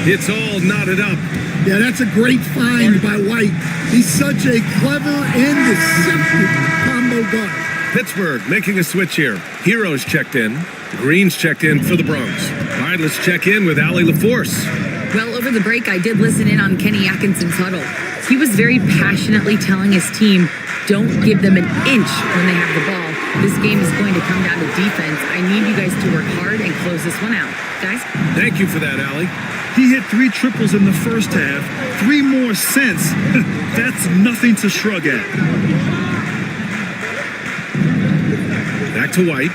Speaker 7: It's all knotted up.
Speaker 15: Yeah, that's a great find by White. He's such a clever and deceptive combo guard.
Speaker 7: Pittsburgh making a switch here. Heroes checked in. Green's checked in for the Bronx. All right, let's check in with Allie LaForce.
Speaker 12: Well, over the break, I did listen in on Kenny Atkinson's huddle. He was very passionately telling his team, don't give them an inch when they have the ball. This game is going to come down to defense. I need you guys to work hard and close this one out. Guys?
Speaker 7: Thank you for that, Allie.
Speaker 11: He hit 3 triples in the first half, 3 more since. That's nothing to shrug at.
Speaker 7: Back to White.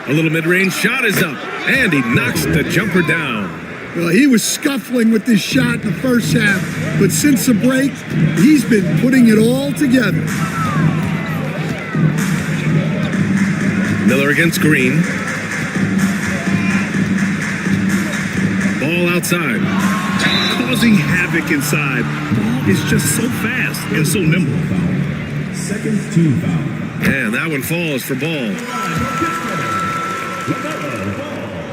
Speaker 7: A little mid-range shot is up, and he knocks the jumper down.
Speaker 15: Well, he was scuffling with this shot in the first half, but since the break, he's been putting it all together.
Speaker 7: Miller against Green. Ball outside.
Speaker 11: Causing havoc inside. Ball is just so fast and so nimble.
Speaker 4: Second team foul.
Speaker 7: And that one falls for Ball.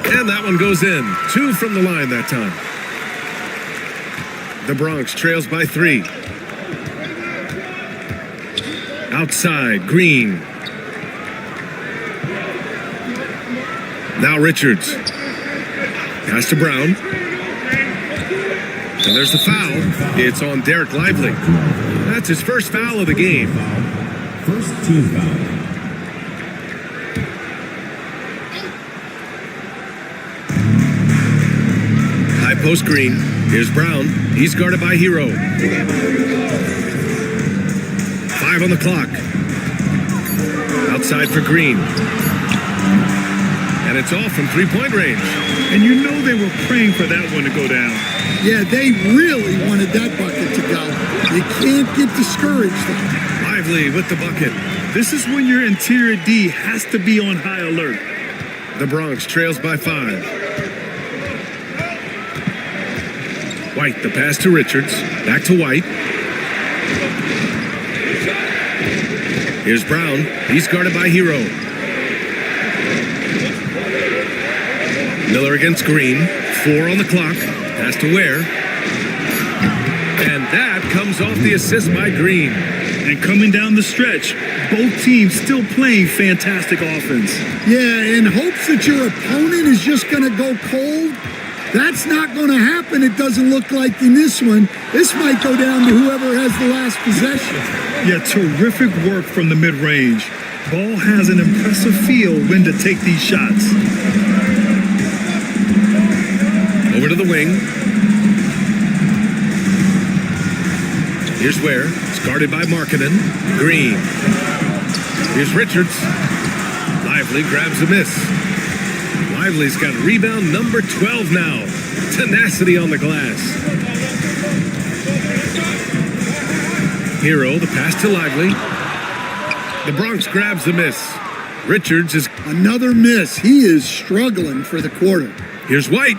Speaker 7: And that one goes in. 2 from the line that time. The Bronx trails by 3. Outside, Green. Now Richards. Pass to Brown. And there's the foul. It's on Derek Lively. That's his first foul of the game.
Speaker 4: First team foul.
Speaker 7: High post Green. Here's Brown. He's guarded by Hero. 5 on the clock. Outside for Green. And it's off from 3-point range.
Speaker 11: And you know they were praying for that one to go down.
Speaker 15: Yeah, they really wanted that bucket to go. You can't get discouraged.
Speaker 7: Lively with the bucket.
Speaker 11: This is when your interior D has to be on high alert.
Speaker 7: The Bronx trails by 5. White, the pass to Richards. Back to White. Here's Brown. He's guarded by Hero. Miller against Green. 4 on the clock. Pass to Ware. And that comes off the assist by Green.
Speaker 11: And coming down the stretch, both teams still playing fantastic offense.
Speaker 15: Yeah, in hopes that your opponent is just going to go cold. That's not going to happen, it doesn't look like in this one. This might go down to whoever has the last possession.
Speaker 11: Yeah, terrific work from the mid-range. Ball has an impressive feel when to take these shots.
Speaker 7: Over to the wing. Here's Ware. It's guarded by Markkanen. Green. Here's Richards. Lively grabs a miss. Lively's got rebound number 12 now. Tenacity on the glass. Hero, the pass to Lively. The Bronx grabs the miss. Richards is...
Speaker 15: Another miss. He is struggling for the quarter.
Speaker 7: Here's White.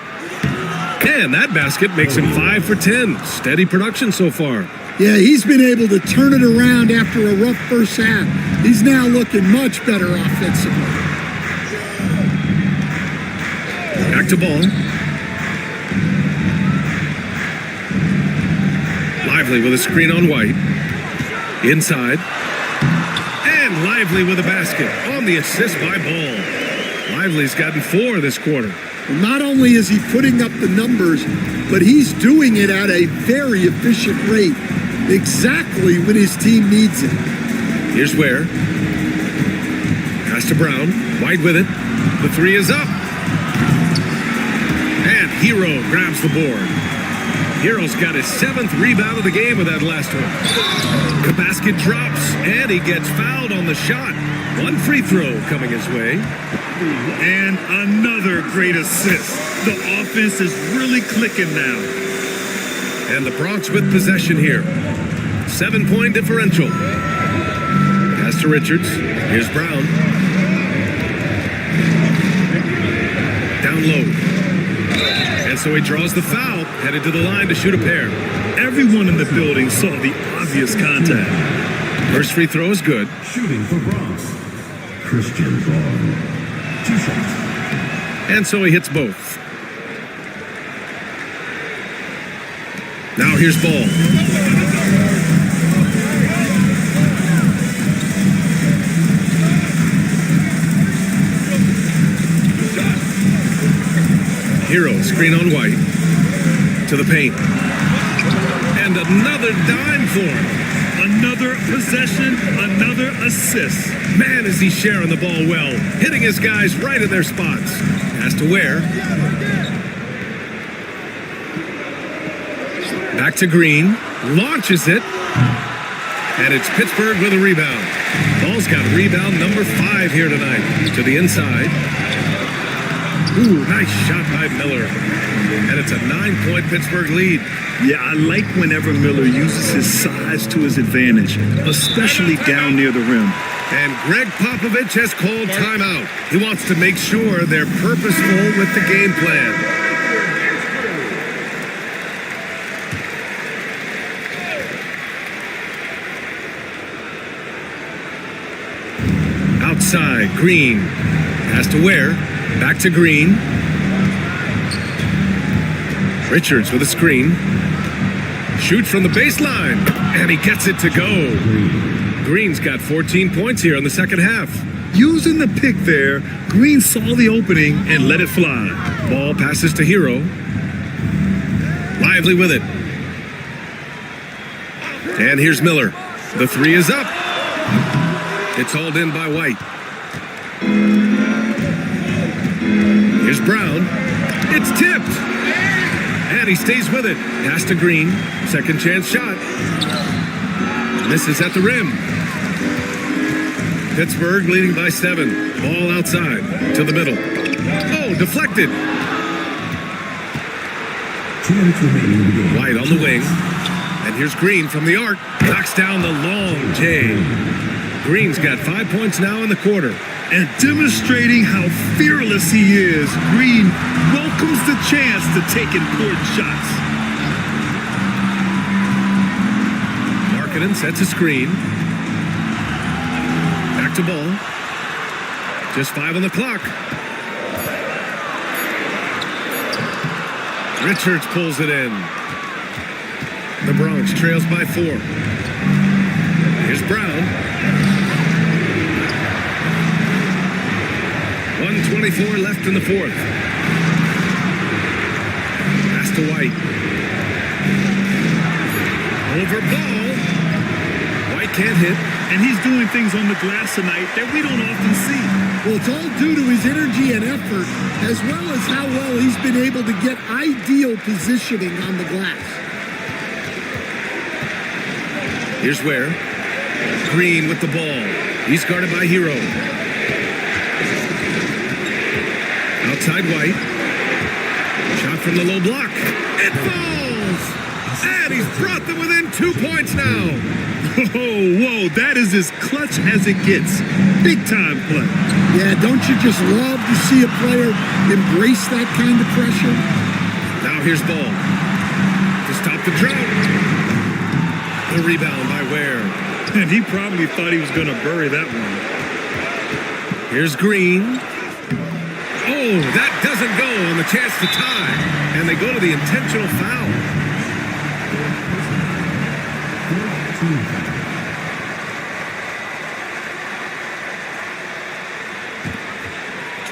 Speaker 7: And that basket makes him 5 for 10. Steady production so far.
Speaker 15: Yeah, he's been able to turn it around after a rough first half. He's now looking much better offensively.
Speaker 7: Back to Ball. Lively with a screen on White. Inside. And And Lively with a basket on the assist by Ball. Lively's gotten 4 this quarter.
Speaker 15: Not only is he putting up the numbers, but he's doing it at a very efficient rate, exactly when his team needs it.
Speaker 7: Here's Ware. Pass to Brown. White with it. The 3 is up. And Hero grabs the board. Hero's got his 7th rebound of the game with that last one. The basket drops, and he gets fouled on the shot. 1 free throw coming his way.
Speaker 11: And another great assist. The offense is really clicking now.
Speaker 7: And the Bronx with possession here. 7-point differential. Pass to Richards. Here's Brown. Down low. And so he draws the foul, headed to the line to shoot a pair.
Speaker 11: Everyone in the building saw the obvious contact.
Speaker 7: First free throw is good.
Speaker 4: Shooting for Bronx, Christian Vaughn. 2 shots.
Speaker 7: And so he hits both. Now here's Ball. Hero, screen on White. To the paint. And another dime for him.
Speaker 11: Another possession, another assist.
Speaker 7: Man, is he sharing the ball well. Hitting his guys right in their spots. Has to Ware. Back to Green. Launches it. And it's Pittsburgh with a rebound. Ball's got rebound number 5 here tonight. To the inside. Ooh, nice shot by Miller. And it's a 9-point Pittsburgh lead.
Speaker 11: Yeah, I like whenever Miller uses his size to his advantage, especially down near the rim.
Speaker 7: And Greg Popovich has called timeout. He wants to make sure they're purposeful with the game plan. Outside, Green. Has to Ware. Back to Green. Richards with a screen. Shoots from the baseline. And he gets it to go. Green's got 14 points here in the second half.
Speaker 11: Using the pick there, Green saw the opening and let it fly.
Speaker 7: Ball passes to Hero. Lively with it. And here's Miller. The 3 is up. It's hauled in by White. Here's Brown. It's tipped. And he stays with it. Pass to Green. Second chance shot. Misses at the rim. Pittsburgh leading by 7. Ball outside to the middle. Oh, deflected.
Speaker 4: 2 minutes remaining in the game.
Speaker 7: White on the wing. And here's Green from the arc. Knocks down the long J. Green's got 5 points now in the quarter.
Speaker 11: And demonstrating how fearless he is, Green welcomes the chance to take important shots.
Speaker 7: Markkanen sets a screen. Back to Ball. Just 5 on the clock. Richards pulls it in. The Bronx trails by 4. Here's Brown. 1:24 left in the 4th. Pass to White. Over Ball. White can't hit.
Speaker 11: And he's doing things on the glass tonight that we don't often see.
Speaker 15: Well, it's all due to his energy and effort, as well as how well he's been able to get ideal positioning on the glass.
Speaker 7: Here's Ware. Green with the ball. He's guarded by Hero. Outside White. Shot from the low block. It falls! And he's brought them within 2 points now.
Speaker 11: Whoa, that is as clutch as it gets. Big time play.
Speaker 15: Yeah, don't you just love to see a player embrace that kind of pressure?
Speaker 7: Now here's Ball. To stop the drought. The rebound by Ware.
Speaker 11: And he probably thought he was going to bury that one.
Speaker 7: Here's Green. Oh, that doesn't go on the chance to tie. And they go to the intentional foul.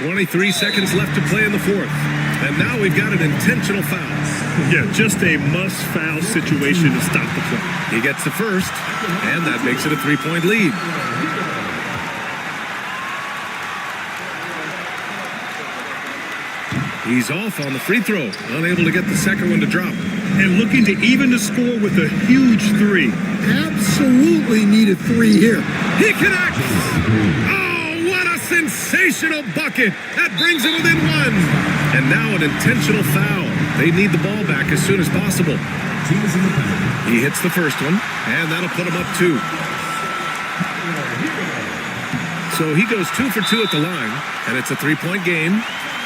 Speaker 7: 23 seconds left to play in the fourth. And now we've got an intentional foul.
Speaker 11: Yeah, just a must-foul situation to stop the play.
Speaker 7: He gets the first, and that makes it a 3-point lead. He's off on the free throw, unable to get the second one to drop.
Speaker 11: And looking to even the score with a huge three.
Speaker 15: Absolutely need a three here.
Speaker 7: He connects! Oh, what a sensational bucket! That brings him within one. And now an intentional foul. They need the ball back as soon as possible. He hits the first one, and that'll put him up 2. So he goes 2 for 2 at the line, and it's a 3-point game.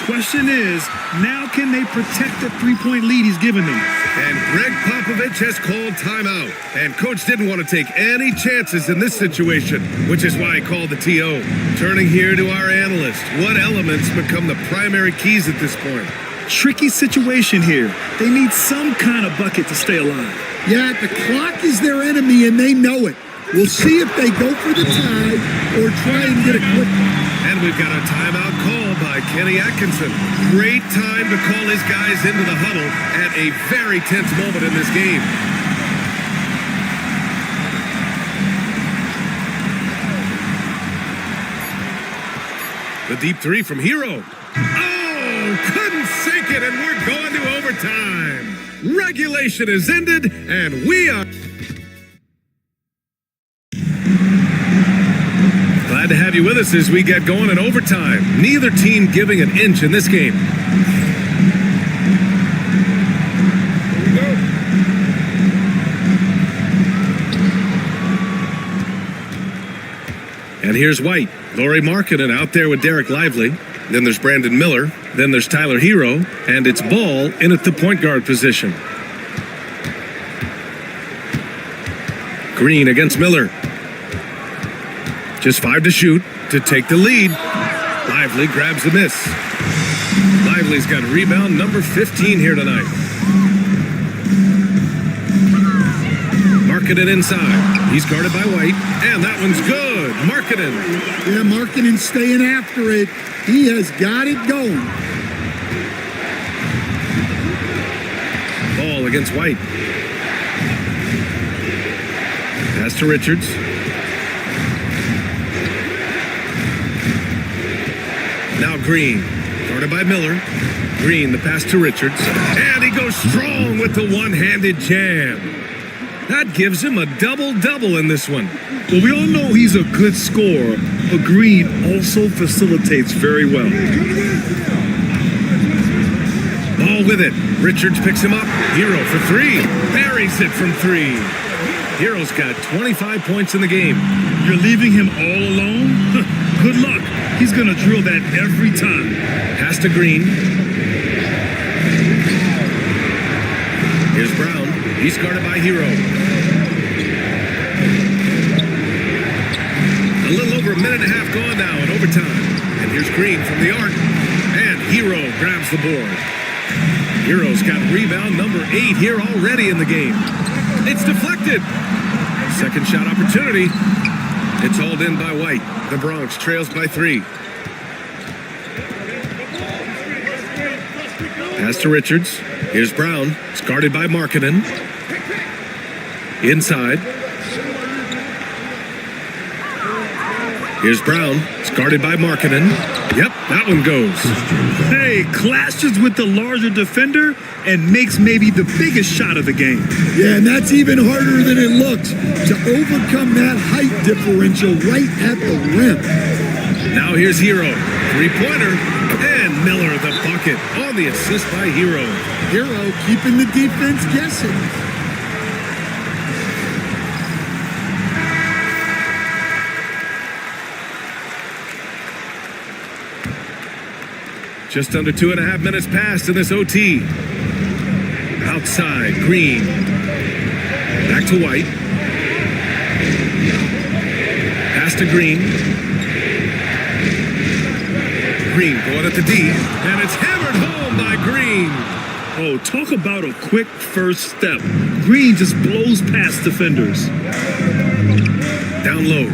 Speaker 11: Question is, now can they protect the 3-point lead he's given them?
Speaker 7: And Greg Popovich has called timeout. And Coach didn't want to take any chances in this situation, which is why he called the TO. Turning here to our analyst, what elements become the primary keys at this point?
Speaker 11: Tricky situation here. They need some kind of bucket to stay alive.
Speaker 15: Yeah, the clock is their enemy and they know it. We'll see if they go for the tie or try and get a quick one.
Speaker 7: And we've got a timeout call by Kenny Atkinson. Great time to call his guys into the huddle at a very tense moment in this game. The deep three from Hero. Oh, couldn't sink it, and we're going to overtime. Regulation is ended, and we are... Glad to have you with us as we get going in overtime. Neither team giving an inch in this game. And here's White. Lauri Markkanen out there with Derek Lively. Then there's Brandon Miller. Then there's Tyler Hero. And it's Ball in at the point guard position. Green against Miller. Just 5 to shoot to take the lead. Lively grabs the miss. Lively's got rebound number 15 here tonight. Markkanen inside. He's guarded by White, and that one's good. Markkanen.
Speaker 15: Yeah, Markkanen staying after it. He has got it going.
Speaker 7: Ball against White. Pass to Richards. Now Green, guarded by Miller. Green, the pass to Richards. And he goes strong with the one-handed jam. That gives him a double-double in this one.
Speaker 11: Well, we all know he's a good scorer, but Green also facilitates very well.
Speaker 7: Ball with it. Richards picks him up. Hero for 3. Buries it from 3. Hero's got 25 points in the game.
Speaker 11: You're leaving him all alone? Good luck. He's going to drill that every time.
Speaker 7: Pass to Green. Here's Brown. He's guarded by Hero. A little over a minute and a half gone now in overtime. And here's Green from the arc. And Hero grabs the board. Hero's got rebound number 8 here already in the game. It's deflected. Second shot opportunity. It's hauled in by White. The Bronx trails by 3. Pass to Richards. Here's Brown. It's guarded by Markkanen. Inside. Here's Brown. It's guarded by Markkanen. Yep, that one goes.
Speaker 11: Hey, clashes with the larger defender and makes maybe the biggest shot of the game.
Speaker 15: Yeah, and that's even harder than it looks to overcome that height differential right at the rim.
Speaker 7: Now here's Hero. 3-pointer. And Miller the bucket on the assist by Hero.
Speaker 15: Hero keeping the defense guessing.
Speaker 7: Just under 2.5 minutes passed in this OT. Outside, Green. Back to White. Pass to Green. Green going at the D. And it's hammered home by Green.
Speaker 11: Oh, talk about a quick first step. Green just blows past defenders.
Speaker 7: Down low.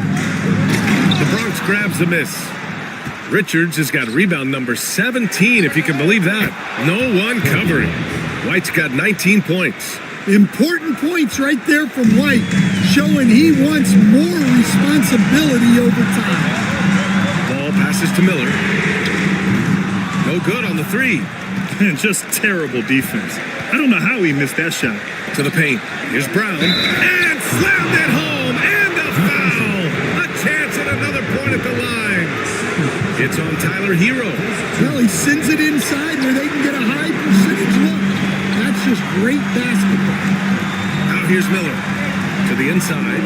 Speaker 7: The Bronx grabs the miss. Richards has got rebound number 17, if you can believe that. No one covering. White's got 19 points.
Speaker 15: Important points right there from White, showing he wants more responsibility over time.
Speaker 7: Ball passes to Miller. No good on the three.
Speaker 11: Just terrible defense. I don't know how he missed that shot.
Speaker 7: To the paint. Here's Brown. And slammed it home. And a foul. A chance at another point at the line. It's on Tyler Hero.
Speaker 15: Well, he sends it inside where they can get a high percentage look. That's just great basketball.
Speaker 7: Now here's Miller. To the inside.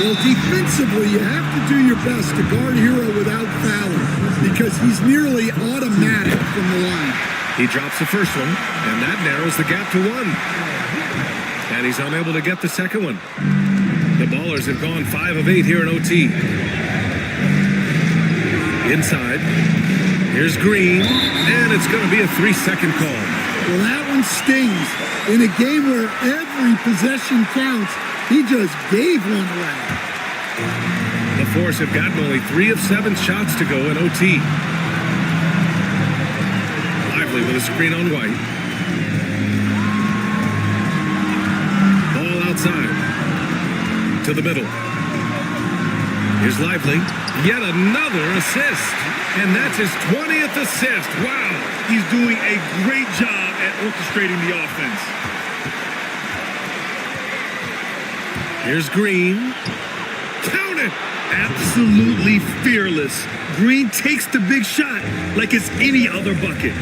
Speaker 15: Well, defensively, you have to do your best to guard Hero without fouling because he's nearly automatic from the line.
Speaker 7: He drops the first one, and that narrows the gap to one. And he's unable to get the second one. The Ballers have gone 5 of 8 here in OT. Inside. Here's Green, and it's going to be a 3-second call.
Speaker 15: Well, that one stings. In a game where every possession counts, he just gave one away.
Speaker 7: The Force have gotten only 3 of 7 shots to go in OT. Lively with a screen on White. Ball outside. To the middle. Here's Lively. Yet another assist. And that's his 20th assist. Wow.
Speaker 11: He's doing a great job at orchestrating the offense.
Speaker 7: Here's Green. Count it.
Speaker 11: Absolutely fearless. Green takes the big shot like it's any other bucket.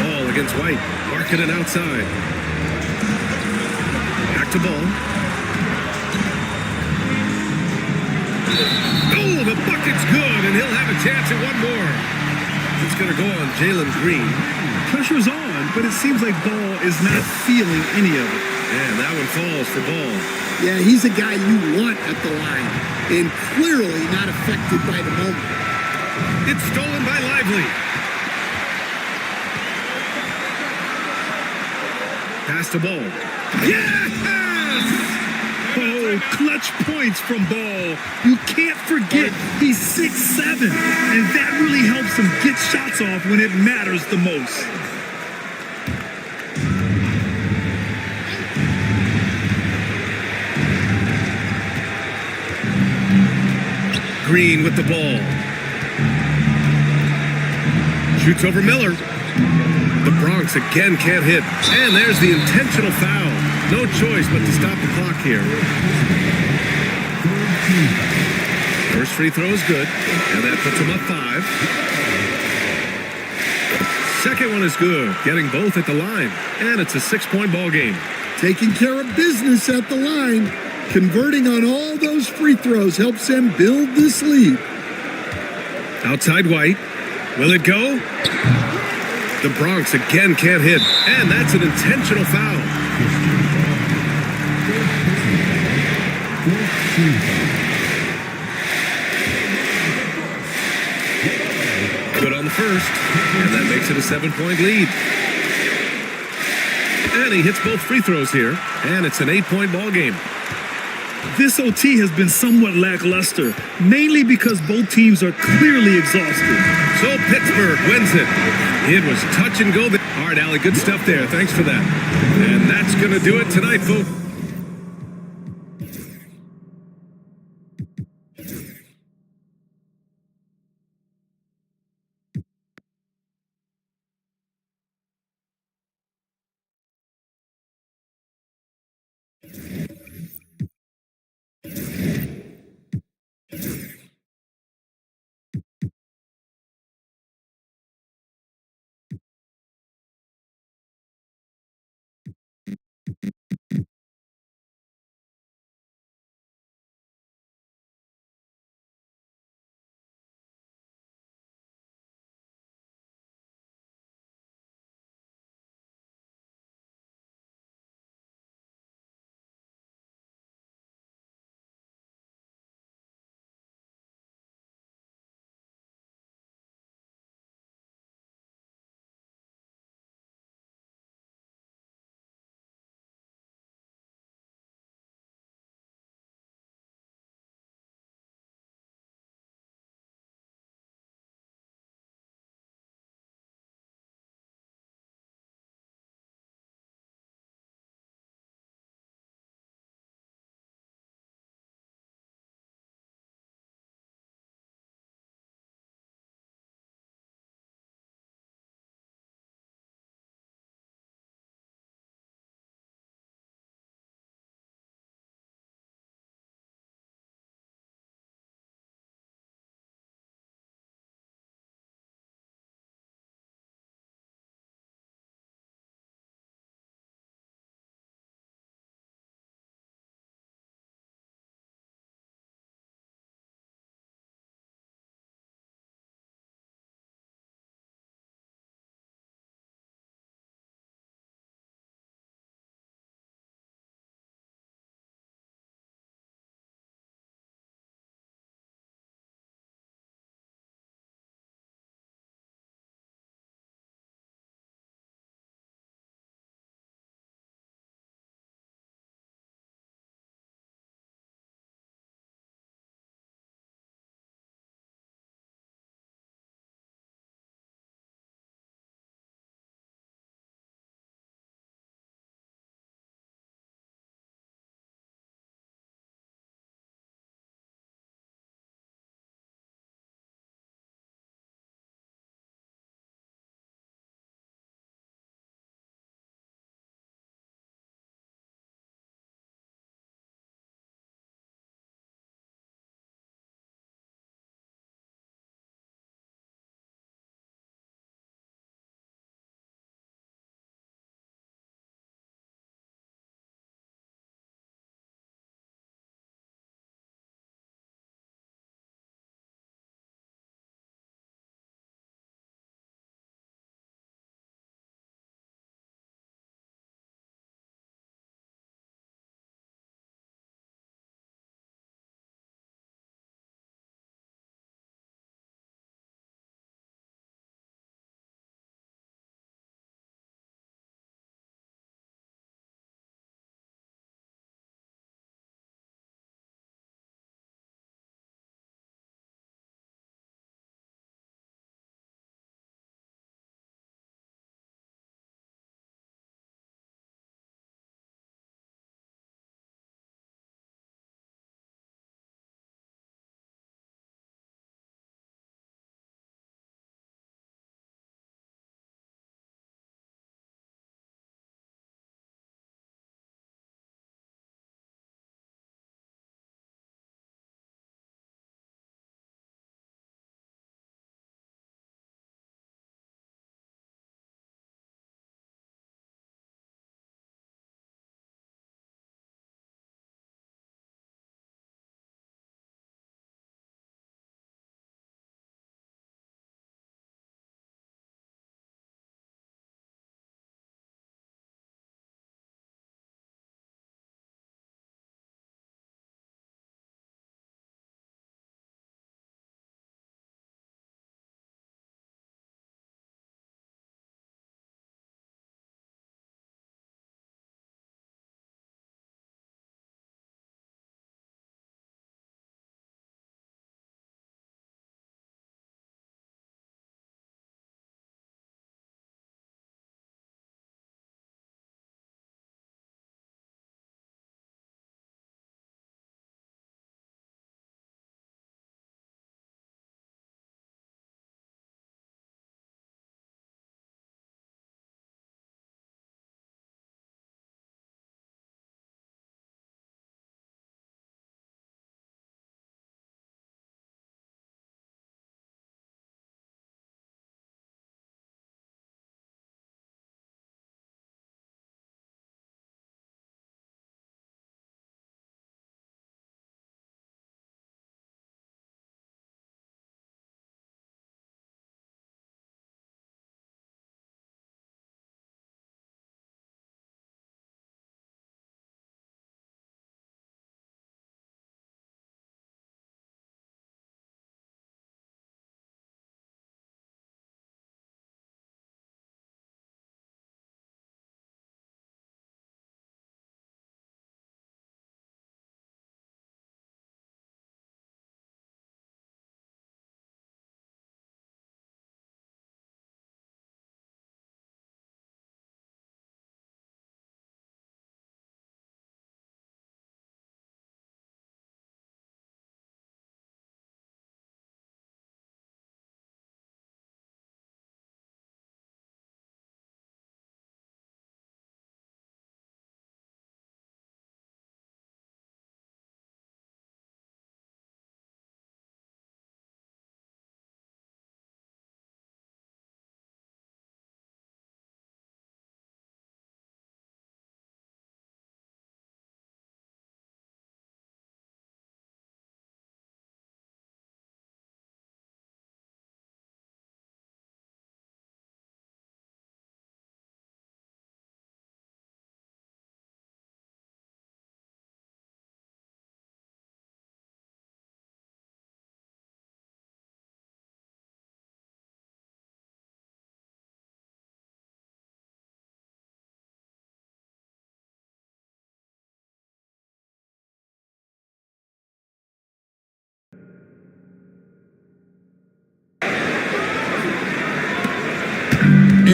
Speaker 7: Ball against White. Marking it outside. Back to Ball. Oh, the bucket's good, and he'll have a chance at one more. It's going to go on Jalen Green.
Speaker 11: Pressure's on, but it seems like Ball is not feeling any of it.
Speaker 7: And that one falls for Ball.
Speaker 15: Yeah, he's a guy you want at the line, and clearly not affected by the moment.
Speaker 7: It's stolen by Lively. Pass to Ball. Yes!
Speaker 11: Oh, clutch points from Ball. You can't forget he's 6'7", and that really helps him get shots off when it matters the most.
Speaker 7: Green with the ball. Shoots over Miller. The Bronx again can't hit. And there's the intentional foul. No choice but to stop the clock here. First free throw is good. And that puts him up 5. Second one is good. Getting both at the line. And it's a 6-point ball game.
Speaker 15: Taking care of business at the line. Converting on all those free throws helps them build this lead.
Speaker 7: Outside White. Will it go? The Bronx again can't hit. And that's an intentional foul. Good on the first. And that makes it a 7-point lead. And he hits both free throws here. And it's an 8-point ball game.
Speaker 11: This OT has been somewhat lackluster, mainly because both teams are clearly exhausted.
Speaker 7: So Pittsburgh wins it. It was touch and go. All right, Allie, good stuff there. Thanks for that. And that's going to do it tonight, folks.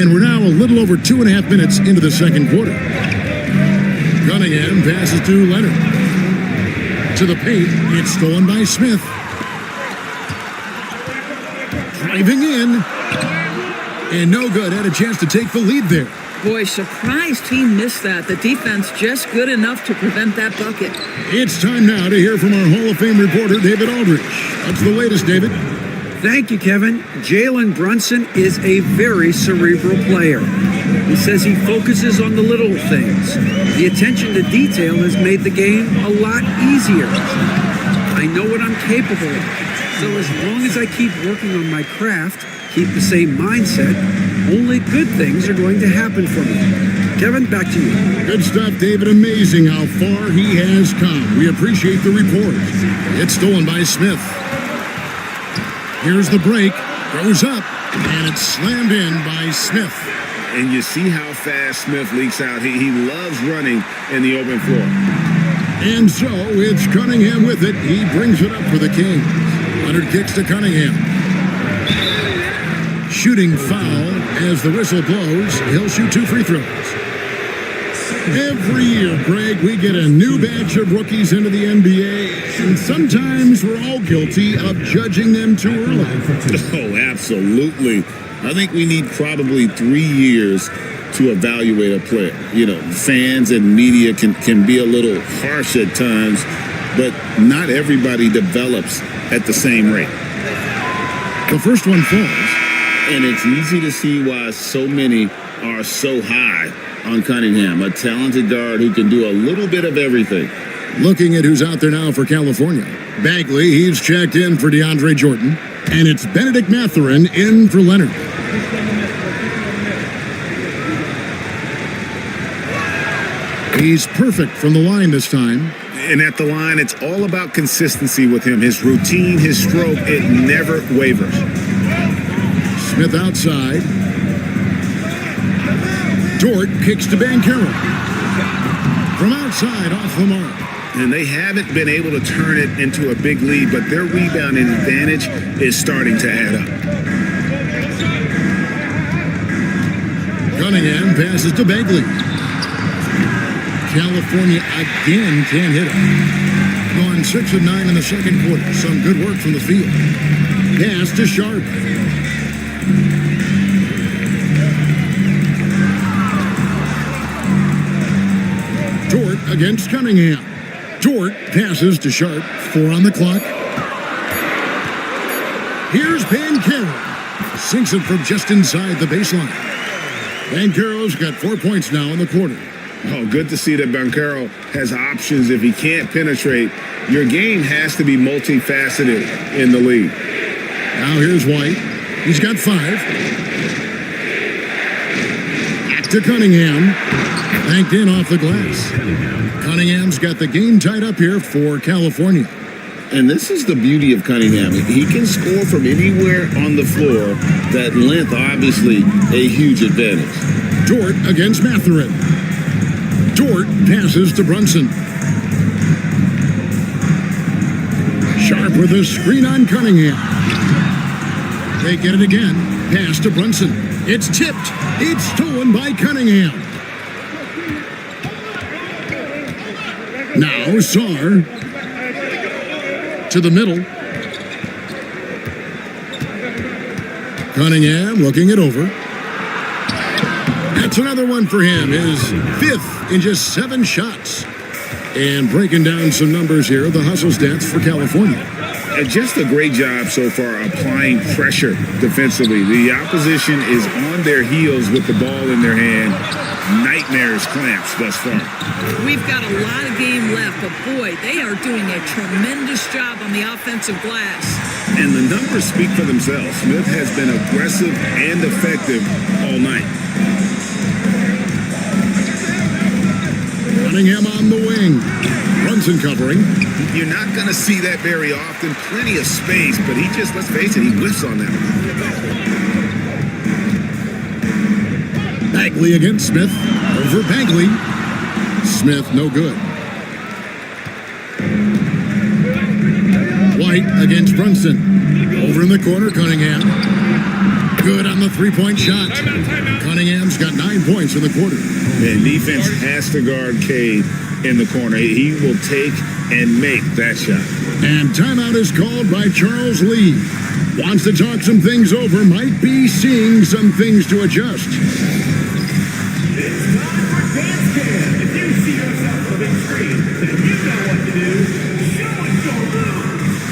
Speaker 2: And we're now a little over 2.5 minutes into the second quarter. Cunningham passes to Leonard. To the paint. It's stolen by Smith. Driving in. And no good. Had a chance to take the lead there.
Speaker 16: Boy, surprised he missed that. The defense just good enough to prevent that bucket.
Speaker 2: It's time now to hear from our Hall of Fame reporter, David Aldrich. What's the latest, David?
Speaker 5: Thank you, Kevin. Jalen Brunson is a very cerebral player. He says he focuses on the little things. The attention to detail has made the game a lot easier. I know what I'm capable of. So as long as I keep working on my craft, keep the same mindset, only good things are going to happen for me. Kevin, back to you.
Speaker 2: Good stuff, David. Amazing how far he has come. We appreciate the report. It's stolen by Smith. Here's the break. Goes up. And it's slammed in by Smith.
Speaker 3: And you see how fast Smith leaks out. He loves running in the open floor.
Speaker 2: And so it's Cunningham with it. He brings it up for the Kings. Leonard kicks to Cunningham. Shooting foul as the whistle blows. He'll shoot 2 free throws. Every year, Greg, we get a new batch of rookies into the NBA, and sometimes we're all guilty of judging them too early.
Speaker 3: Oh, absolutely. I think we need probably 3 years to evaluate a player. You know, fans and media can be a little harsh at times, but not everybody develops at the same rate.
Speaker 2: The first one falls.
Speaker 3: And it's easy to see why so many are so high on Cunningham, a talented guard who can do a little bit of everything.
Speaker 2: Looking at who's out there now for California. Bagley, he's checked in for DeAndre Jordan. And it's Benedict Mathurin in for Leonard. He's perfect from the line this time.
Speaker 3: And at the line, it's all about consistency with him. His routine, his stroke, it never wavers.
Speaker 2: Smith outside. Dort kicks to Banchero. From outside, off the mark.
Speaker 3: And they haven't been able to turn it into a big lead, but their rebounding advantage is starting to add up.
Speaker 2: Cunningham passes to Bagley. California again can't hit it. Gone 6 of 9 in the second quarter. Some good work from the field. Pass to Sharp. Dort against Cunningham. Dort passes to Sharp. 4 on the clock. Here's Banchero. Sinks it from just inside the baseline. Banchero's got 4 points now in the quarter.
Speaker 3: Oh, good to see that Banchero has options. If he can't penetrate, your game has to be multifaceted in the league.
Speaker 2: Now here's White. He's got 5. Back to Cunningham. Banked in off the glass. Cunningham's got the game tied up here for California.
Speaker 3: And this is the beauty of Cunningham. He can score from anywhere on the floor. That length, obviously, a huge advantage.
Speaker 2: Dort against Mathurin. Dort passes to Brunson. Sharp with a screen on Cunningham. They get it again. Pass to Brunson. It's tipped. It's stolen by Cunningham. Now Sarr to the middle. Cunningham looking it over. That's another one for him. His 5th in just 7 shots. And breaking down some numbers here, the hustle stats for California.
Speaker 3: And just a great job so far applying pressure defensively. The opposition is on their heels with the ball in their hand. Nightmares clamps thus far.
Speaker 16: We've got a lot of game left, but boy, they are doing a tremendous job on the offensive glass.
Speaker 3: And the numbers speak for themselves. Smith has been aggressive and effective all night.
Speaker 2: Cunningham on the wing. Brunson covering.
Speaker 3: You're not going to see that very often. Plenty of space, but he just, let's face it, he whiffs on that.
Speaker 2: Bagley against Smith. Over Bagley. Smith, no good. White against Brunson. Over in the corner, Cunningham. Good on the three-point shot. Cunningham's got 9 points in the quarter.
Speaker 3: And defense has to guard Cade in the corner. He will take and make that shot.
Speaker 2: And timeout is called by Charles Lee. Wants to talk some things over, might be seeing some things to adjust.
Speaker 4: It's time for Dance Cam. If you see yourself on the big screen, then you know what to do. Show us your moves.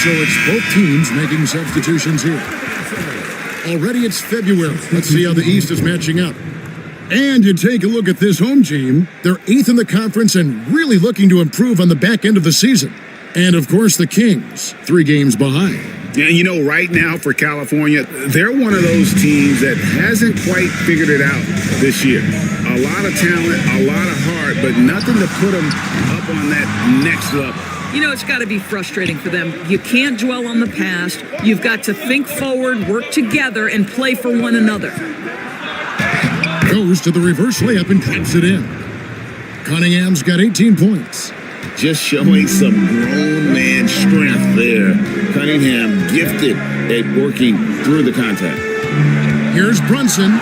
Speaker 2: So it's both teams making substitutions here. Already it's February. Let's see how the East is matching up. And you take a look at this home team. They're 8th in the conference and really looking to improve on the back end of the season. And of course the Kings, 3 games behind.
Speaker 3: Yeah, you know, right now for California, they're one of those teams that hasn't quite figured it out this year. A lot of talent, a lot of heart, but nothing to put them up on that next level.
Speaker 16: You know, it's got to be frustrating for them. You can't dwell on the past. You've got to think forward, work together, and play for one another.
Speaker 2: Goes to the reverse layup and taps it in. Cunningham's got 18 points.
Speaker 3: Just showing some grown man strength there. Cunningham gifted at working through the contact.
Speaker 2: Here's Brunson.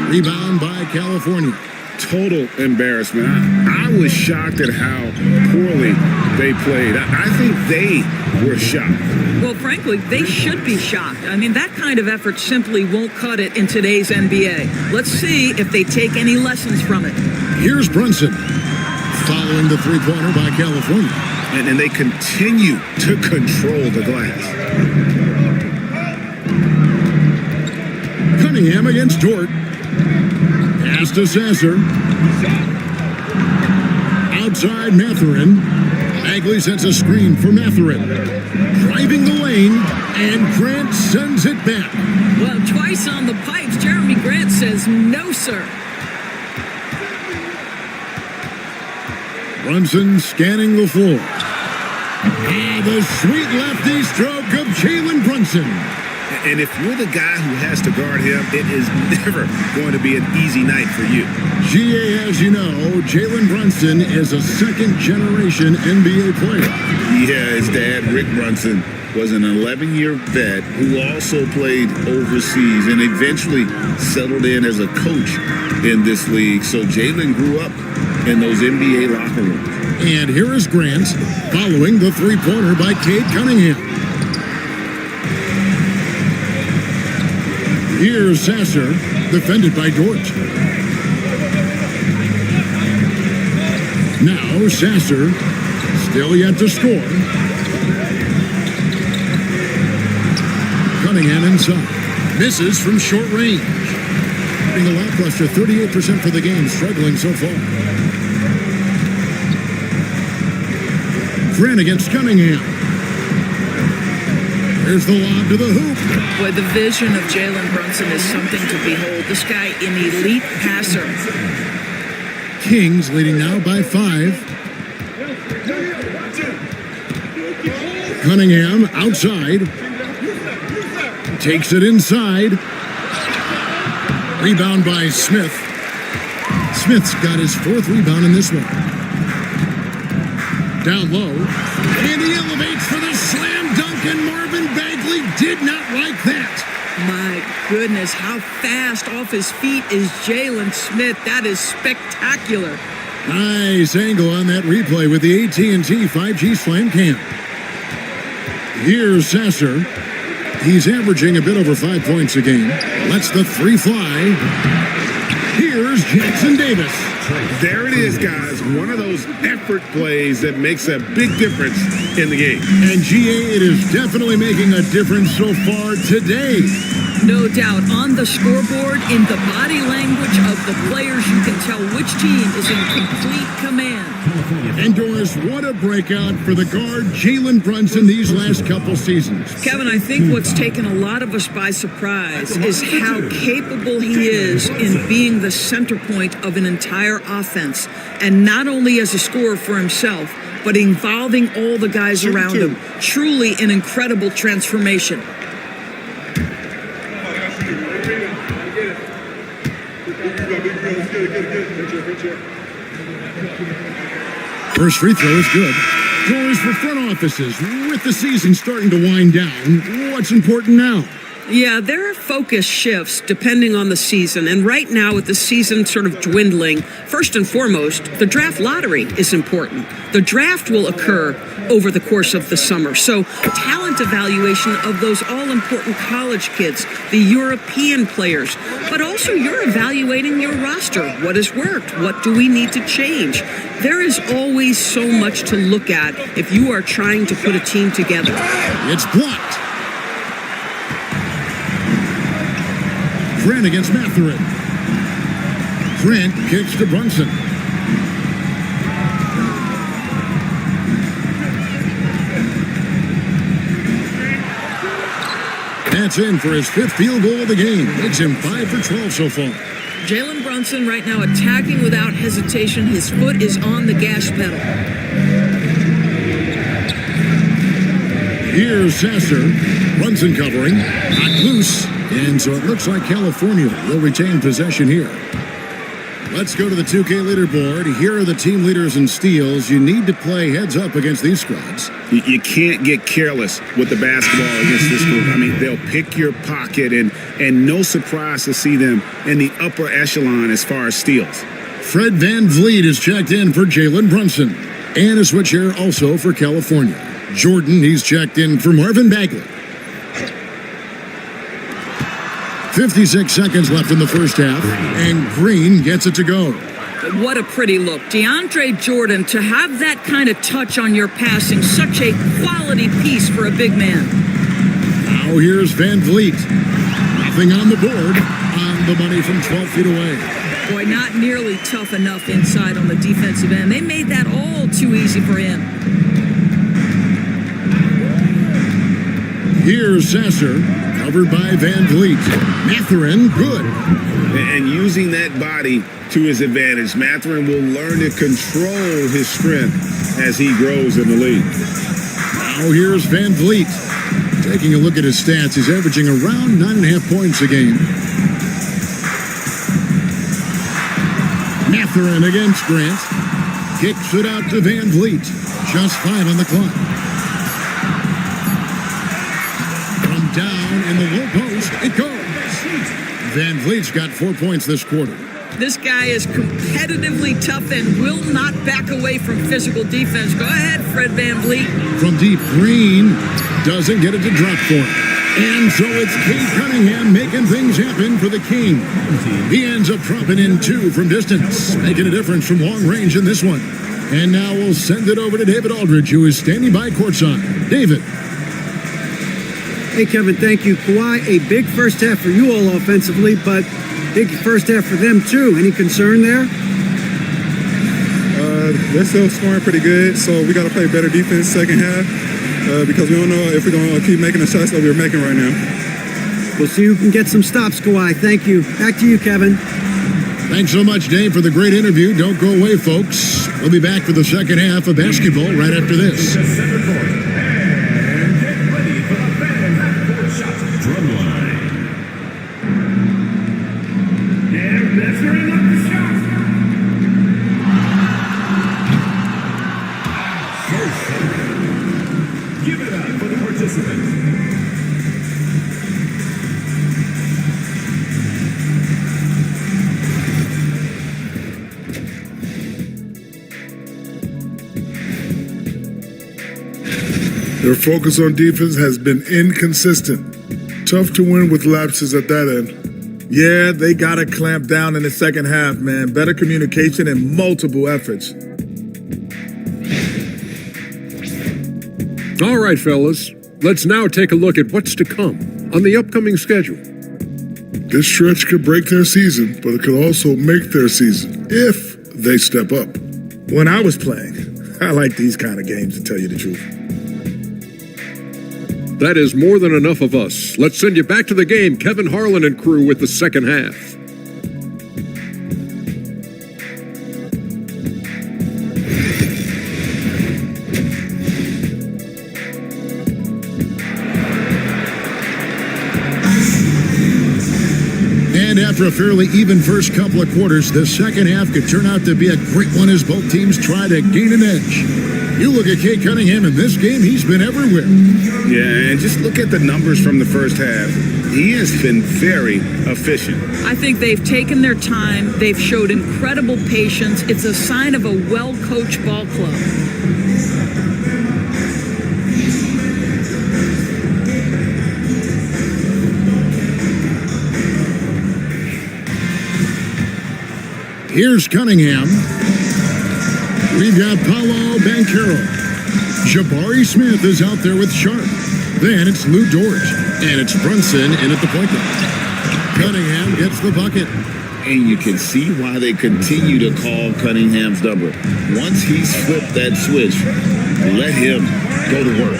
Speaker 2: Rebound by California.
Speaker 3: Total embarrassment. I was shocked at how poorly they played. I think they were shocked.
Speaker 16: Well, frankly, they should be shocked. I mean, that kind of effort simply won't cut it in today's NBA. Let's see if they take any lessons from it.
Speaker 2: Here's Brunson, following the three-pointer by California.
Speaker 3: And they continue to control the glass.
Speaker 2: Cunningham against Dort. Pass to Sasser. Outside Matherin. Bagley sets a screen for Matherin. Driving the lane, and Grant sends it back.
Speaker 16: Well, twice on the pipes, Jeremy Grant says no, sir.
Speaker 2: Brunson scanning the floor. Ah, the sweet lefty stroke of Jalen Brunson.
Speaker 3: And if you're the guy who has to guard him, it is never going to be an easy night for you.
Speaker 2: GA, as you know, Jalen Brunson is a second-generation NBA player.
Speaker 3: Yeah, his dad, Rick Brunson, was an 11-year vet who also played overseas and eventually settled in as a coach in this league. So Jalen grew up in those NBA locker rooms.
Speaker 2: And here is Grant following the three-pointer by Cade Cunningham. Here's Sasser, defended by Dort. Now Sasser, still yet to score. Cunningham inside, misses from short range. Being a lackluster 38% for the game, struggling so far. Grant against Cunningham. Here's the lob to the hoop.
Speaker 16: Boy, the vision of Jalen Brunson is something to behold. This guy, an elite passer.
Speaker 2: Kings leading now by 5. Cunningham outside. Takes it inside. Rebound by Smith. Smith's got his 4th rebound in this one. Down low. And he elevates for the slam dunk, and Marvin Bagley did not like that.
Speaker 16: My goodness, how fast off his feet is Jalen Smith. That is spectacular.
Speaker 2: Nice angle on that replay with the AT&T 5G Slam Cam. Here's Sasser. He's averaging a bit over 5 points a game. Lets the three fly. Here's Jackson Davis.
Speaker 3: There it is, guys. One of those effort plays that makes a big difference in the game.
Speaker 2: And GA, it is definitely making a difference so far today.
Speaker 16: No doubt. On the scoreboard, in the body language of the players, you can tell which team is in complete command.
Speaker 2: And Doris, what a breakout for the guard Jalen Brunson these last couple seasons.
Speaker 16: Kevin, I think what's taken a lot of us by surprise is how capable he is in being the center point of an entire offense. And not only as a scorer for himself, but involving all the guys around him. Truly an incredible transformation.
Speaker 2: First free throw is good. Doors for front offices. With the season starting to wind down, what's important now?
Speaker 16: Yeah, there are focus shifts depending on the season. And right now, with the season sort of dwindling, first and foremost, the draft lottery is important. The draft will occur over the course of the summer. So talent evaluation of those all-important college kids, the European players, but also you're evaluating your roster. What has worked? What do we need to change? There is always so much to look at if you are trying to put a team together.
Speaker 2: It's blocked. Grant against Mathurin. Grant kicks to Brunson. That's in for his fifth field goal of the game. Makes him 5 for 12 so far.
Speaker 16: Jalen Brunson right now attacking without hesitation. His foot is on the gas pedal.
Speaker 2: Here's Sasser. Brunson covering. Knocked loose. And so it looks like California will retain possession here. Let's go to the 2K leaderboard. Here are the team leaders in steals. You need to play heads up against these squads.
Speaker 3: You can't get careless with the basketball against this group. I mean, they'll pick your pocket, and no surprise to see them in the upper echelon as far as steals.
Speaker 2: Fred Van Vliet is checked in for Jalen Brunson. And a switch here also for California. Jordan, he's checked in for Marvin Bagley. 56 seconds left in the first half, and Green gets it to go.
Speaker 16: What a pretty look. DeAndre Jordan, to have that kind of touch on your passing, such a quality piece for a big man.
Speaker 2: Now here's Van Vliet. Nothing on the board, on the money from 12 feet away.
Speaker 16: Boy, not nearly tough enough inside on the defensive end. They made that all too easy for him.
Speaker 2: Here's Sasser, covered by Van Vliet. Mathurin, good.
Speaker 3: And using that body to his advantage, Mathurin will learn to control his strength as he grows in the league.
Speaker 2: Now here's Van Vliet. Taking a look at his stats, he's averaging around 9.5 points a game. Mathurin against Grant. Kicks it out to Van Vliet. Just 5 on the clock. Down in the low post, it goes. Van Vliet's got 4 points this quarter.
Speaker 16: This guy is competitively tough and will not back away from physical defense. Go ahead, Fred Van Vliet.
Speaker 2: From deep, Green doesn't get it to drop for him. And so it's Cade Cunningham making things happen for the King. He ends up dropping in 2 from distance, making a difference from long range in this one. And now we'll send it over to David Aldridge, who is standing by courtside. David.
Speaker 5: Hey, Kevin, thank you. Kawhi, a big first half for you all offensively, but big first half for them, too. Any concern there?
Speaker 6: They're still scoring pretty good, so we got to play better defense second half because we don't know if we're going to keep making the shots that we're making right now.
Speaker 5: We'll see who can get some stops, Kawhi. Thank you. Back to you, Kevin.
Speaker 2: Thanks so much, Dave, for the great interview. Don't go away, folks. We'll be back for the second half of basketball right after this.
Speaker 4: Give it up for the participants.
Speaker 13: Their focus on defense has been inconsistent. Tough to win with lapses at that end.
Speaker 8: Yeah, they got to clamp down in the second half, man. Better communication and multiple efforts.
Speaker 14: All right, fellas. Let's now take a look at what's to come on the upcoming schedule.
Speaker 13: This stretch could break their season, but it could also make their season if they step up.
Speaker 8: When I was playing, I like these kind of games, to tell you the truth.
Speaker 14: That is more than enough of us. Let's send you back to the game, Kevin Harlan and crew, with the second half.
Speaker 2: And after a fairly even first couple of quarters, the second half could turn out to be a great one as both teams try to gain an edge. You look at Cade Cunningham in this game, he's been everywhere.
Speaker 3: Yeah, and just look at the numbers from the first half. He has been very efficient.
Speaker 16: I think they've taken their time. They've showed incredible patience. It's a sign of a well-coached ball club.
Speaker 2: Here's Cunningham. We've got Paolo Banchero. Jabari Smith is out there with Sharp. Then it's Lou Dort. And it's Brunson in at the point guard. Cunningham gets the bucket.
Speaker 3: And you can see why they continue to call Cunningham's number. Once he's flipped that switch, let him go to work.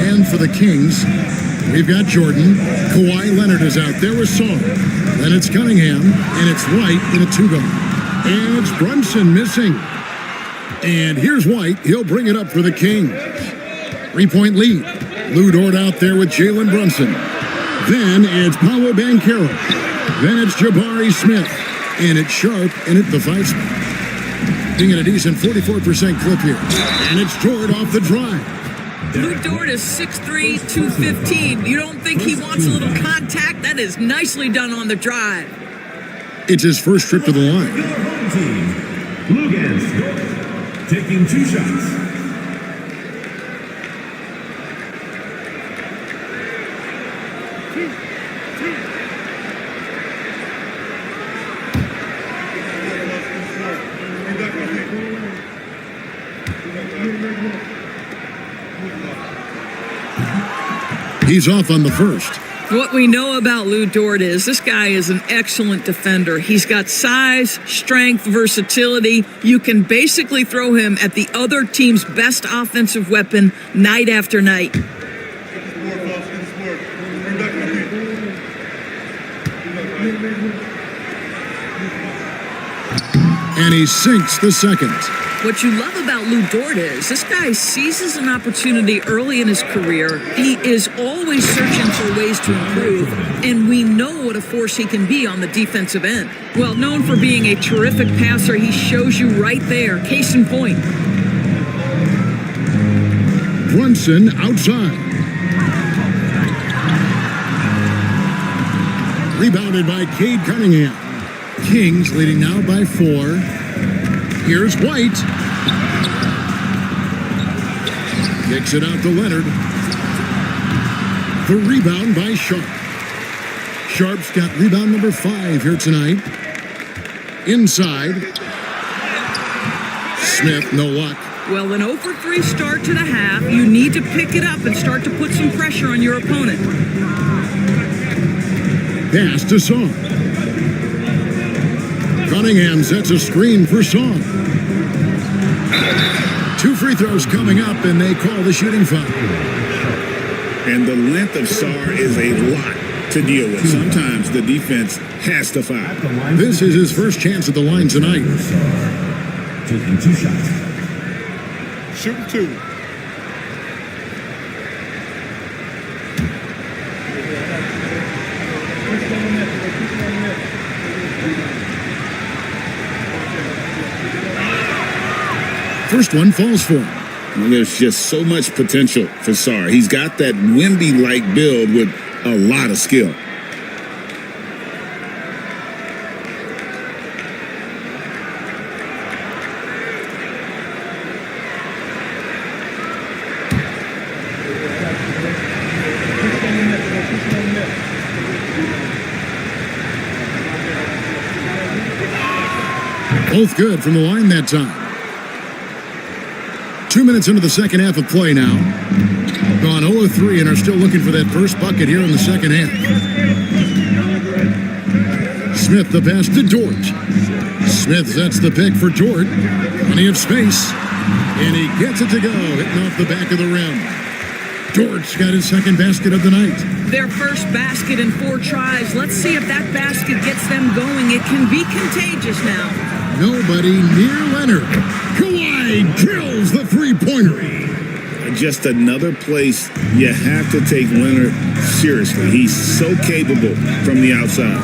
Speaker 2: And for the Kings, we've got Jordan. Kawhi Leonard is out there with Song. Then it's Cunningham, and it's White in a two-guard. And it's Brunson missing. And here's White. He'll bring it up for the Kings. 3-point lead. Lou Dort out there with Jalen Brunson. Then it's Paolo Banchero. Then it's Jabari Smith. And it's Sharp in at the 5 spot. Being at a decent 44% clip here. And it's Dort off the drive.
Speaker 16: Lou Dort is 6'3", 215. You don't think he wants a little contact? That is nicely done on the drive.
Speaker 2: It's his first trip to the line.
Speaker 4: Your home team, Lugansk Dort, taking 2 shots.
Speaker 2: He's off on the first.
Speaker 16: What we know about Lou Dort is this guy is an excellent defender. He's got size, strength, versatility. You can basically throw him at the other team's best offensive weapon night after night.
Speaker 2: And he sinks the second.
Speaker 16: What you love about Lou Dort is this guy seizes an opportunity early in his career. He is always searching for ways to improve, and we know what a force he can be on the defensive end. Well, known for being a terrific passer, he shows you right there. Case in point.
Speaker 2: Brunson outside. Rebounded by Cade Cunningham. Kings leading now by 4. Here's White. Kicks it out to Leonard. The rebound by Sharp. Sharp's got rebound number 5 here tonight. Inside. Smith, no luck.
Speaker 16: Well, an 0-for-3 start to the half. You need to pick it up and start to put some pressure on your opponent.
Speaker 2: Pass to Song. Cunningham sets a screen for Song. 2 free throws coming up, and they call the shooting foul.
Speaker 3: And the length of Sarr is a lot to deal with. Sometimes the defense has to foul.
Speaker 2: This is his first chance at the line tonight.
Speaker 4: Taking 2 shots.
Speaker 8: Shooting 2.
Speaker 2: First one falls for him.
Speaker 3: And there's just so much potential for Sarr. He's got that Wemby-like build with a lot of skill.
Speaker 2: Both good from the line that time. 2 minutes into the second half of play now. Gone 0 of 3 and are still looking for that first bucket here in the second half. Smith the pass to Dort. Smith sets the pick for Dort. Plenty of space. And he gets it to go, hitting off the back of the rim. Dort's got his second basket of the night.
Speaker 16: Their first basket in 4 tries. Let's see if that basket gets them going. It can be contagious now.
Speaker 2: Nobody near Leonard. Kawhi drills the three-pointer.
Speaker 3: Just another place you have to take Leonard seriously. He's so capable from the outside.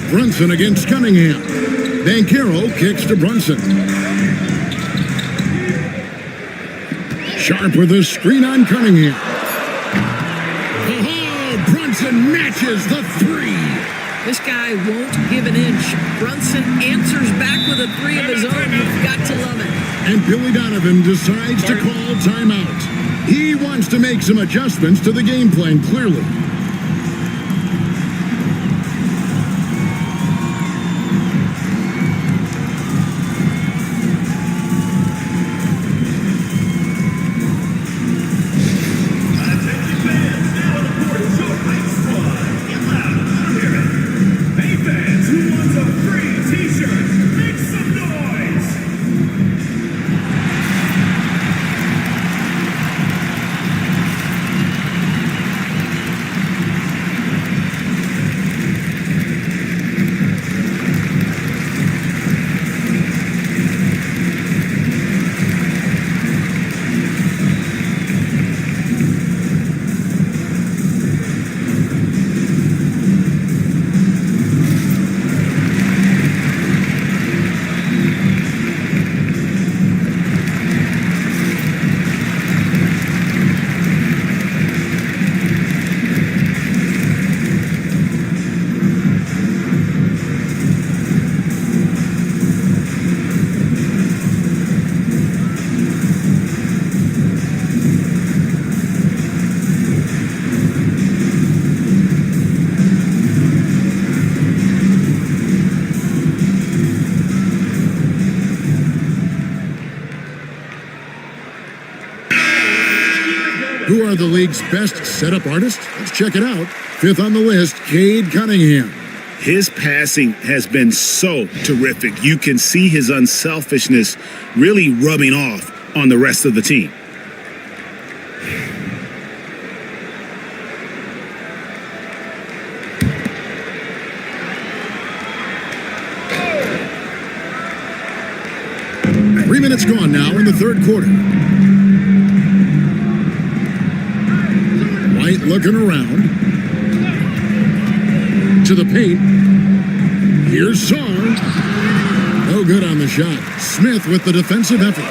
Speaker 2: Brunson against Cunningham. Banchero kicks to Brunson. Sharp with a screen on Cunningham. Oh, Brunson matches the 3.
Speaker 16: This guy won't give an inch. Brunson answers back with a 3 of his own. You've got to love it.
Speaker 2: And Billy Donovan decides to call timeout. He wants to make some adjustments to the game plan, clearly. Who are the league's best setup artists? Let's check it out. 5th on the list, Cade Cunningham.
Speaker 3: His passing has been so terrific. You can see his unselfishness really rubbing off on the rest of the team.
Speaker 2: Three minutes gone now in the third quarter. White looking around. To the paint. Here's Sarr. No good on the shot. Smith with the defensive effort.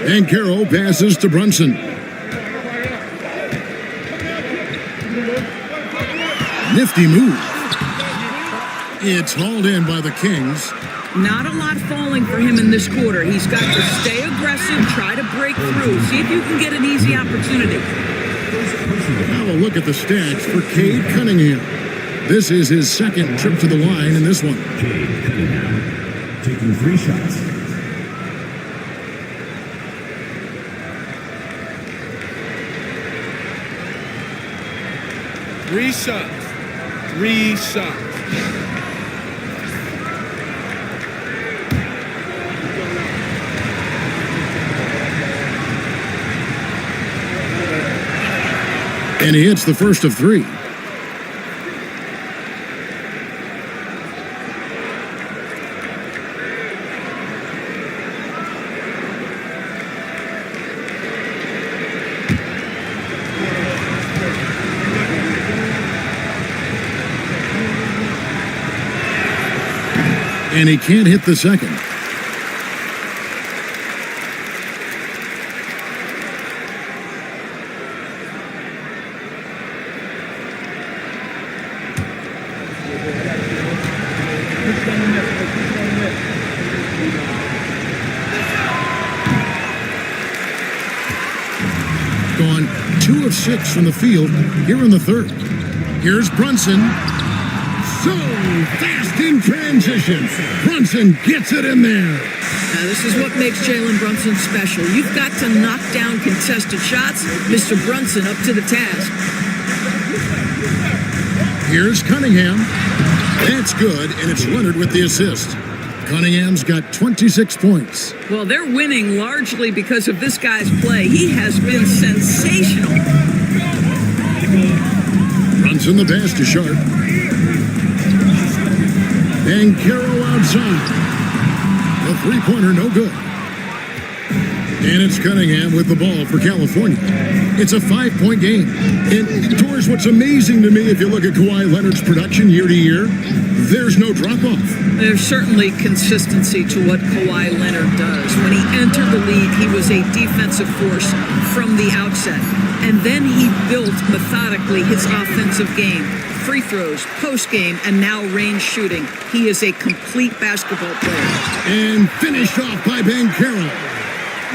Speaker 2: Banchero passes to Brunson. Nifty move. It's hauled in by the Kings.
Speaker 16: Not a lot falling for him in this quarter. He's got to stay aggressive, try to break through, see if you can get an easy opportunity.
Speaker 2: Now a look at the stats for Cade Cunningham. This is his second trip to the line in this one.
Speaker 4: Cade Cunningham taking 3 shots.
Speaker 7: Three shots. 3 shots.
Speaker 2: And he hits the first of 3. And he can't hit the second. Gone 2 of 6 from the field here in the third. Here's Brunson. So fast in transition. Brunson gets it in there.
Speaker 16: Now, this is what makes Jalen Brunson special. You've got to knock down contested shots. Mr. Brunson up to the task.
Speaker 2: Here's Cunningham. That's good, and it's Leonard with the assist. Cunningham's got 26 points.
Speaker 16: Well, they're winning largely because of this guy's play. He has been sensational.
Speaker 2: Brunson the pass to Sharp. Banchero outside. The three-pointer no good. And it's Cunningham with the ball for California. It's a 5-point game. And, Torres, what's amazing to me, if you look at Kawhi Leonard's production year to year, there's no drop-off.
Speaker 16: There's certainly consistency to what Kawhi Leonard does. When he entered the league, he was a defensive force from the outset. And then he built methodically his offensive game. Free throws, post-game, and now range shooting. He is a complete basketball player.
Speaker 2: And finished off by Banchero.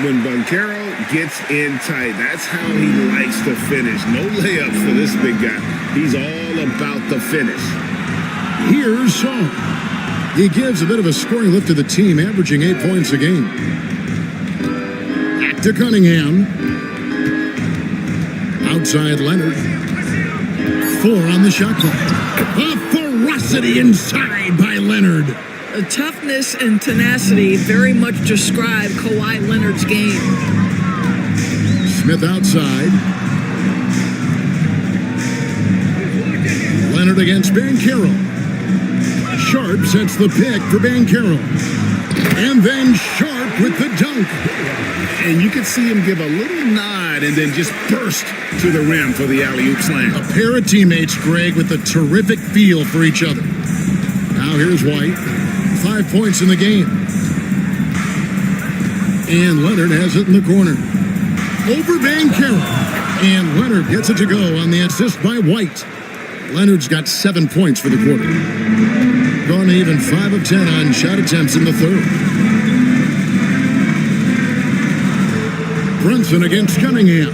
Speaker 3: When Banchero gets in tight, that's how he likes to finish. No layups for this big guy. He's all about the finish.
Speaker 2: Here's Shaw. He gives a bit of a scoring lift to the team, averaging 8 points a game. Back to Cunningham. Outside Leonard. 4 on the shot clock. A ferocity inside by Leonard.
Speaker 16: Toughness and tenacity very much describe Kawhi Leonard's game.
Speaker 2: Smith outside. Leonard against Banchero. Sharp sets the pick for Banchero. And then Sharp with the dunk.
Speaker 3: And you could see him give a little nod and then just burst to the rim for the alley-oop slam.
Speaker 2: A pair of teammates, Greg, with a terrific feel for each other. Now here's White. 5 points in the game. And Leonard has it in the corner. Over Banchero. And Leonard gets it to go on the assist by White. Leonard's got 7 points for the quarter. Gone even 5 of 10 on shot attempts in the third. Brunson against Cunningham.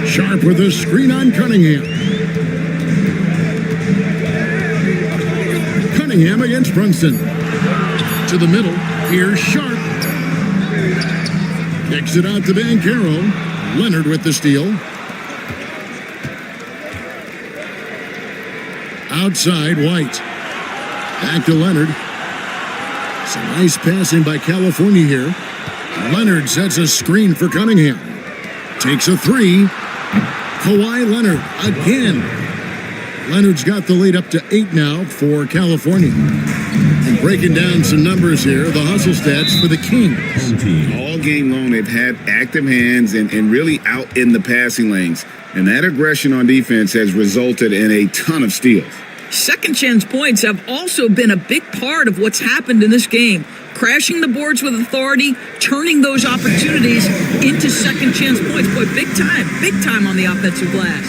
Speaker 2: Sharp with a screen on Cunningham. Cunningham against Brunson. To the middle. Here's Sharp. Kicks it out to Banchero. Leonard with the steal. Outside White. Back to Leonard. Some nice passing by California here. Leonard sets a screen for Cunningham. Takes a three. Kawhi Leonard again. Leonard's got the lead up to 8 now for California. And breaking down some numbers here, the hustle stats for the Kings.
Speaker 3: All game long, they've had active hands and really out in the passing lanes. And that aggression on defense has resulted in a ton of steals.
Speaker 16: Second chance points have also been a big part of what's happened in this game. Crashing the boards with authority, turning those opportunities into second chance points. Boy, big time on the offensive glass.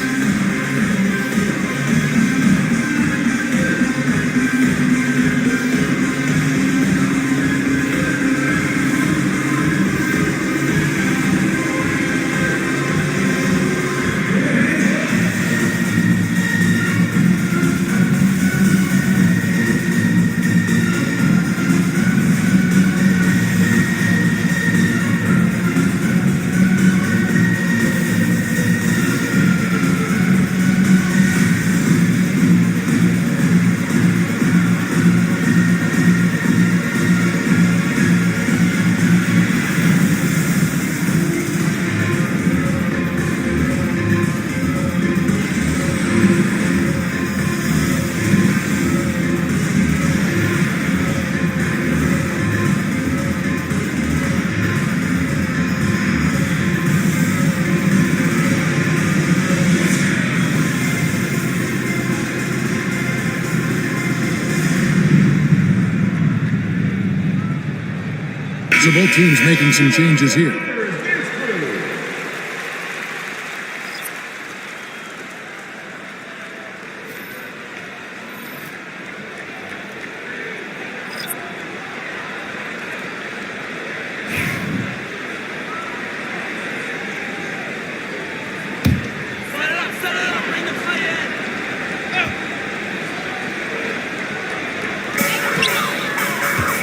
Speaker 2: So both teams making some changes here.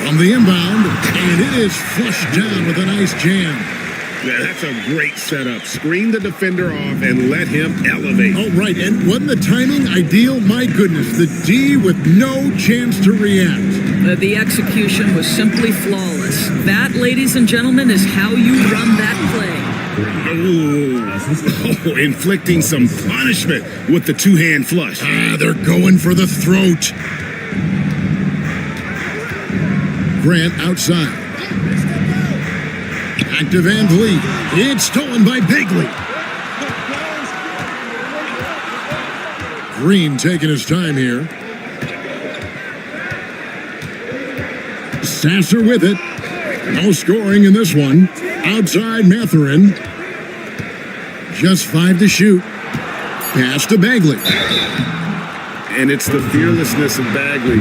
Speaker 2: From the inbound, and it is flushed down with a nice jam.
Speaker 3: Yeah, that's a great setup. Screen the defender off and let him elevate.
Speaker 2: Oh, right, and wasn't the timing ideal? My goodness, the D with no chance to react.
Speaker 16: The execution was simply flawless. That, ladies and gentlemen, is how you run that play.
Speaker 3: Oh, inflicting some punishment with the two-hand flush.
Speaker 2: They're going for the throat. Grant outside. Back to Van Vliet. It's stolen by Bagley. Green taking his time here. Sasser with it. No scoring in this one. Outside Matherin. Just 5 to shoot. Pass to Bagley.
Speaker 3: And it's the fearlessness of Bagley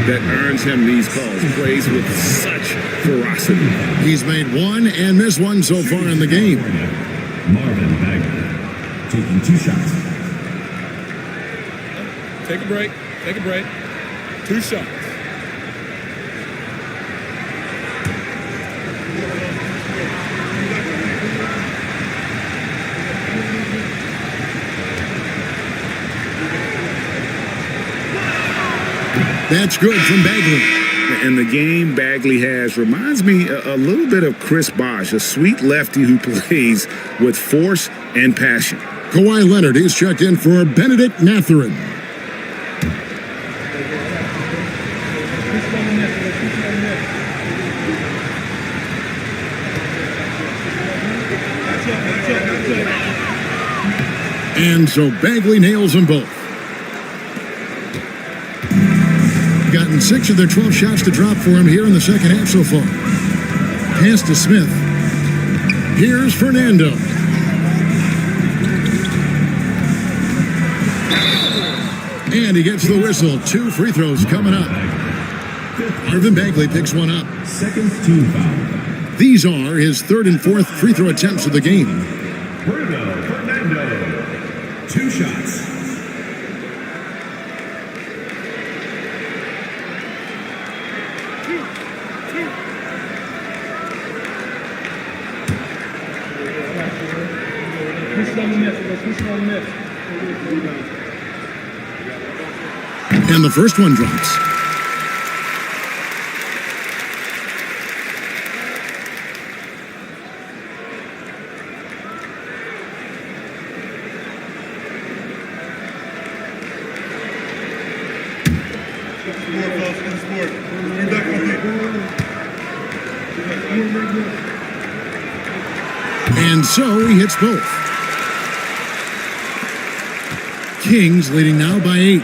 Speaker 3: that earns him these calls. Plays with such ferocity.
Speaker 2: He's made one and missed one so far in the game.
Speaker 4: Marvin Bagley taking 2 shots.
Speaker 7: Take a break. Take a break. 2 shots.
Speaker 2: That's good from Bagley.
Speaker 3: And the game Bagley has reminds me a little bit of Chris Bosh, a sweet lefty who plays with force and passion.
Speaker 2: Kawhi Leonard is checked in for Benedict Matherin. And so Bagley nails them both. Gotten 6 of their 12 shots to drop for him here in the second half so far. Pass to Smith. Here's Fernando. And he gets the whistle. 2 free throws coming up. Marvin Bagley picks one up.
Speaker 4: Second team foul.
Speaker 2: These are his 3rd and 4th free throw attempts of the game.
Speaker 4: Bruno Fernando. 2 shots.
Speaker 2: And the first one drops. And so he hits both. Kings leading now by 8.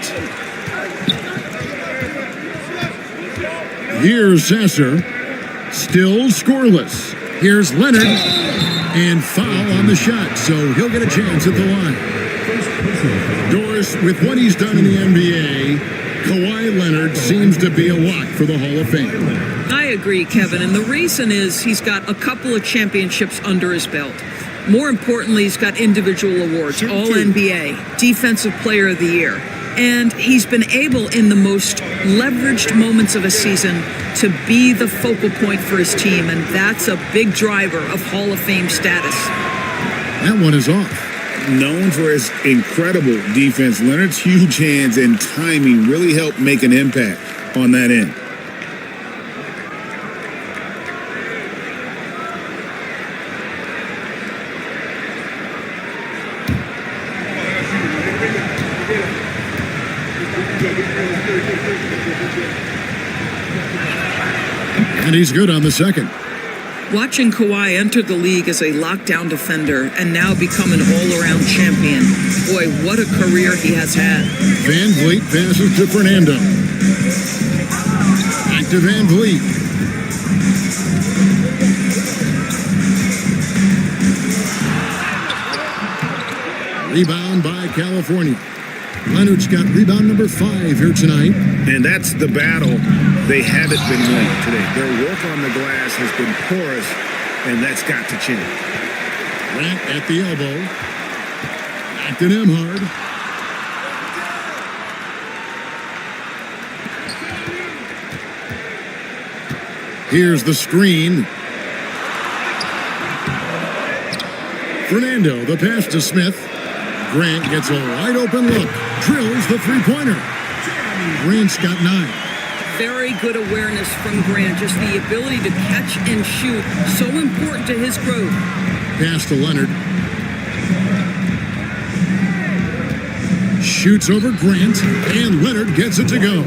Speaker 2: Here's Sasser. Still scoreless. Here's Leonard. And foul on the shot, so he'll get a chance at the line. Doris, with what he's done in the NBA, Kawhi Leonard seems to be a lock for the Hall of Fame.
Speaker 16: I agree, Kevin, and the reason is he's got a couple of championships under his belt. More importantly, he's got individual awards, All-NBA, Defensive Player of the Year. And he's been able, in the most leveraged moments of a season, to be the focal point for his team, and that's a big driver of Hall of Fame status.
Speaker 2: That one is off.
Speaker 3: Known for his incredible defense, Leonard's huge hands and timing really helped make an impact on that end.
Speaker 2: And he's good on the second.
Speaker 16: Watching Kawhi enter the league as a lockdown defender and now become an all-around champion, boy, what a career he has had.
Speaker 2: Van Vliet passes to Fernando. Back to Van Vliet. Rebound by California. Leonard's got rebound number 5 here tonight.
Speaker 3: And that's the battle they haven't been winning today. Their work on the glass has been porous, and that's got to change.
Speaker 2: Grant at the elbow. Back to Nemhard. Here's the screen. Fernando, the pass to Smith. Grant gets a wide open look. Drills the three-pointer. Grant's got 9.
Speaker 16: Very good awareness from Grant. Just the ability to catch and shoot. So important to his growth.
Speaker 2: Pass to Leonard. Shoots over Grant, and Leonard gets it to go.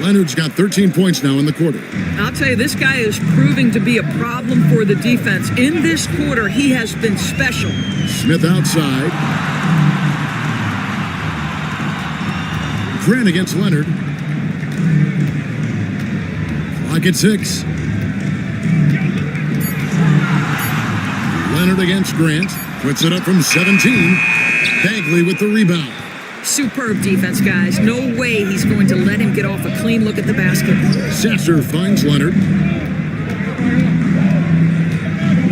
Speaker 2: Leonard's got 13 points now in the quarter.
Speaker 16: I'll tell you, this guy is proving to be a problem for the defense. In this quarter, he has been special.
Speaker 2: Smith outside. Grant against Leonard. Clock at 6. Leonard against Grant. Puts it up from 17. Bagley with the rebound.
Speaker 16: Superb defense, guys. No way he's going to let him get off a clean look at the basket.
Speaker 2: Sasser finds Leonard.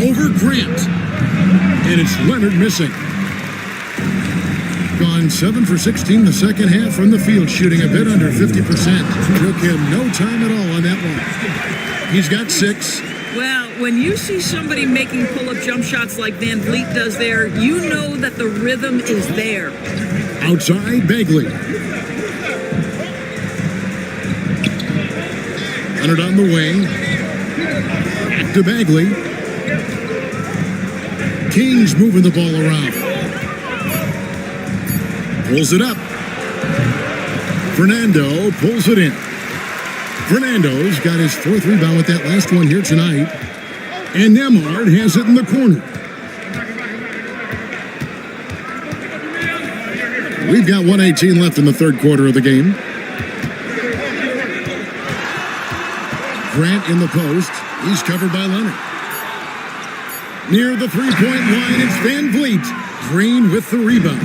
Speaker 2: Over Grant. And it's Leonard missing. Gone 7 for 16 the second half from the field, shooting a bit under 50%. Took him no time at all on that one. He's got 6.
Speaker 16: Well, when you see somebody making pull-up jump shots like Van Vliet does there, you know that the rhythm is there.
Speaker 2: Outside, Bagley. Leonard on the wing. Back to Bagley. King's moving the ball around. Pulls it up. Fernando pulls it in. Fernando's got his 4th rebound with that last one here tonight. And Nemhard has it in the corner. We've got 1:18 left in the third quarter of the game. Grant in the post. He's covered by Leonard. Near the three-point line, it's Van Vliet. Green with the rebound.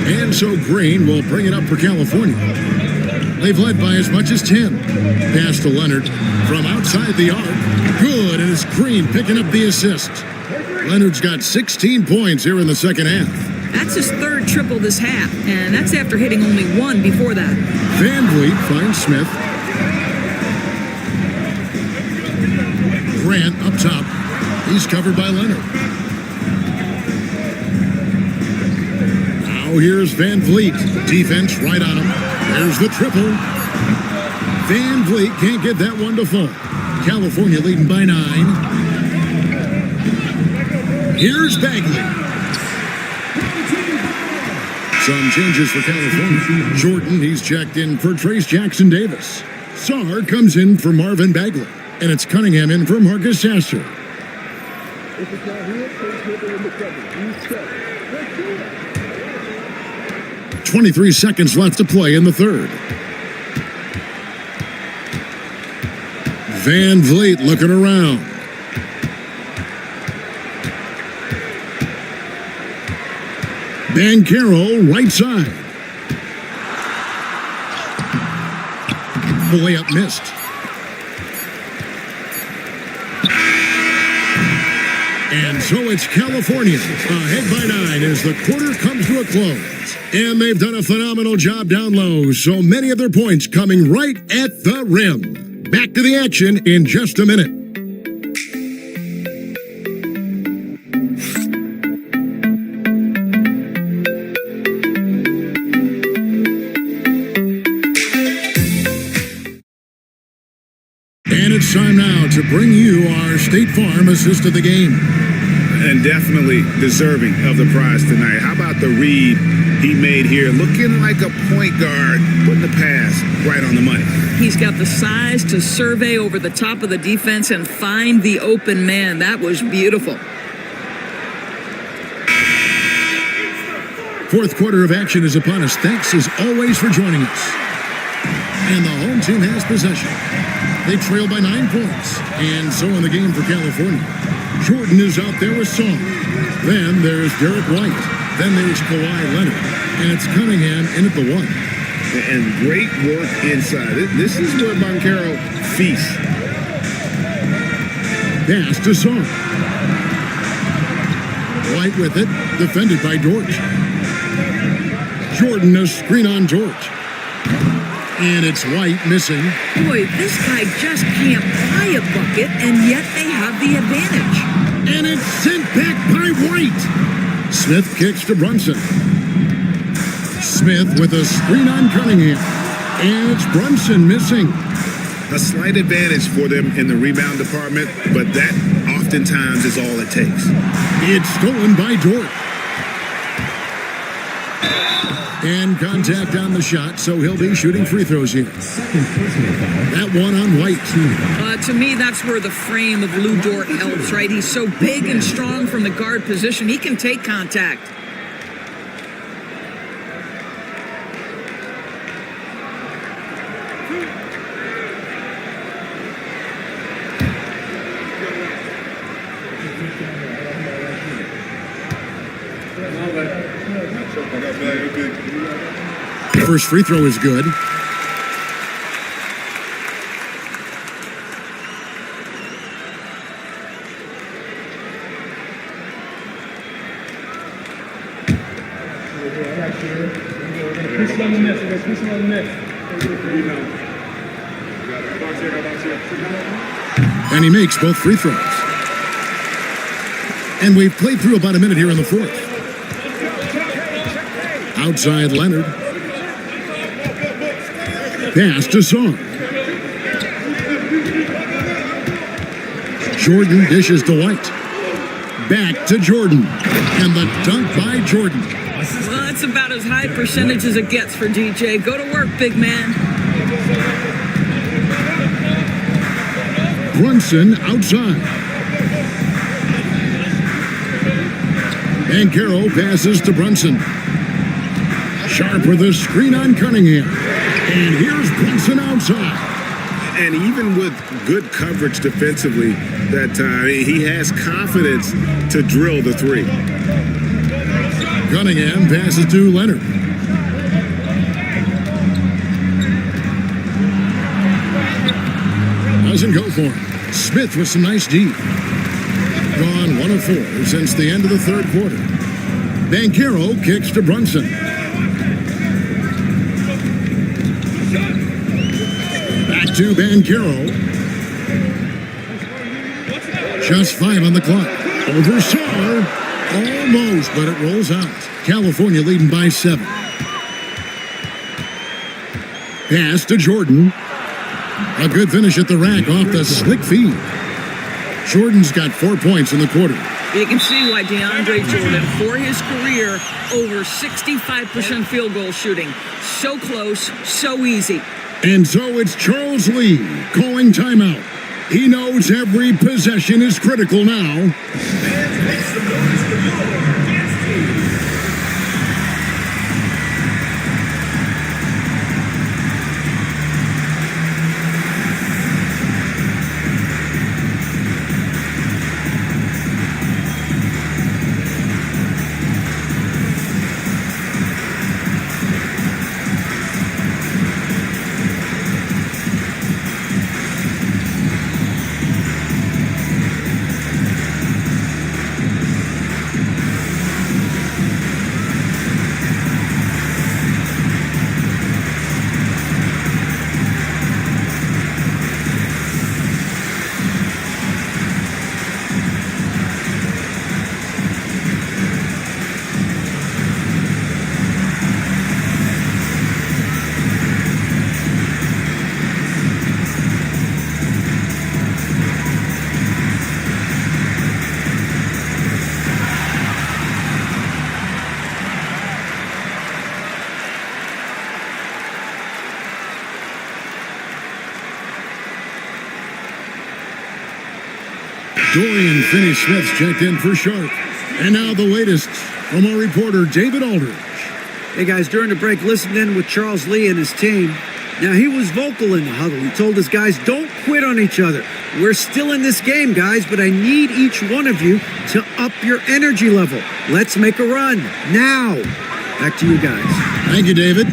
Speaker 2: And so Green will bring it up for California. They've led by as much as 10. Pass to Leonard from outside the arc. Good, and it's Green picking up the assist. Leonard's got 16 points here in the second half.
Speaker 16: That's his 3rd triple this half, and that's after hitting only 1 before that.
Speaker 2: Van Vliet finds Smith. Grant up top. He's covered by Leonard. Now here's Van Vliet. Defense right on him. There's the triple. Van Vliet can't get that one to fall. California leading by 9. Here's Bagley. Some changes for California. Jordan, he's checked in for Trace Jackson Davis. Sarr comes in for Marvin Bagley. And it's Cunningham in for Marcus Sasser. 23 seconds left to play in the third. Van Vliet looking around. Banchero right side. The layup missed. And so it's California ahead by 9 as the quarter comes to a close. And they've done a phenomenal job down low, so many of their points coming right at the rim. Back to the action in just a minute. And it's time now to bring you our State Farm assist of the game.
Speaker 3: And definitely deserving of the prize tonight. How about the read he made here? Looking like a point guard, putting the pass right on the money.
Speaker 16: He's got the size to survey over the top of the defense and find the open man. That was beautiful.
Speaker 2: Fourth quarter of action is upon us. Thanks as always for joining us. And the home team has possession. They trail by 9 points. And so in the game for California. Jordan is out there with Song. Then there's Derek White. Then there's Kawhi Leonard. And it's Cunningham in at the 1.
Speaker 3: And great work inside. This is where Banchero feasts.
Speaker 2: Pass to Song. White with it. Defended by George. Jordan, a screen on George. And it's White missing.
Speaker 16: Boy, this guy just can't buy a bucket, and yet they have the advantage.
Speaker 2: And it's sent back by White. Smith kicks to Brunson. Smith with a screen on Cunningham. And it's Brunson missing.
Speaker 3: A slight advantage for them in the rebound department, but that oftentimes is all it takes.
Speaker 2: It's stolen by Dort. And contact on the shot, so he'll be shooting free throws here. That one on White.
Speaker 16: To me, that's where the frame of Lou Dort helps, right? He's so big and strong from the guard position. He can take contact.
Speaker 2: First free throw is good. And he makes both free throws. And we've played through about a minute here in the fourth. Outside Leonard. Pass to Song. Jordan dishes to White. Back to Jordan. And the dunk by Jordan.
Speaker 16: Well, that's about as high percentage as it gets for DJ. Go to work, big man.
Speaker 2: Brunson outside. Banchero passes to Brunson. Sharp with a screen on Cunningham. And here's Brunson outside.
Speaker 3: And even with good coverage defensively that time, he has confidence to drill the three.
Speaker 2: Cunningham passes to Leonard. Doesn't go for him. Smith with some nice D. Gone 1 of 4 since the end of the third quarter. Banchero kicks to Brunson. Back to Banchero. Just 5 on the clock. Over Saar. Almost, but it rolls out. California leading by 7. Pass to Jordan. A good finish at the rack off the slick feed. Jordan's got 4 points in the quarter.
Speaker 16: You can see why DeAndre Jordan, for his career, over 65% field goal shooting. So close, so easy.
Speaker 2: And so it's Charles Lee calling timeout. He knows every possession is critical now. Dorian Finney-Smith checked in for Sharp. And now the latest from our reporter, David Aldridge.
Speaker 5: Hey, guys, during the break, listened in with Charles Lee and his team. Now, he was vocal in the huddle. He told his guys, don't quit on each other. We're still in this game, guys, but I need each one of you to up your energy level. Let's make a run. Now. Back to you guys.
Speaker 2: Thank you, David.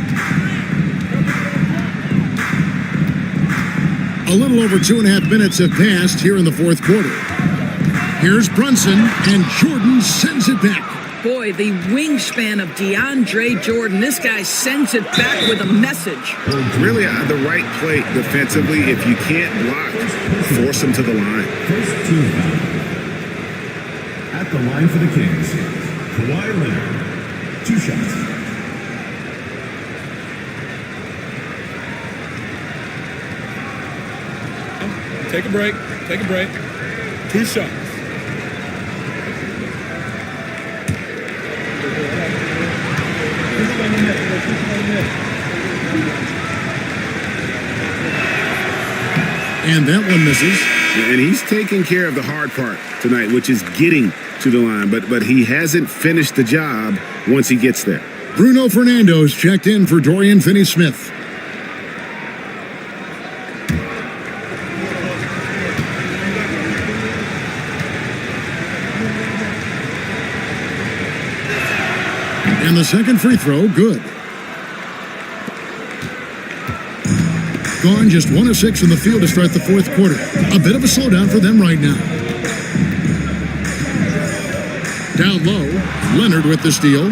Speaker 2: A little over 2.5 minutes have passed here in the fourth quarter. Here's Brunson, and Jordan sends it back.
Speaker 16: Boy, the wingspan of DeAndre Jordan. This guy sends it back with a message.
Speaker 3: Really the right play defensively. If you can't block, force him to the line.
Speaker 4: First team foul. At the line for the Kings, Kawhi Leonard. 2 shots.
Speaker 7: Take a break. Take a break. 2 shots.
Speaker 2: And that one misses.
Speaker 3: And he's taking care of the hard part tonight, which is getting to the line. But he hasn't finished the job once he gets there.
Speaker 2: Bruno Fernando's checked in for Dorian Finney-Smith. And the second free throw, good. Gone just 1 of 6 in the field to start the fourth quarter. A bit of a slowdown for them right now. Down low, Leonard with the steal.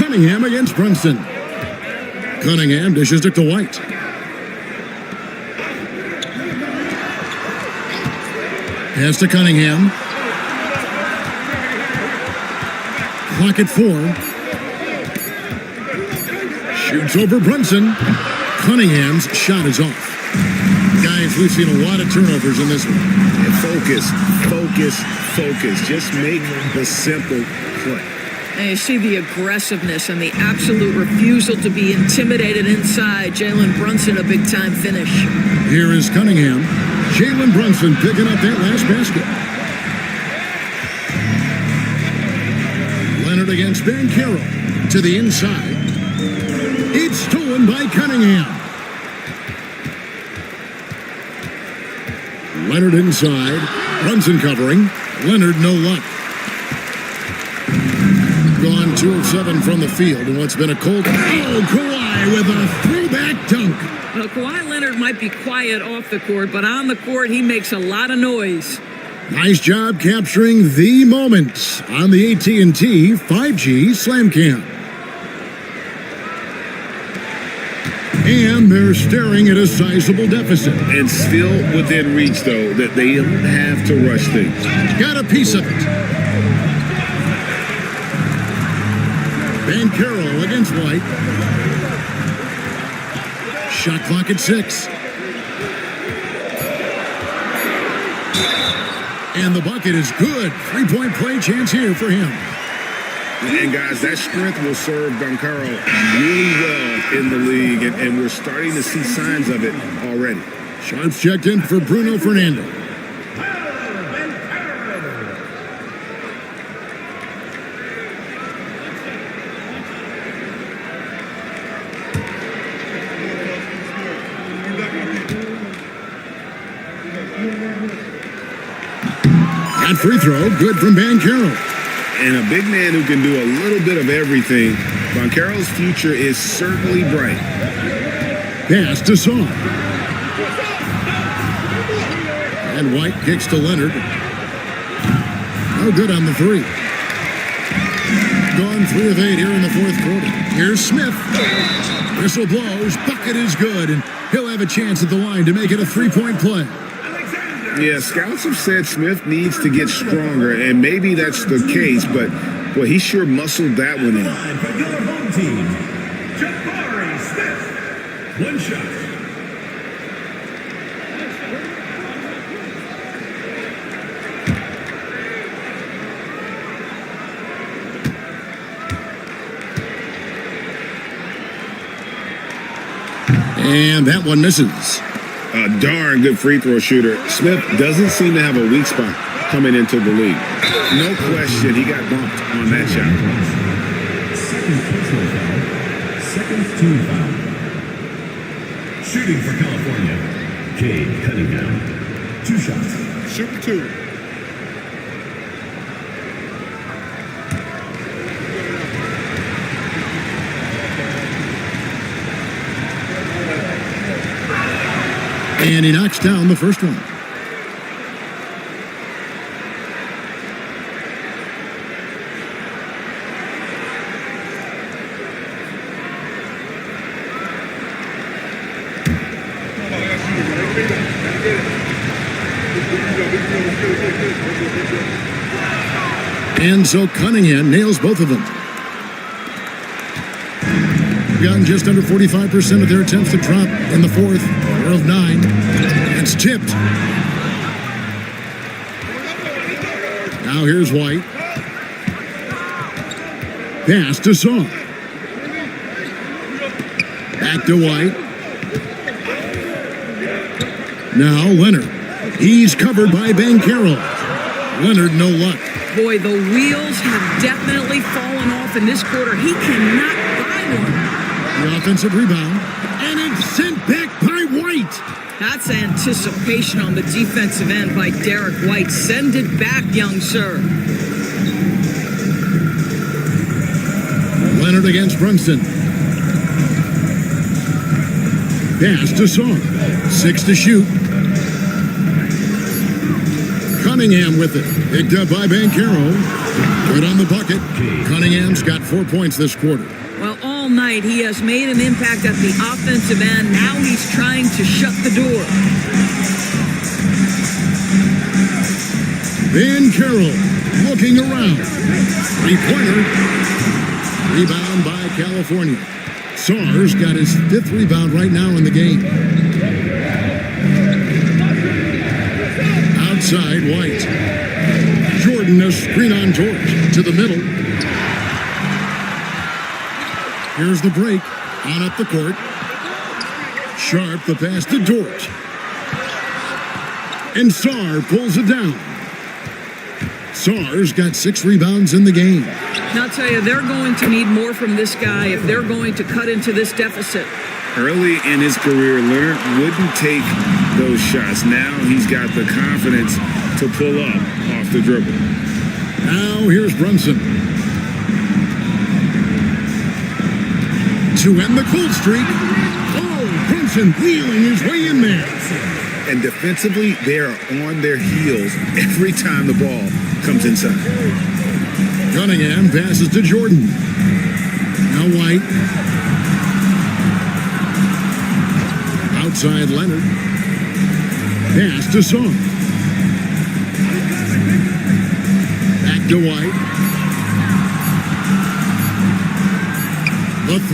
Speaker 2: Cunningham against Brunson. Cunningham dishes it to White. Pass to Cunningham. Clock at 4. Shoots over Brunson. Cunningham's shot is off. Guys, we've seen a lot of turnovers in this one.
Speaker 3: Focus, focus, focus. Just make the simple play.
Speaker 16: And you see the aggressiveness and the absolute refusal to be intimidated inside. Jalen Brunson, a big-time finish.
Speaker 2: Here is Cunningham. Jalen Brunson picking up that last basket. Leonard against Banchero to the inside. It's stolen by Cunningham. Leonard inside. Brunson covering. Leonard no luck. Gone 2 of 7 from the field in what's been a cold. Oh, Kawhi with a throwback dunk.
Speaker 16: Well, Kawhi Leonard might be quiet off the court, but on the court, he makes a lot of noise.
Speaker 2: Nice job capturing the moment on the AT&T 5G Slam Cam. And they're staring at a sizable deficit.
Speaker 3: And still within reach, though, that they don't have to rush things.
Speaker 2: Got a piece of it. Banchero against White. Shot clock at 6. And the bucket is good. 3-point play chance here for him.
Speaker 3: And guys, that strength will serve Banchero really well in the league, and we're starting to see signs of it already.
Speaker 2: Shots checked in for Bruno Fernando. That free throw, good from Banchero.
Speaker 3: And a big man who can do a little bit of everything. Banchero's future is certainly bright.
Speaker 2: Pass to Saw. And White kicks to Leonard. No good on the 3. Gone 3 of 8 here in the fourth quarter. Here's Smith. Whistle blows. Bucket is good. And he'll have a chance at the line to make it a 3-point play.
Speaker 3: Yeah, scouts have said Smith needs to get stronger, and maybe that's the case, but boy, he sure muscled that one in.
Speaker 4: For your home team, Jabari Smith. 1 shot.
Speaker 2: And that one misses.
Speaker 3: A darn good free throw shooter. Smith doesn't seem to have a weak spot coming into the league. No question, he got bumped on that shot.
Speaker 4: Second team foul. Shooting for California, Cade Cunningham. 2 shots.
Speaker 7: Shoot 2.
Speaker 2: And he knocks down the first one. And so Cunningham nails both of them. Gotten just under 45% of their attempts to drop in the fourth. 4 of 9. It's tipped. Now here's White. Pass to Saw. Back to White. Now Leonard. He's covered by Banchero. Leonard, no luck.
Speaker 16: Boy, the wheels have definitely fallen off in this quarter. He cannot buy one.
Speaker 2: The offensive rebound. And it's sent back by White.
Speaker 16: That's anticipation on the defensive end by Derek White. Send it back, young sir.
Speaker 2: Leonard against Brunson. Pass to Saw. 6 to shoot. Cunningham with it. Picked up by Banchero. Good on the bucket. Cunningham's got 4 points this quarter.
Speaker 16: Well, all night he has made an impact at the offensive end. Now he's trying to shut the door.
Speaker 2: Banchero looking around. 3-pointer. Rebound by California. Saar's got his 5th rebound right now in the game. Outside, White. Jordan, a screen on George. To the middle. Here's the break. On up the court. Sharp, the pass to George. And Saar pulls it down. Saar's got 6 rebounds in the game.
Speaker 16: Now, I'll tell you, they're going to need more from this guy if they're going to cut into this deficit.
Speaker 3: Early in his career, Leonard wouldn't take those shots. Now he's got the confidence to pull up off the dribble.
Speaker 2: Now here's Brunson. To end the cold streak. Oh, Brunson wheeling his way in there.
Speaker 3: And defensively, they are on their heels every time the ball comes inside.
Speaker 2: Cunningham passes to Jordan. Now White. Outside Leonard. Pass to Saw. Back to White. The 3.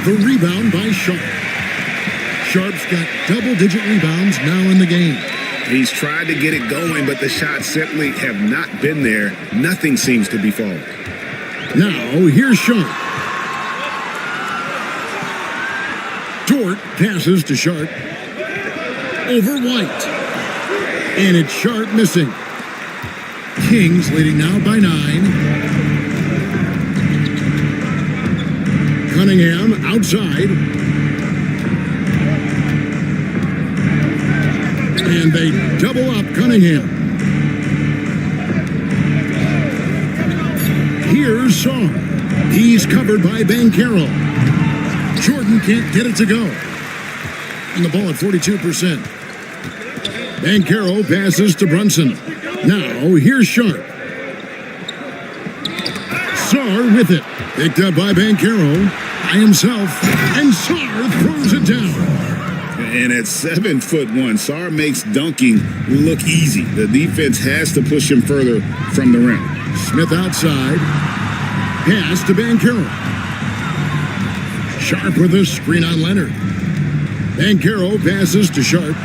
Speaker 2: The rebound by Sharp. Sharp's got double-digit rebounds now in the game.
Speaker 3: He's tried to get it going, but the shots simply have not been there. Nothing seems to be falling.
Speaker 2: Now, here's Sharp. Dort passes to Sharp. Over White. And it's Sharp missing. Kings leading now by 9. Cunningham outside. And they double up Cunningham. Here's Saw. He's covered by Banchero. Jordan can't get it to go. And the ball at 42%. Banchero passes to Brunson. Now here's Sharp. Saar with it. Picked up by Banchero. By himself. And Saar throws it down.
Speaker 3: And at 7'1", Saar makes dunking look easy. The defense has to push him further from the rim.
Speaker 2: Smith outside. Pass to Banchero. Sharp with a screen on Leonard. Banchero passes to Sharp.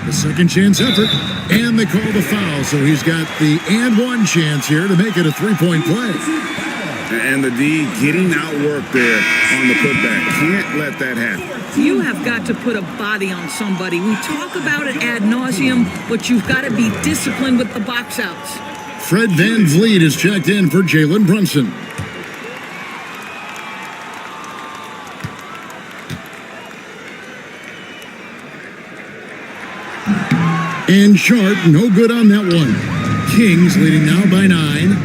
Speaker 2: The second chance effort. And they call the foul. So he's got the and one chance here to make it a 3-point play.
Speaker 3: And the D getting outworked there on the putback. Can't let that happen.
Speaker 16: You have got to put a body on somebody. We talk about it ad nauseum, but you've got to be disciplined with the box outs.
Speaker 2: Fred Van Vliet is checked in for Jalen Brunson. And Sharp, no good on that one. Kings leading now by 9.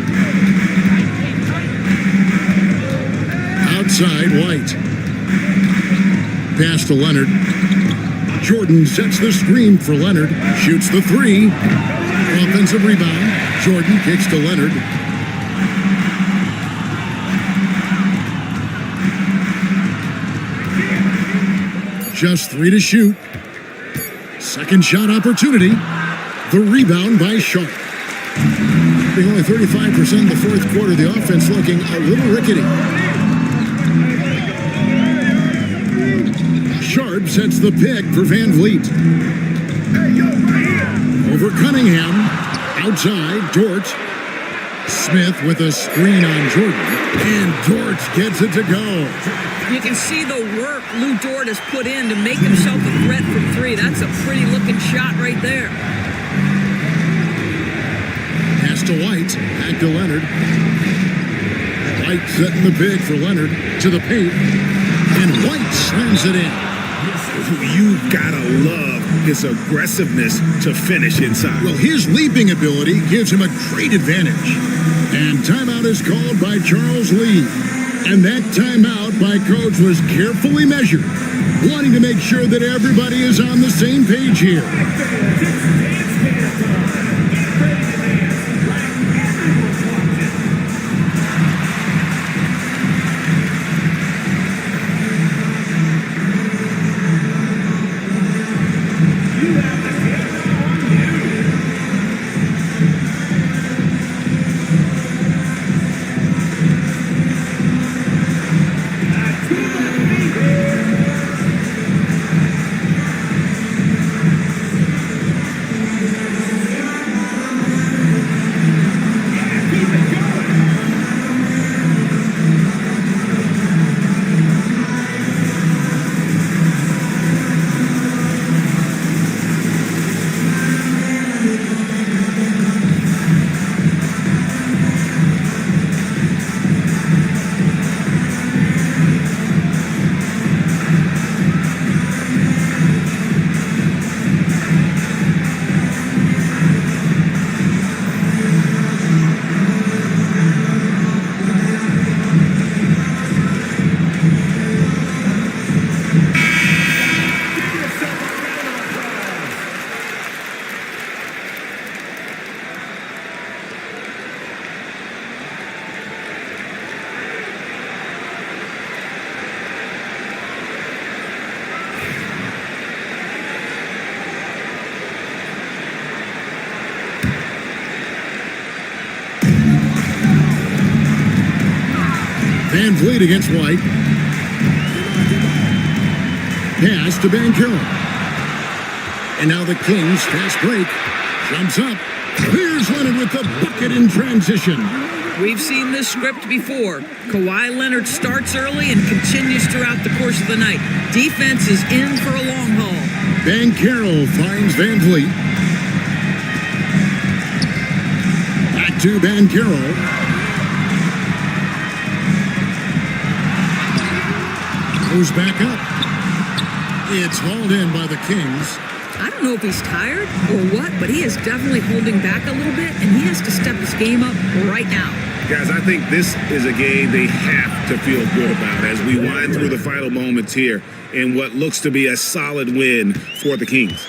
Speaker 2: Outside, White. Pass to Leonard. Jordan sets the screen for Leonard. Shoots the 3. Offensive rebound. Jordan kicks to Leonard. Just 3 to shoot. Second shot opportunity. The rebound by Sharp. Being only 35% in the fourth quarter, the offense looking a little rickety. Sharp sets the pick for Van Vliet. Over Cunningham. Outside, Dort. Smith with a screen on Jordan. And Dort gets it to go.
Speaker 16: You can see the work Lou Dort has put in to make himself a threat from three. That's a pretty looking shot right there.
Speaker 2: Pass to White. Back to Leonard. White setting the pick for Leonard to the paint. And White slams it in.
Speaker 3: You've got to love his aggressiveness to finish inside.
Speaker 2: Well, his leaping ability gives him a great advantage. And timeout is called by Charles Lee. And that timeout by Coach was carefully measured, wanting to make sure that everybody is on the same page here. Van Vliet against White. Pass to Banchero. And now the Kings fast break. Jumps up. Here's Leonard with the bucket in transition.
Speaker 16: We've seen this script before. Kawhi Leonard starts early and continues throughout the course of the night. Defense is in for a long haul.
Speaker 2: Banchero finds Van Vliet. Back to Banchero. Goes back up. It's hauled in by the Kings.
Speaker 16: I don't know if he's tired or what, but he is definitely holding back a little bit, and he has to step his game up right now.
Speaker 3: Guys, I think this is a game they have to feel good about as we wind through the final moments here in what looks to be a solid win for the Kings.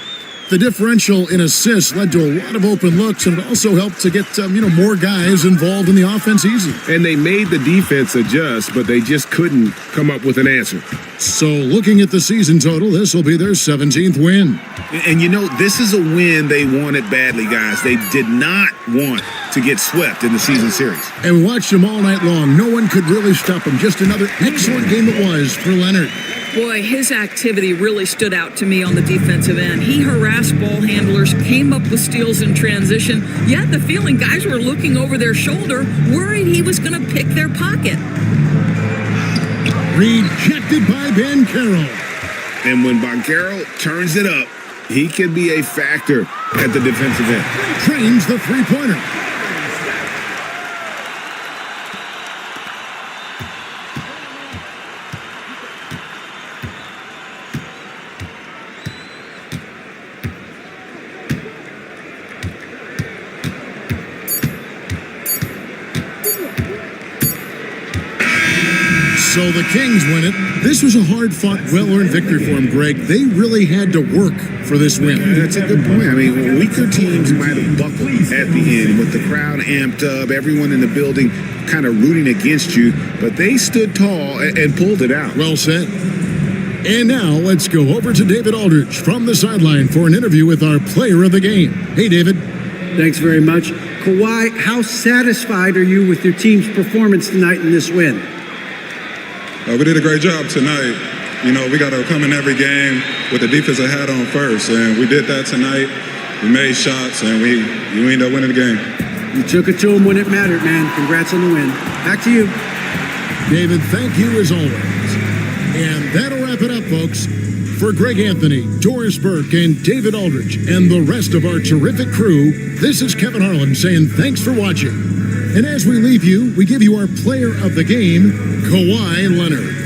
Speaker 2: The differential in assists led to a lot of open looks, and it also helped to get more guys involved in the offense easy.
Speaker 14: And they made the defense adjust, but they just couldn't come up with an answer.
Speaker 2: So looking at the season total, this will be their 17th win.
Speaker 3: And this is a win they wanted badly, guys. They did not want to get swept in the season series.
Speaker 2: And we watched them all night long. No one could really stop them. Just another excellent game it was for Leonard.
Speaker 16: Boy, his activity really stood out to me on the defensive end. He harassed ball handlers, came up with steals in transition. You had the feeling guys were looking over their shoulder, worried he was going to pick their pocket.
Speaker 2: Rejected by Banchero.
Speaker 3: And when Banchero turns it up, he can be a factor at the defensive end.
Speaker 2: Trains the three-pointer. So the Kings win it. This was a hard-fought, well-earned victory for them, Greg. They really had to work for this win.
Speaker 3: That's a good point. I mean, weaker teams might have buckled at the end with the crowd amped up, everyone in the building kind of rooting against you, but they stood tall and pulled it out.
Speaker 2: Well said. And now let's go over to David Aldridge from the sideline for an interview with our player of the game. Hey, David.
Speaker 5: Thanks very much. Kawhi, how satisfied are you with your team's performance tonight in this win?
Speaker 17: We did a great job tonight. You know, we got to come in every game with the defense I had on first, and we did that tonight. We made shots, and we ended up winning the game.
Speaker 5: You took it to them when it mattered, man. Congrats on the win. Back to you.
Speaker 2: David, thank you as always. And that'll wrap it up, folks. For Greg Anthony, Doris Burke, and David Aldridge, and the rest of our terrific crew, this is Kevin Harlan saying thanks for watching. And as we leave you, we give you our player of the game, Kawhi Leonard.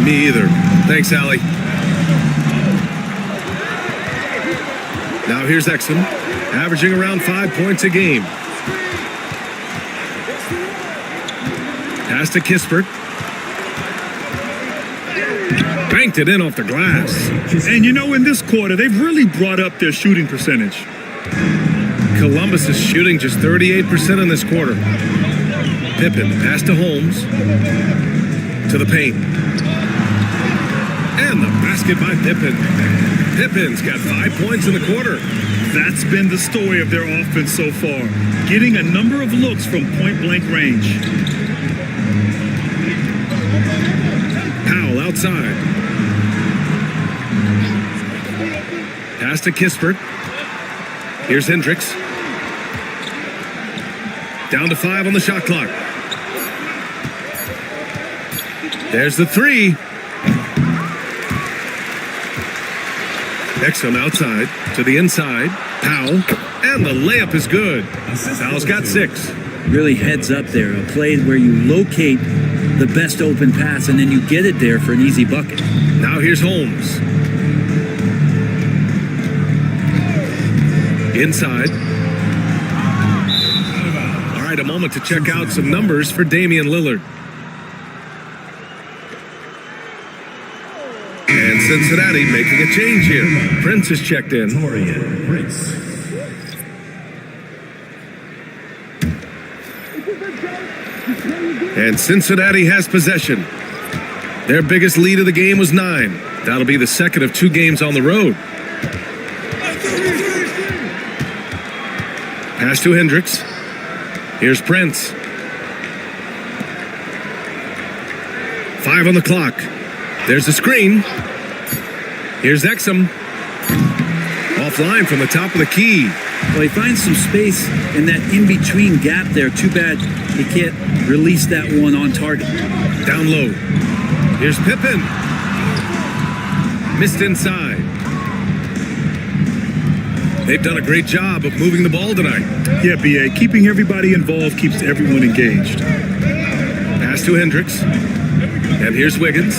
Speaker 7: Me either. Thanks, Allie. Now here's Exum, averaging around 5 points a game. Pass to Kispert. Banked it in off the glass.
Speaker 11: And you know, in this quarter, they've really brought up their shooting percentage.
Speaker 7: Columbus is shooting just 38% in this quarter. Pippen, pass to Holmes. To the paint. And the basket by Pippen. Pippen's got 5 points in the quarter.
Speaker 11: That's been the story of their offense so far, getting a number of looks from point-blank range.
Speaker 7: Powell outside. Pass to Kispert. Here's Hendricks. Down to 5 on the shot clock. There's the three. Exum outside to the inside. Powell. And the layup is good. Powell's got 6.
Speaker 9: Really heads up there. A play where you locate the best open pass and then you get it there for an easy bucket.
Speaker 7: Now here's Holmes. Inside. All right, a moment to check out some numbers for Damian Lillard. And Cincinnati making a change here. Prince is checked in. And Cincinnati has possession. Their biggest lead of the game was 9. That'll be the second of 2 games on the road. Pass to Hendricks. Here's Prince. 5 on the clock. There's the screen. Here's Exum. Offline from the top of the key.
Speaker 9: Well, he finds some space in that in-between gap there. Too bad he can't release that one on target.
Speaker 7: Down low. Here's Pippen. Missed inside. They've done a great job of moving the ball tonight.
Speaker 11: Yeah, B.A., keeping everybody involved keeps everyone engaged.
Speaker 7: Pass to Hendricks. And here's Wiggins.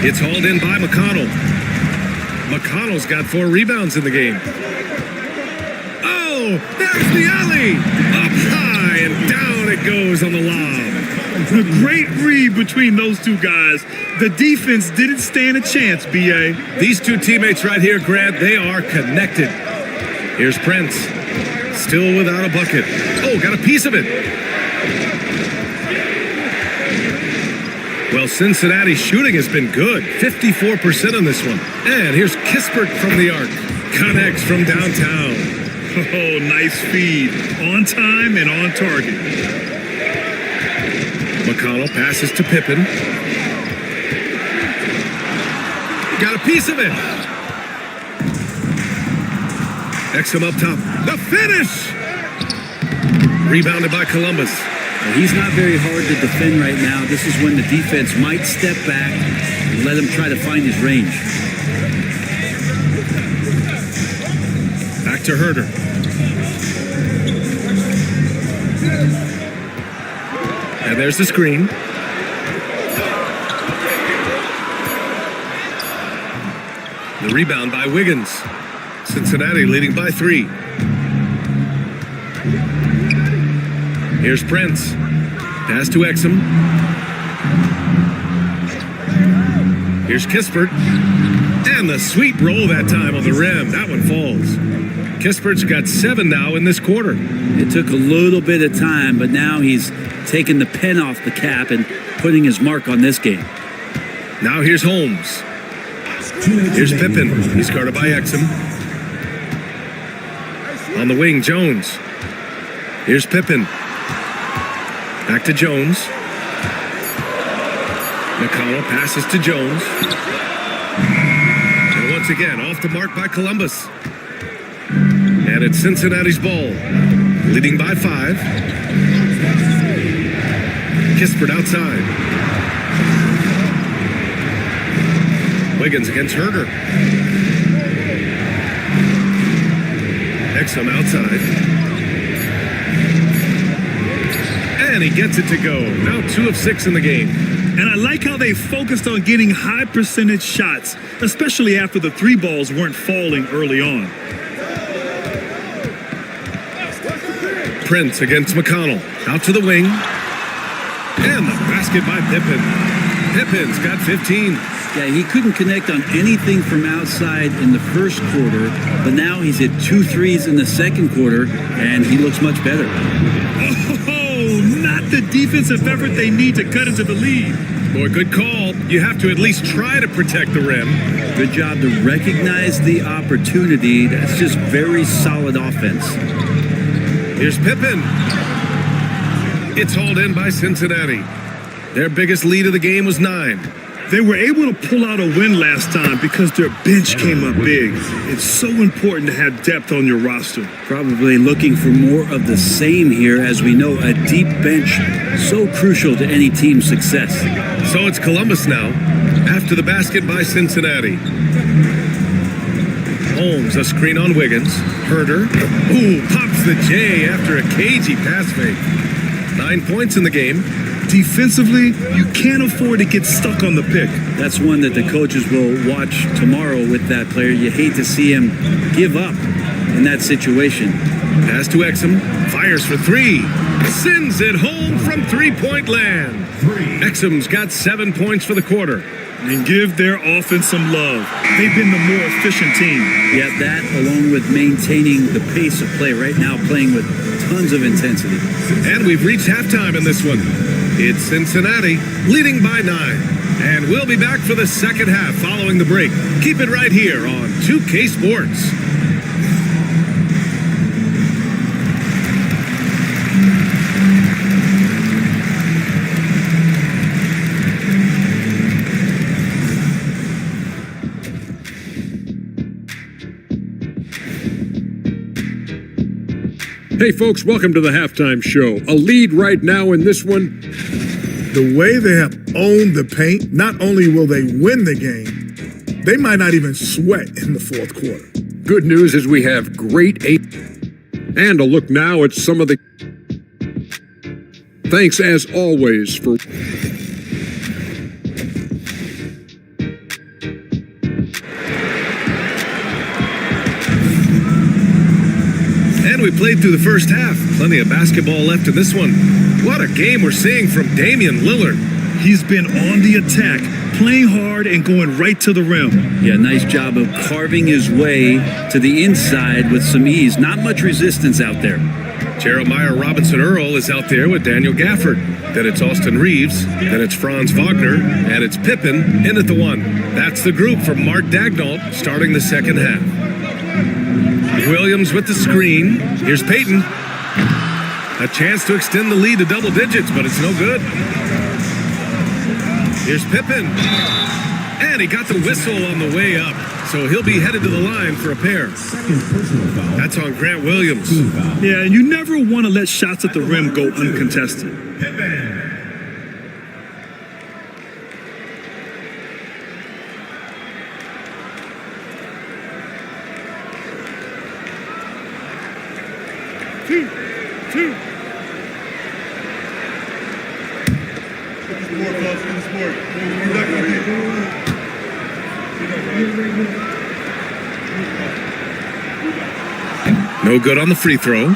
Speaker 7: It's hauled in by McConnell. McConnell's got 4 rebounds in the game. Oh, there's the alley. Up high and down it goes on the lob.
Speaker 11: A great read between those two guys. The defense didn't stand a chance, B.A.
Speaker 7: These 2 teammates right here, Grant, they are connected. Here's Prince. Still without a bucket. Oh, got a piece of it. Well, Cincinnati's shooting has been good. 54% on this one. And here's Kispert from the arc. Connects from downtown.
Speaker 11: Oh, nice feed. On time and on target.
Speaker 7: McConnell passes to Pippen. Got a piece of it. Exum up top. The finish! Rebounded by Columbus.
Speaker 9: Well, he's not very hard to defend right now. This is when the defense might step back and let him try to find his range.
Speaker 7: Back to Herter. And there's the screen. The rebound by Wiggins. Cincinnati leading by 3. Here's Prince. Pass to Exum. Here's Kispert. And the sweet roll that time on the rim. That one falls. Kispert's got 7 now in this quarter.
Speaker 9: It took a little bit of time, but now he's taking the pen off the cap and putting his mark on this game.
Speaker 7: Now here's Holmes. Here's Pippen. He's guarded by Exum. On the wing, Jones. Here's Pippen. Back to Jones. McConnell passes to Jones. And once again, off the mark by Columbus. And it's Cincinnati's ball. Leading by 5. Kispert outside. Wiggins against Herter. Exum outside. And he gets it to go. Now 2 of 6 in the game.
Speaker 11: And I like how they focused on getting high percentage shots, especially after the 3 balls weren't falling early on.
Speaker 7: Prince against McConnell. Out to the wing. And the basket by Pippen. Pippen's got 15.
Speaker 9: Yeah, he couldn't connect on anything from outside in the first quarter, but now he's hit 2 threes in the second quarter, and he looks much better.
Speaker 11: Oh, not the defensive effort they need to cut into the lead.
Speaker 7: Boy, good call. You have to at least try to protect the rim.
Speaker 9: Good job to recognize the opportunity. That's just very solid offense.
Speaker 7: Here's Pippen. It's hauled in by Cincinnati. Their biggest lead of the game was 9.
Speaker 11: They were able to pull out a win last time because their bench came up big. It's so important to have depth on your roster.
Speaker 9: Probably looking for more of the same here, as we know a deep bench so crucial to any team's success.
Speaker 7: So it's Columbus now, after the basket by Cincinnati. Holmes, a screen on Wiggins. Herder. Ooh, pops the J after a cagey pass fake. 9 points in the game.
Speaker 11: Defensively, you can't afford to get stuck on the pick.
Speaker 9: That's one that the coaches will watch tomorrow with that player. You hate to see him give up in that situation.
Speaker 7: Pass to Exum. Fires for 3. Sends it home from 3-point land. Exum's got 7 points for the quarter.
Speaker 11: And give their offense some love. They've been the more efficient team.
Speaker 9: Yeah, that along with maintaining the pace of play right now, playing with tons of intensity.
Speaker 7: And we've reached halftime in this one. It's Cincinnati leading by 9. And we'll be back for the second half following the break. Keep it right here on 2K Sports.
Speaker 14: Hey, folks, welcome to the halftime show. A lead right now in this one.
Speaker 8: The way they have owned the paint, not only will they win the game, they might not even sweat in the fourth quarter.
Speaker 14: Good news is we have great and a look now at some of the. Thanks as always for.
Speaker 7: And we played through the first half. Plenty of basketball left in this one. What a game we're seeing from Damian Lillard.
Speaker 11: He's been on the attack, playing hard and going right to the rim.
Speaker 9: Yeah, nice job of carving his way to the inside with some ease. Not much resistance out there.
Speaker 7: Jeremiah Robinson Earl is out there with Daniel Gafford. Then it's Austin Reeves. Then it's Franz Wagner. And it's Pippen in at the 1. That's the group for Mark Daignault starting the second half. Williams with the screen. Here's Payton. A chance to extend the lead to double digits, but it's no good. Here's Pippen. And he got the whistle on the way up. So he'll be headed to the line for a pair. That's on Grant Williams.
Speaker 11: Yeah, and you never want to let shots at the rim go uncontested.
Speaker 4: Two.
Speaker 7: No good on the free throw.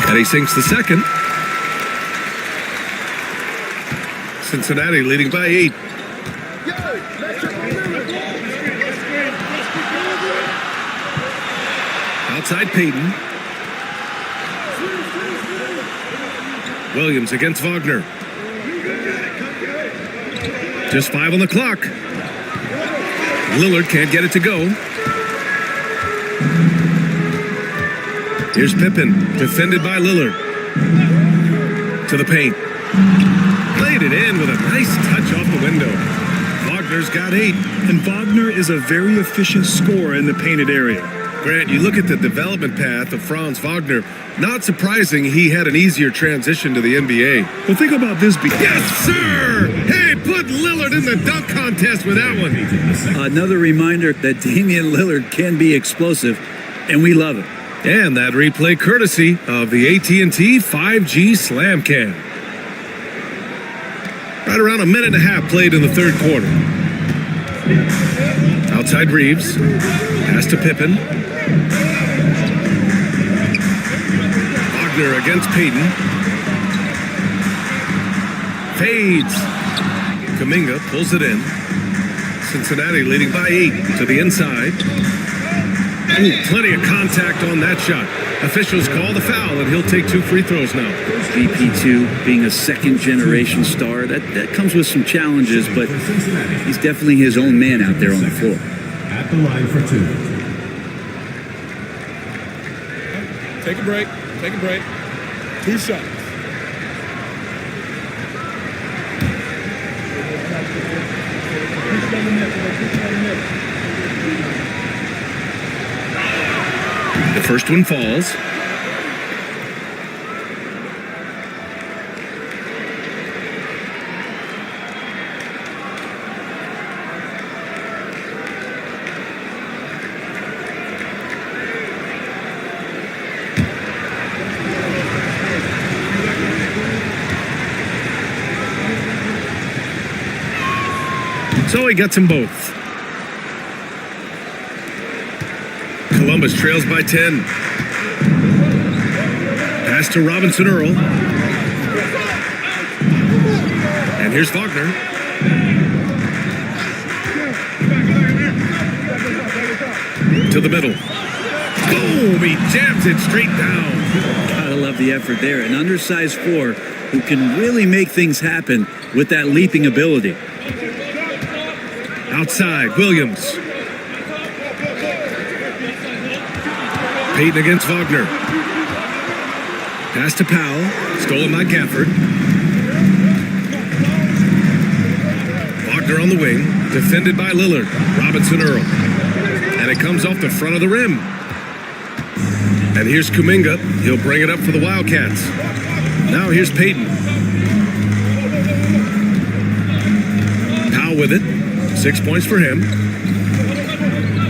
Speaker 7: And he sinks the second. Cincinnati leading by 8. Outside Payton. Williams against Wagner. Just 5 on the clock. Lillard can't get it to go. Here's Pippen, defended by Lillard. To the paint. Played it in with a nice touch off the window. Wagner Wagner's got 8.
Speaker 11: And Wagner is a very efficient scorer in the painted area.
Speaker 7: Grant, you look at the development path of Franz Wagner, not surprising he had an easier transition to the NBA.
Speaker 11: Well, think about this.
Speaker 7: Yes, sir! Hey, put Lillard in the dunk contest with that one.
Speaker 9: Another reminder that Damian Lillard can be explosive, and we love it.
Speaker 7: And that replay courtesy of the AT&T 5G Slam Cam. Right around a minute and a half played in the third quarter. Outside Reeves. Pass to Pippen. Wagner against Payton. Fades. Kuminga pulls it in. Cincinnati leading by 8 to the inside. Ooh, plenty of contact on that shot. Officials call the foul, and he'll take 2 free throws now.
Speaker 9: VP2 being a second-generation star, that comes with some challenges, but he's definitely his own man out there on the floor.
Speaker 4: At the line for 2.
Speaker 18: Take a break. Take a break. 2 shots.
Speaker 7: The first one falls. So he gets them both. Columbus trails by 10. Pass to Robinson Earl. And here's Wagner. To the middle. Boom! He jams it straight down.
Speaker 9: Gotta love the effort there. An undersized 4 who can really make things happen with that leaping ability.
Speaker 7: Outside, Williams. Payton against Wagner. Pass to Powell. Stolen by Gafford. Wagner on the wing. Defended by Lillard. Robinson Earl. And it comes off the front of the rim. And here's Kuminga. He'll bring it up for the Wildcats. Now here's Payton. Powell with it. 6 points for him.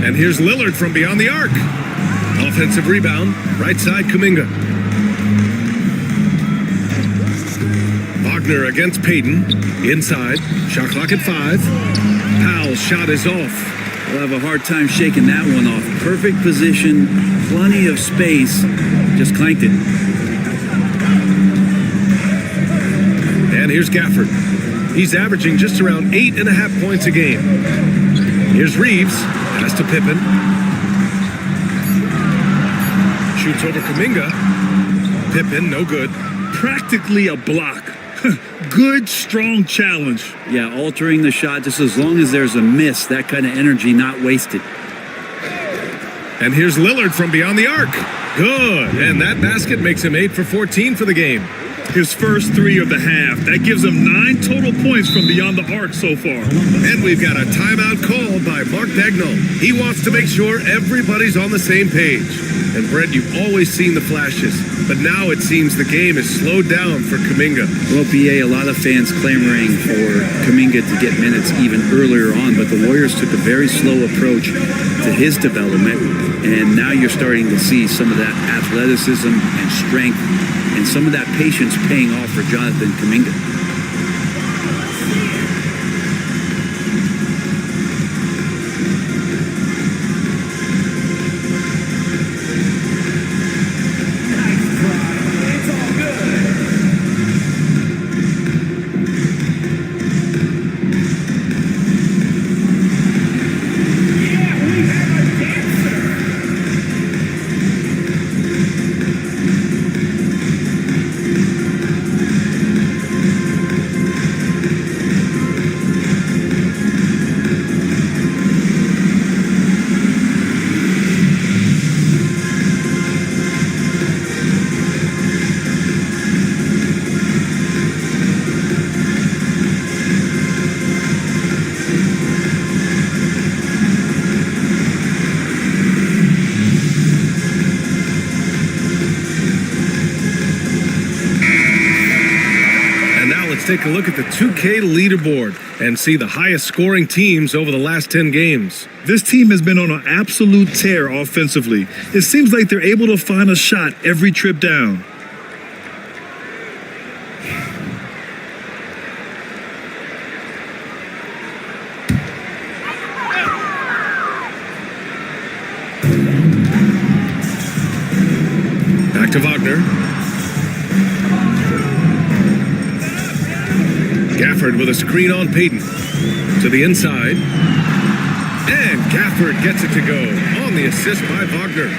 Speaker 7: And here's Lillard from beyond the arc. Offensive rebound. Right side, Kuminga. Wagner against Payton. Inside. Shot clock at 5. Powell's shot is off.
Speaker 9: We'll have a hard time shaking that one off. Perfect position. Plenty of space. Just clanked it.
Speaker 7: And here's Gafford. He's averaging just around 8.5 points a game. Here's Reeves. Pass to Pippen. Shoots over Kuminga. Pippen, no good.
Speaker 11: Practically a block. Good, strong challenge.
Speaker 9: Yeah, altering the shot just as long as there's a miss. That kind of energy not wasted.
Speaker 7: And here's Lillard from beyond the arc. Good. And that basket makes him 8 for 14 for the game.
Speaker 11: His first 3 of the half. That gives him 9 total points from beyond the arc so far.
Speaker 7: And we've got a timeout called by Mark Dagnall. He wants to make sure everybody's on the same page. And Brett, you've always seen the flashes, but now it seems the game is slowed down for Kuminga.
Speaker 9: Well, BA, a lot of fans clamoring for Kuminga to get minutes even earlier on, but the Warriors took a very slow approach to his development, and now you're starting to see some of that athleticism and strength and some of that patience paying off for Jonathan Kuminga.
Speaker 7: take a look at the 2K leaderboard and see the highest scoring teams over the last 10 games.
Speaker 11: This team has been on an absolute tear offensively. It seems like they're able to find a shot every trip down.
Speaker 7: Back to Wagner. Gafford with a screen on Payton. To the inside. And Gafford gets it to go on the assist by Wagner.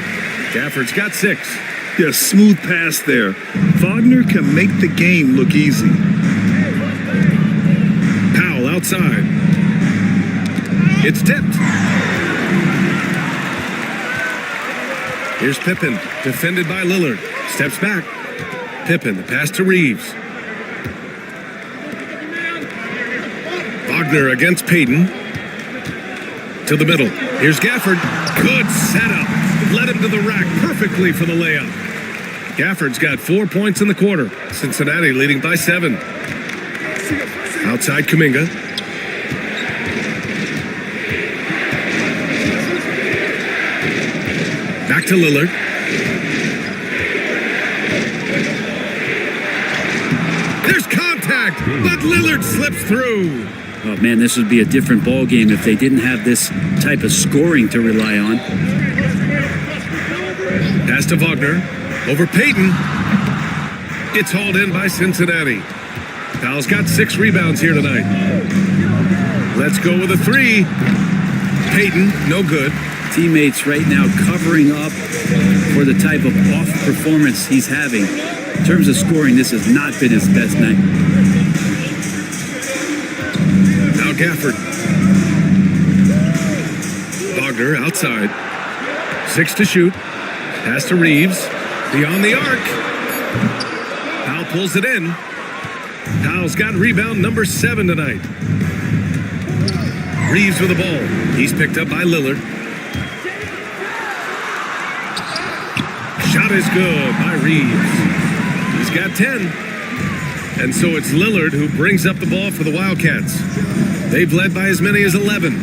Speaker 7: Gafford's got 6.
Speaker 11: Yeah, smooth pass there. Wagner can make the game look easy.
Speaker 7: Powell outside. It's tipped. Here's Pippen, defended by Lillard. Steps back. Pippen, the pass to Reeves. Wagner against Payton. To the middle. Here's Gafford. Good setup. Led him to the rack perfectly for the layup. Gafford's got 4 points in the quarter. Cincinnati leading by 7. Outside Kuminga. Back to Lillard. There's contact, but Lillard slips through.
Speaker 9: Oh man, this would be a different ball game if they didn't have this type of scoring to rely on.
Speaker 7: Pass to Wagner. Over Payton. It's hauled in by Cincinnati. Powell's got 6 rebounds here tonight. Let's go with a 3. Payton, no good.
Speaker 9: Teammates right now covering up for the type of off performance he's having. In terms of scoring, this has not been his best night.
Speaker 7: Now Gafford. Wagner outside. 6 to shoot. Pass to Reeves. Beyond the arc. Powell pulls it in. Powell's got rebound number 7 tonight. Reeves with the ball. He's picked up by Lillard. Shot is good by Reeves. He's got 10. And so it's Lillard who brings up the ball for the Wildcats. They've led by as many as 11.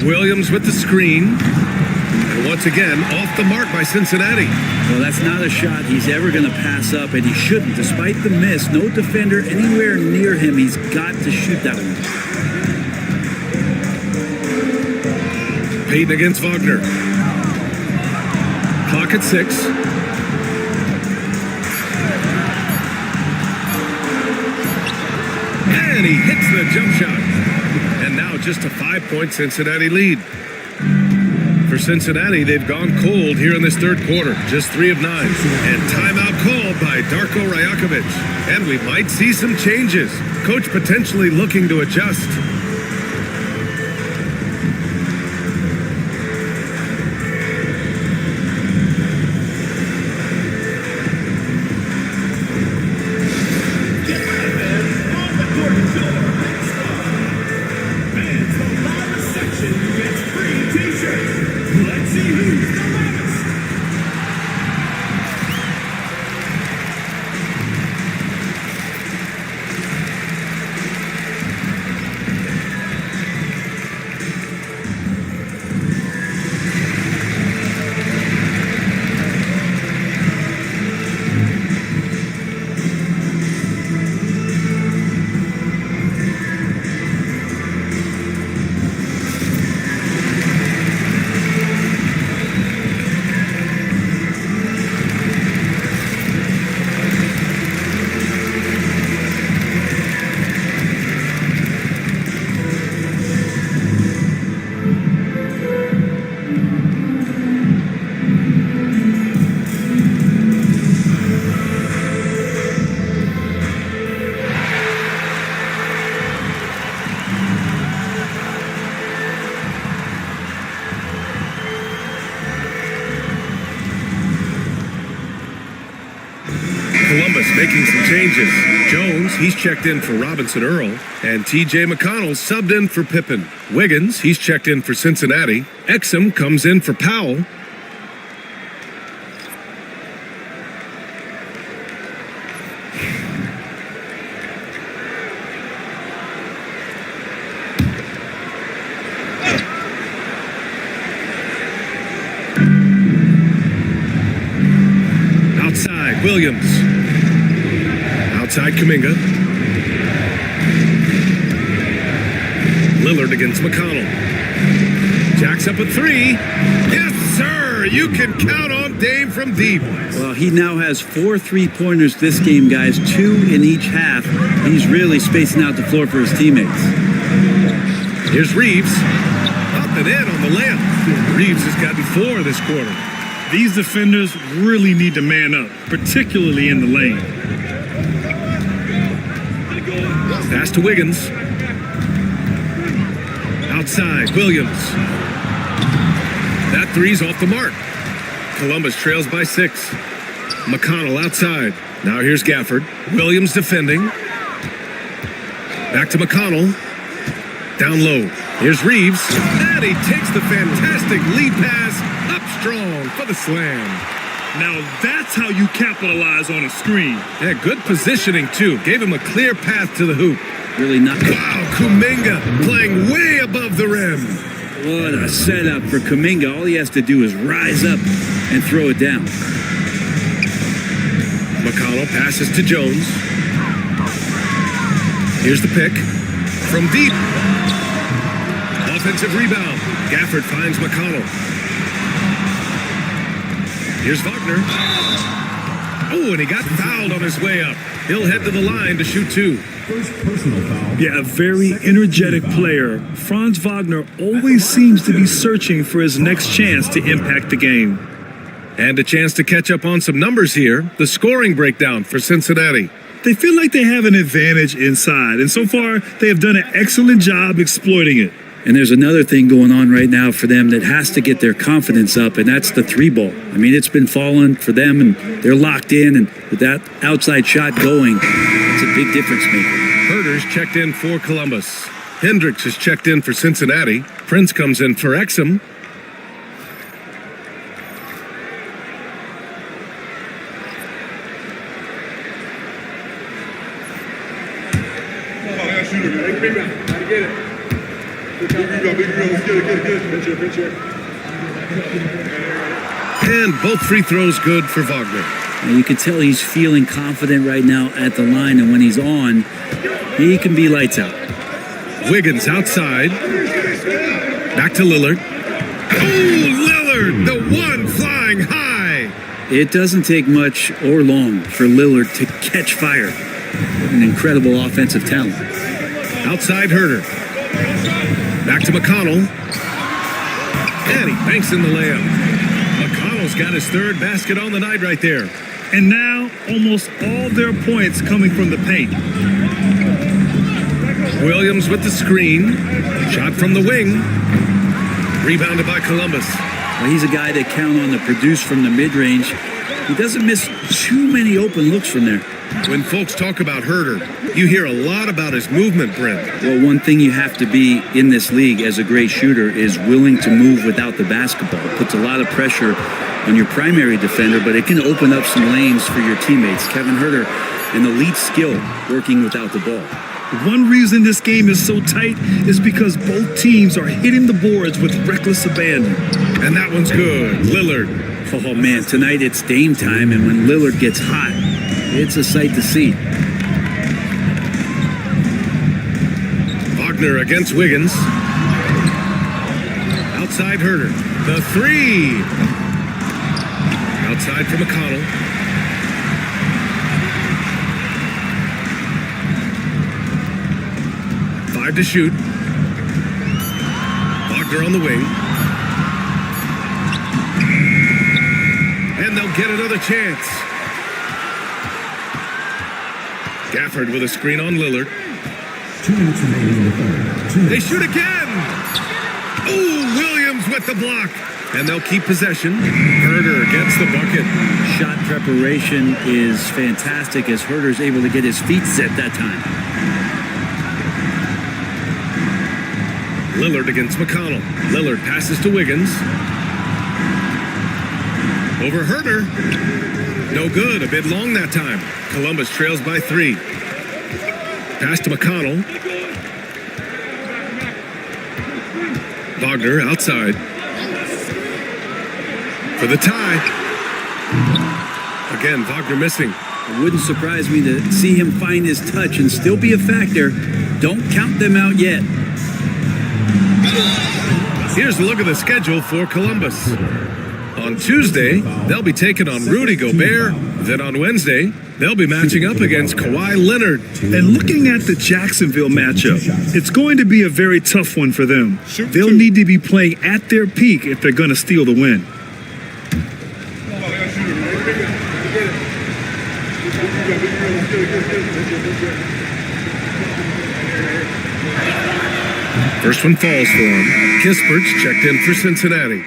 Speaker 7: Williams with the screen. And once again, off the mark by Cincinnati.
Speaker 9: Well, that's not a shot he's ever going to pass up, and he shouldn't. Despite the miss, no defender anywhere near him. He's got to shoot that one.
Speaker 7: Payton against Wagner. Clock at 6. And he hits the jump shot. And now just a 5-point Cincinnati lead. For Cincinnati, they've gone cold here in this third quarter. Just 3 of 9. And timeout called by Darko Rajakovic. And we might see some changes. Coach potentially looking to adjust. Making some changes. Jones, he's checked in for Robinson Earl. And T.J. McConnell subbed in for Pippen. Wiggins, he's checked in for Cincinnati. Exum comes in for Powell. Williams. Outside Kuminga. Lillard against McConnell. Jacks up a three. Yes, sir. You can count on Dame from deep.
Speaker 9: Well, he now has 4 3-pointers this game, guys, 2 in each half. He's really spacing out the floor for his teammates.
Speaker 7: Here's Reeves. Up and in on the layup. Reeves has got 4 this quarter.
Speaker 11: These defenders really need to man up, particularly in the lane.
Speaker 7: Pass to Wiggins. Outside, Williams. That three's off the mark. Columbus trails by 6. McConnell outside. Now here's Gafford. Williams defending. Back to McConnell. Down low. Here's Reeves. And he takes the fantastic lead pass up strong for the slam.
Speaker 11: Now that's how you capitalize on a screen.
Speaker 7: Yeah, good positioning too. Gave him a clear path to the hoop.
Speaker 9: Really not.
Speaker 7: Wow, Kuminga playing way above the rim.
Speaker 9: What a setup for Kuminga. All he has to do is rise up and throw it down.
Speaker 7: McConnell passes to Jones. Here's the pick. From deep. Offensive rebound. Gafford finds McConnell. Here's Wagner. Oh, and he got fouled on his way up. He'll head to the line to shoot 2.
Speaker 11: First personal foul. Yeah, a very energetic player. Franz Wagner always seems to be searching for his next chance to impact the game.
Speaker 7: And a chance to catch up on some numbers here. The scoring breakdown for Cincinnati.
Speaker 11: They feel like they have an advantage inside, and so far they have done an excellent job exploiting it.
Speaker 9: And there's another thing going on right now for them that has to get their confidence up, and that's the 3-ball. I mean, it's been falling for them, and they're locked in, and with that outside shot going, it's a big difference maker.
Speaker 7: Herter's checked in for Columbus. Hendricks is checked in for Cincinnati. Prince comes in for Exum. And both free throws good for Wagner.
Speaker 9: Now you can tell he's feeling confident right now at the line, and when he's on, he can be lights out.
Speaker 7: Wiggins outside. Back to Lillard. Oh, Lillard, the one flying high.
Speaker 9: It doesn't take much or long for Lillard to catch fire. An incredible offensive talent.
Speaker 7: Outside Herter. Back to McConnell. And he banks in the layup. McConnell's got his 3rd basket on the night right there.
Speaker 11: And now, almost all their points coming from the paint.
Speaker 7: Williams with the screen. Shot from the wing. Rebounded by Columbus.
Speaker 9: Well, he's a guy that count on to produce from the mid-range. He doesn't miss too many open looks from there.
Speaker 7: When folks talk about Herter, you hear a lot about his movement, Brent.
Speaker 9: Well, one thing you have to be in this league as a great shooter is willing to move without the basketball. It puts a lot of pressure on your primary defender, but it can open up some lanes for your teammates. Kevin Herter, an elite skill working without the ball.
Speaker 11: One reason this game is so tight is because both teams are hitting the boards with reckless abandon.
Speaker 7: And that one's good. Lillard.
Speaker 9: Oh, man, tonight it's Dame time, and when Lillard gets hot, it's a sight to see.
Speaker 7: Wagner against Wiggins. Outside Herter. The 3. Outside for McConnell. To shoot. Wagner on the wing. And they'll get another chance. Gafford with a screen on Lillard.
Speaker 4: 2 minutes remaining in the third.
Speaker 7: They shoot again. Oh, Williams with the block. And they'll keep possession. Herter gets the bucket.
Speaker 9: Shot preparation is fantastic as Herter's able to get his feet set that time.
Speaker 7: Lillard against McConnell. Lillard passes to Wiggins. Over Herter. No good. A bit long that time. Columbus trails by 3. Pass to McConnell. Wagner outside. For the tie. Again, Wagner missing.
Speaker 9: It wouldn't surprise me to see him find his touch and still be a factor. Don't count them out yet.
Speaker 7: Here's a look at the schedule for Columbus. On Tuesday, they'll be taking on Rudy Gobert. Then on Wednesday, they'll be matching up against Kawhi Leonard.
Speaker 11: And looking at the Jacksonville matchup, it's going to be a very tough one for them. They'll need to be playing at their peak if they're going to steal the win.
Speaker 7: First one falls for him. Kispert's checked in for Cincinnati.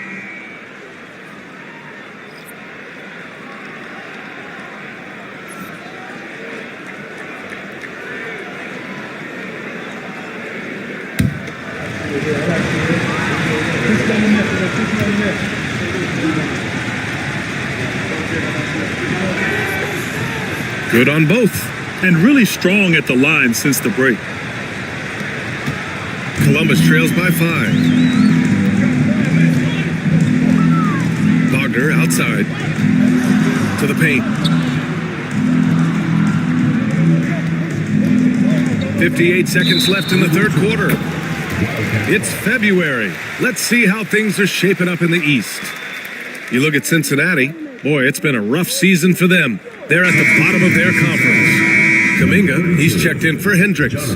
Speaker 7: Good on both.
Speaker 11: And really strong at the line since the break.
Speaker 7: Columbus trails by 5. Wagner outside to the paint. 58 seconds left in the third quarter. It's February. Let's see how things are shaping up in the East. You look at Cincinnati. Boy, it's been a rough season for them. They're at the bottom of their conference. Kuminga, he's checked in for Hendricks.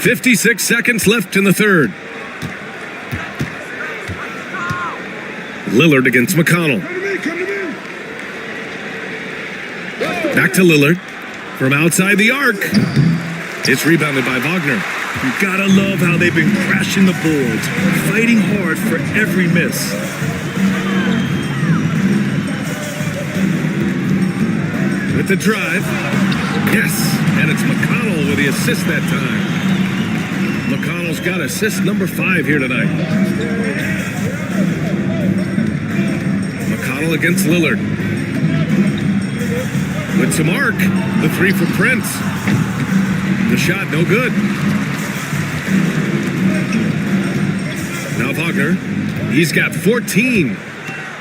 Speaker 7: 56 seconds left in the third. Lillard against McConnell. Back to Lillard from outside the arc. It's rebounded by Wagner.
Speaker 11: You gotta love how they've been crashing the boards, fighting hard for every miss.
Speaker 7: With the drive. Yes, and it's McConnell with the assist that time. McConnell's got assist number 5 here tonight. McConnell against Lillard. With some arc. The 3 for Prince. The shot no good. Now Wagner. He's got 14.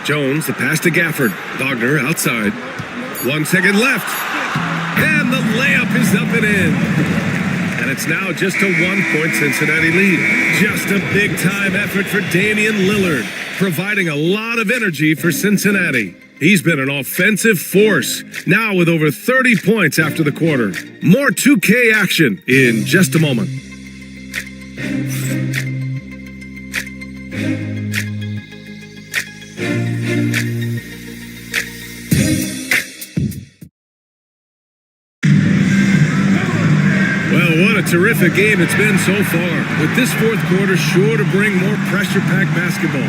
Speaker 7: Jones, the pass to Gafford. Wagner outside. 1 second left. And the layup is up and in. And it's now just a 1-point Cincinnati lead. Just a big-time effort for Damian Lillard, providing a lot of energy for Cincinnati. He's been an offensive force, now with over 30 points after the quarter. More 2K action in just a moment. What a terrific game it's been so far, with this fourth quarter sure to bring more pressure-packed basketball.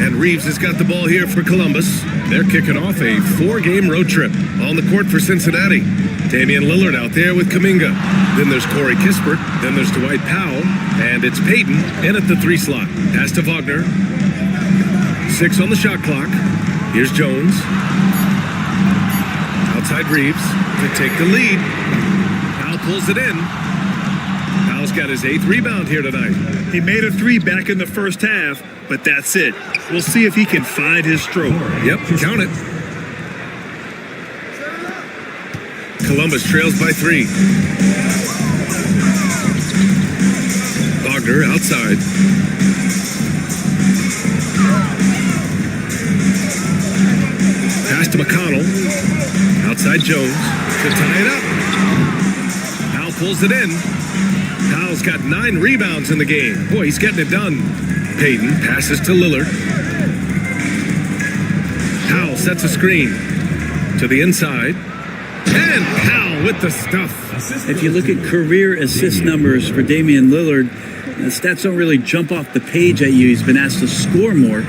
Speaker 7: And Reeves has got the ball here for Columbus. They're kicking off a 4-game road trip on the court for Cincinnati. Damian Lillard out there with Kuminga. Then there's Corey Kispert. Then there's Dwight Powell. And it's Payton in at the 3 slot. Pass to Wagner. 6 on the shot clock. Here's Jones. Outside Reeves to take the lead. Powell pulls it in. Powell's got his 8th rebound here tonight.
Speaker 11: He made a 3 back in the first half, but that's it. We'll see if he can find his stroke.
Speaker 7: Yep, count it. Columbus trails by 3. Wagner outside. Pass to McConnell. Outside Jones to tie it up. Powell pulls it in. Powell's got 9 rebounds in the game. Boy, he's getting it done. Payton passes to Lillard. Powell sets a screen to the inside. And Powell with the stuff.
Speaker 9: If you look at career assist numbers for Damian Lillard, the stats don't really jump off the page at you. He's been asked to score more,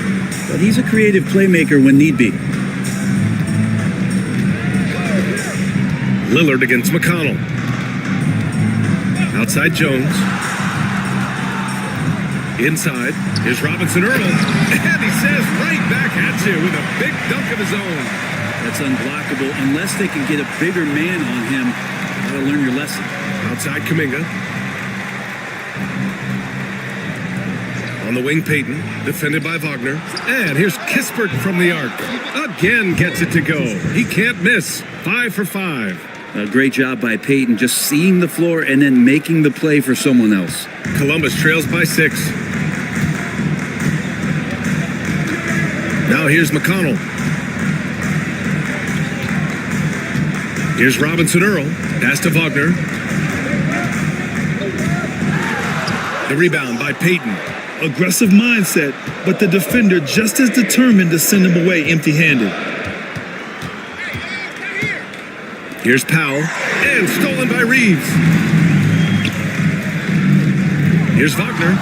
Speaker 9: but he's a creative playmaker when need be.
Speaker 7: Lillard against McConnell. Outside Jones. Inside. Here's Robinson Earl. And he says right back at you with a big dunk of his own.
Speaker 9: That's unblockable unless they can get a bigger man on him. Gotta learn your lesson.
Speaker 7: Outside Kuminga. On the wing, Payton, defended by Wagner. And here's Kispert from the arc. Again gets it to go. He can't miss. 5 for 5.
Speaker 9: A great job by Payton, just seeing the floor and then making the play for someone else.
Speaker 7: Columbus trails by 6. Now here's McConnell. Here's Robinson Earl. Pass to Wagner. The rebound by Payton.
Speaker 11: Aggressive mindset, but the defender just as determined to send him away empty-handed.
Speaker 7: Here's Powell, and stolen by Reeves. Here's Wagner.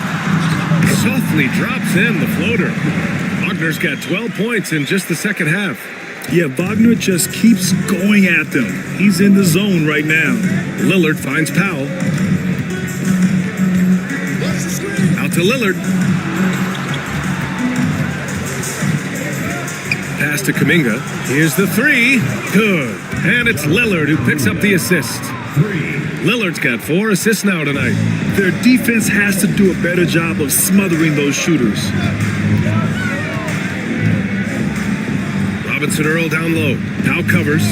Speaker 7: Softly drops in the floater. Wagner's got 12 points in just the second half.
Speaker 11: Yeah, Wagner just keeps going at them. He's in the zone right now.
Speaker 7: Lillard finds Powell. Out to Lillard. Pass to Kuminga. Here's the 3. Good. And it's Lillard who picks up the assist. Lillard's got 4 assists now tonight.
Speaker 11: Their defense has to do a better job of smothering those shooters.
Speaker 7: Robinson Earl down low. Now covers.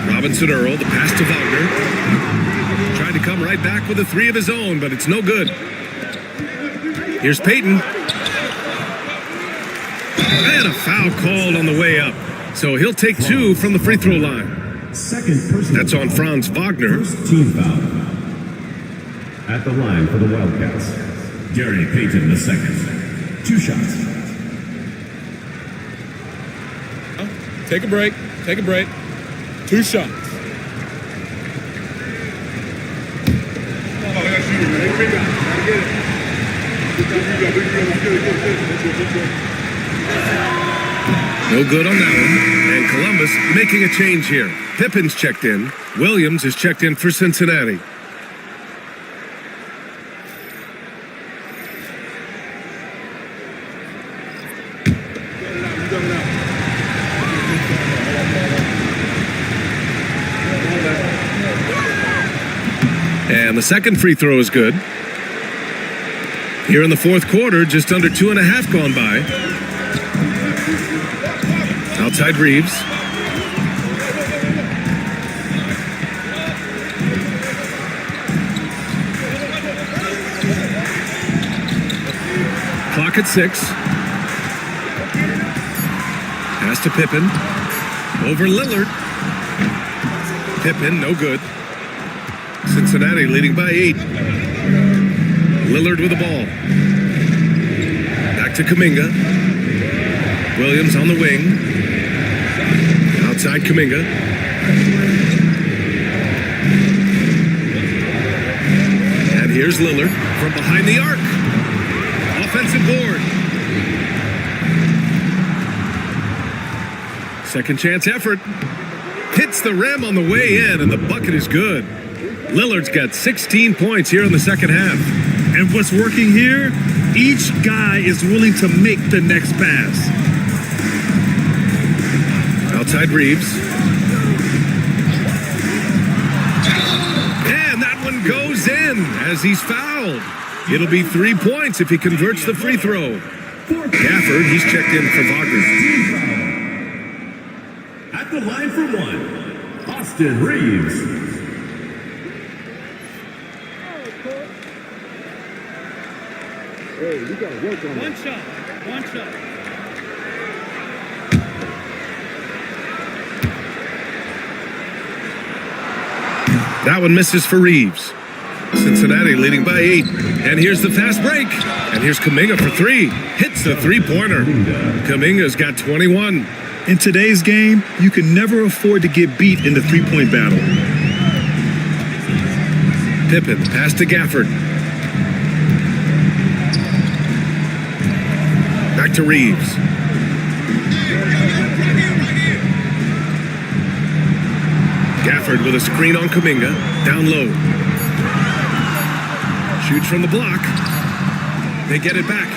Speaker 7: Robinson Earl, the pass to Wagner. Tried to come right back with a 3 of his own, but it's no good. Here's Payton. And a foul called on the way up. So he'll take 2 from the free throw line.
Speaker 4: Second person.
Speaker 7: That's on Franz Wagner.
Speaker 4: First team foul. At the line for the Wildcats, Gary Payton II. 2 shots.
Speaker 18: Take a break. Take a break. 2 shots.
Speaker 7: No good on that one. And Columbus making a change here. Pippen's checked in. Williams is checked in for Cincinnati. And the second free throw is good. Here in the fourth quarter, just under 2.5 gone by. Outside Reeves. Clock at 6. Pass to Pippen. Over Lillard. Pippen, no good. Cincinnati leading by 8. Lillard with the ball. Back to Kuminga. Williams on the wing. Outside Kuminga. And here's Lillard from behind the arc. Offensive board. Second chance effort. Hits the rim on the way in, and the bucket is good. Lillard's got 16 points here in the second half.
Speaker 11: And what's working here? Each guy is willing to make the next pass.
Speaker 7: Outside Reeves. And that one goes in as he's fouled. It'll be 3 points if he converts the free throw. Gafford, he's checked in for Wagner.
Speaker 4: At the line for 1, Austin Reeves.
Speaker 18: Hey, you gotta work on one shot. One shot.
Speaker 7: That one misses for Reeves. Cincinnati leading by 8. And here's the fast break. And here's Kuminga for 3. Hits the three-pointer. Kuminga's got 21.
Speaker 11: In today's game, you can never afford to get beat in the three-point battle.
Speaker 7: Pippen, pass to Gafford. Back to Reeves. Gafford with a screen on Kuminga. Down low. Shoots from the block. They get it back.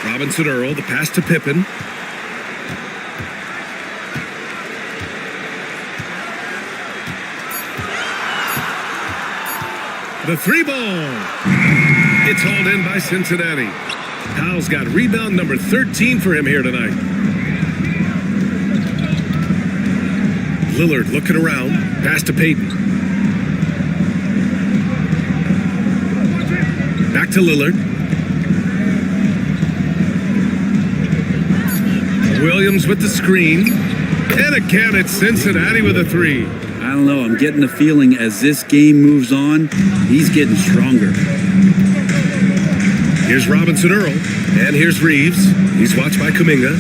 Speaker 7: Robinson Earl, the pass to Pippen. The three ball. It's hauled in by Cincinnati. Powell's got rebound number 13 for him here tonight. Lillard looking around. Pass to Payton. Back to Lillard. Williams with the screen. And again, it's Cincinnati with a three.
Speaker 9: I don't know. I'm getting the feeling as this game moves on, he's getting stronger.
Speaker 7: Here's Robinson Earl. And here's Reeves. He's watched by Kuminga.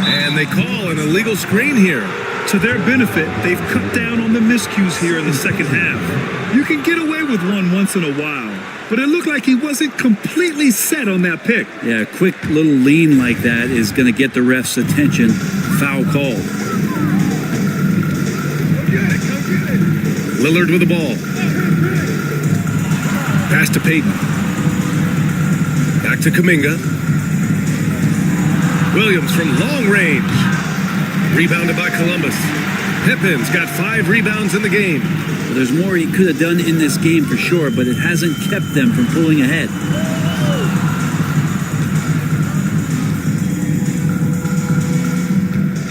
Speaker 7: And they call an illegal screen here.
Speaker 11: To their benefit, they've cut down on the miscues here in the second half. You can get away with one once in a while, but it looked like he wasn't completely set on that pick.
Speaker 9: Yeah, a quick little lean like that is going to get the ref's attention. Foul call.
Speaker 7: Lillard with the ball. Pass to Payton. Back to Kuminga. Williams from long range. Rebounded by Columbus. Pippen's got 5 rebounds in the game.
Speaker 9: Well, there's more he could have done in this game for sure, but it hasn't kept them from pulling ahead.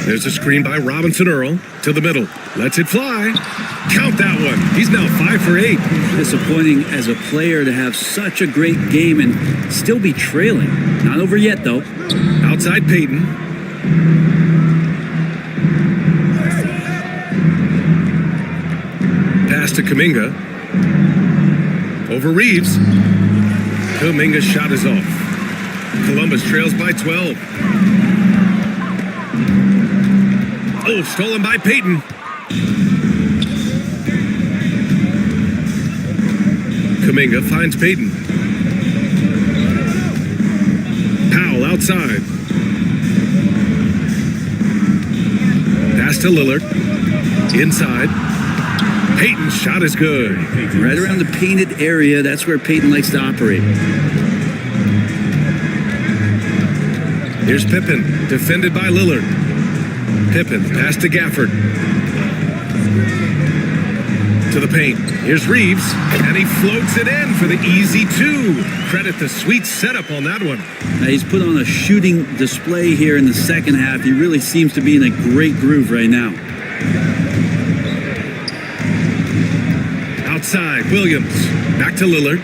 Speaker 7: There's a screen by Robinson Earl to the middle. Lets it fly. Count that one. He's now 5 for 8.
Speaker 9: Disappointing as a player to have such a great game and still be trailing. Not over yet, though.
Speaker 7: Outside Payton. Pass to Kuminga. Over Reeves. Kuminga's shot is off. Columbus trails by 12. Oh, stolen by Payton. Kuminga finds Payton. Powell outside. Pass to Lillard. Inside. Payton's shot is good.
Speaker 9: Right around the painted area, that's where Payton likes to operate.
Speaker 7: Here's Pippen, defended by Lillard. Pippen, pass to Gafford. To the paint. Here's Reeves, and he floats it in for the easy 2. Credit the sweet setup on that one.
Speaker 9: Now he's put on a shooting display here in the second half. He really seems to be in a great groove right now.
Speaker 7: Outside, Williams. Back to Lillard.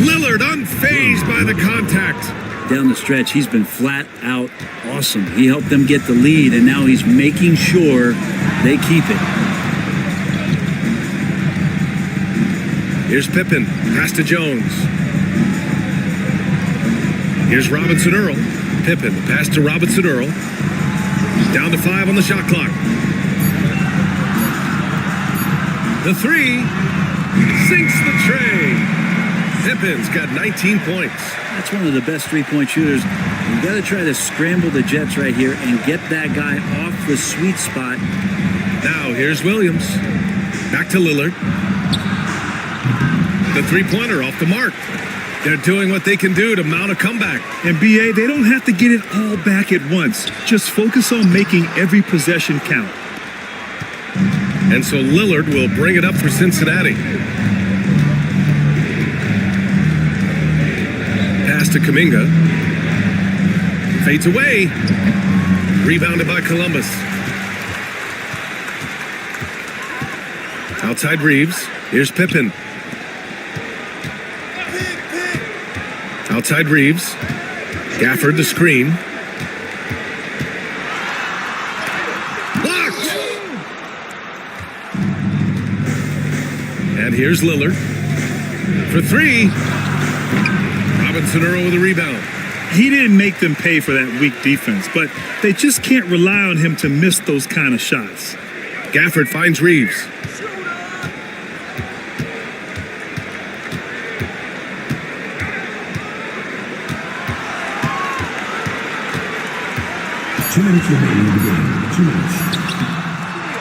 Speaker 7: Lillard unfazed by the contact.
Speaker 9: Down the stretch, he's been flat out awesome. He helped them get the lead, and now he's making sure they keep it.
Speaker 7: Here's Pippen. Pass to Jones. Here's Robinson Earl. Pippen. Pass to Robinson Earl. Down to 5 on the shot clock. The 3 sinks the tray. Pippen's got 19 points.
Speaker 9: That's one of the best three-point shooters. You've got to try to scramble the Jets right here and get that guy off the sweet spot.
Speaker 7: Now here's Williams. Back to Lillard. The three-pointer off the mark. They're doing what they can do to mount a comeback.
Speaker 11: And BA, they don't have to get it all back at once. Just focus on making every possession count.
Speaker 7: And so Lillard will bring it up for Cincinnati. Pass to Kuminga. Fades away. Rebounded by Columbus. Outside Reeves. Here's Pippen. Outside Reeves. Gafford the screen. Blocked! And here's Lillard. For 3. Robinson Earl with a rebound.
Speaker 11: He didn't make them pay for that weak defense, but they just can't rely on him to miss those kind of shots.
Speaker 7: Gafford finds Reeves.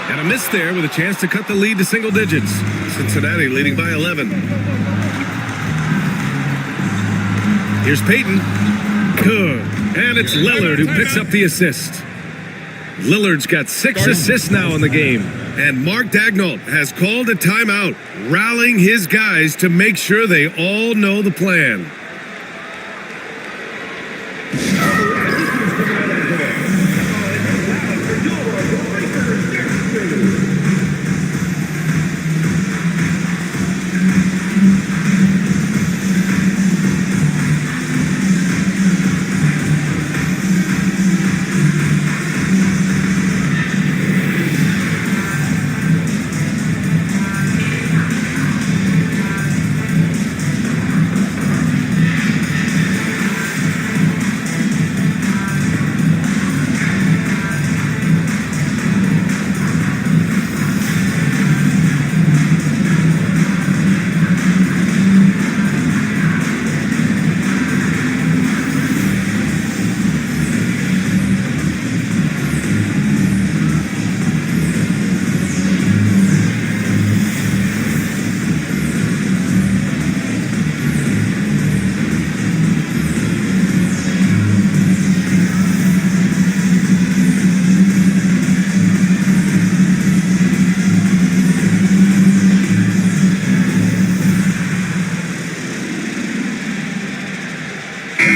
Speaker 7: And a miss there with a chance to cut the lead to single digits. Cincinnati leading by 11. Here's Payton. Good. And it's Lillard who picks up the assist. Lillard's got 6 assists now in the game. And Mark Daigneault has called a timeout, rallying his guys to make sure they all know the plan.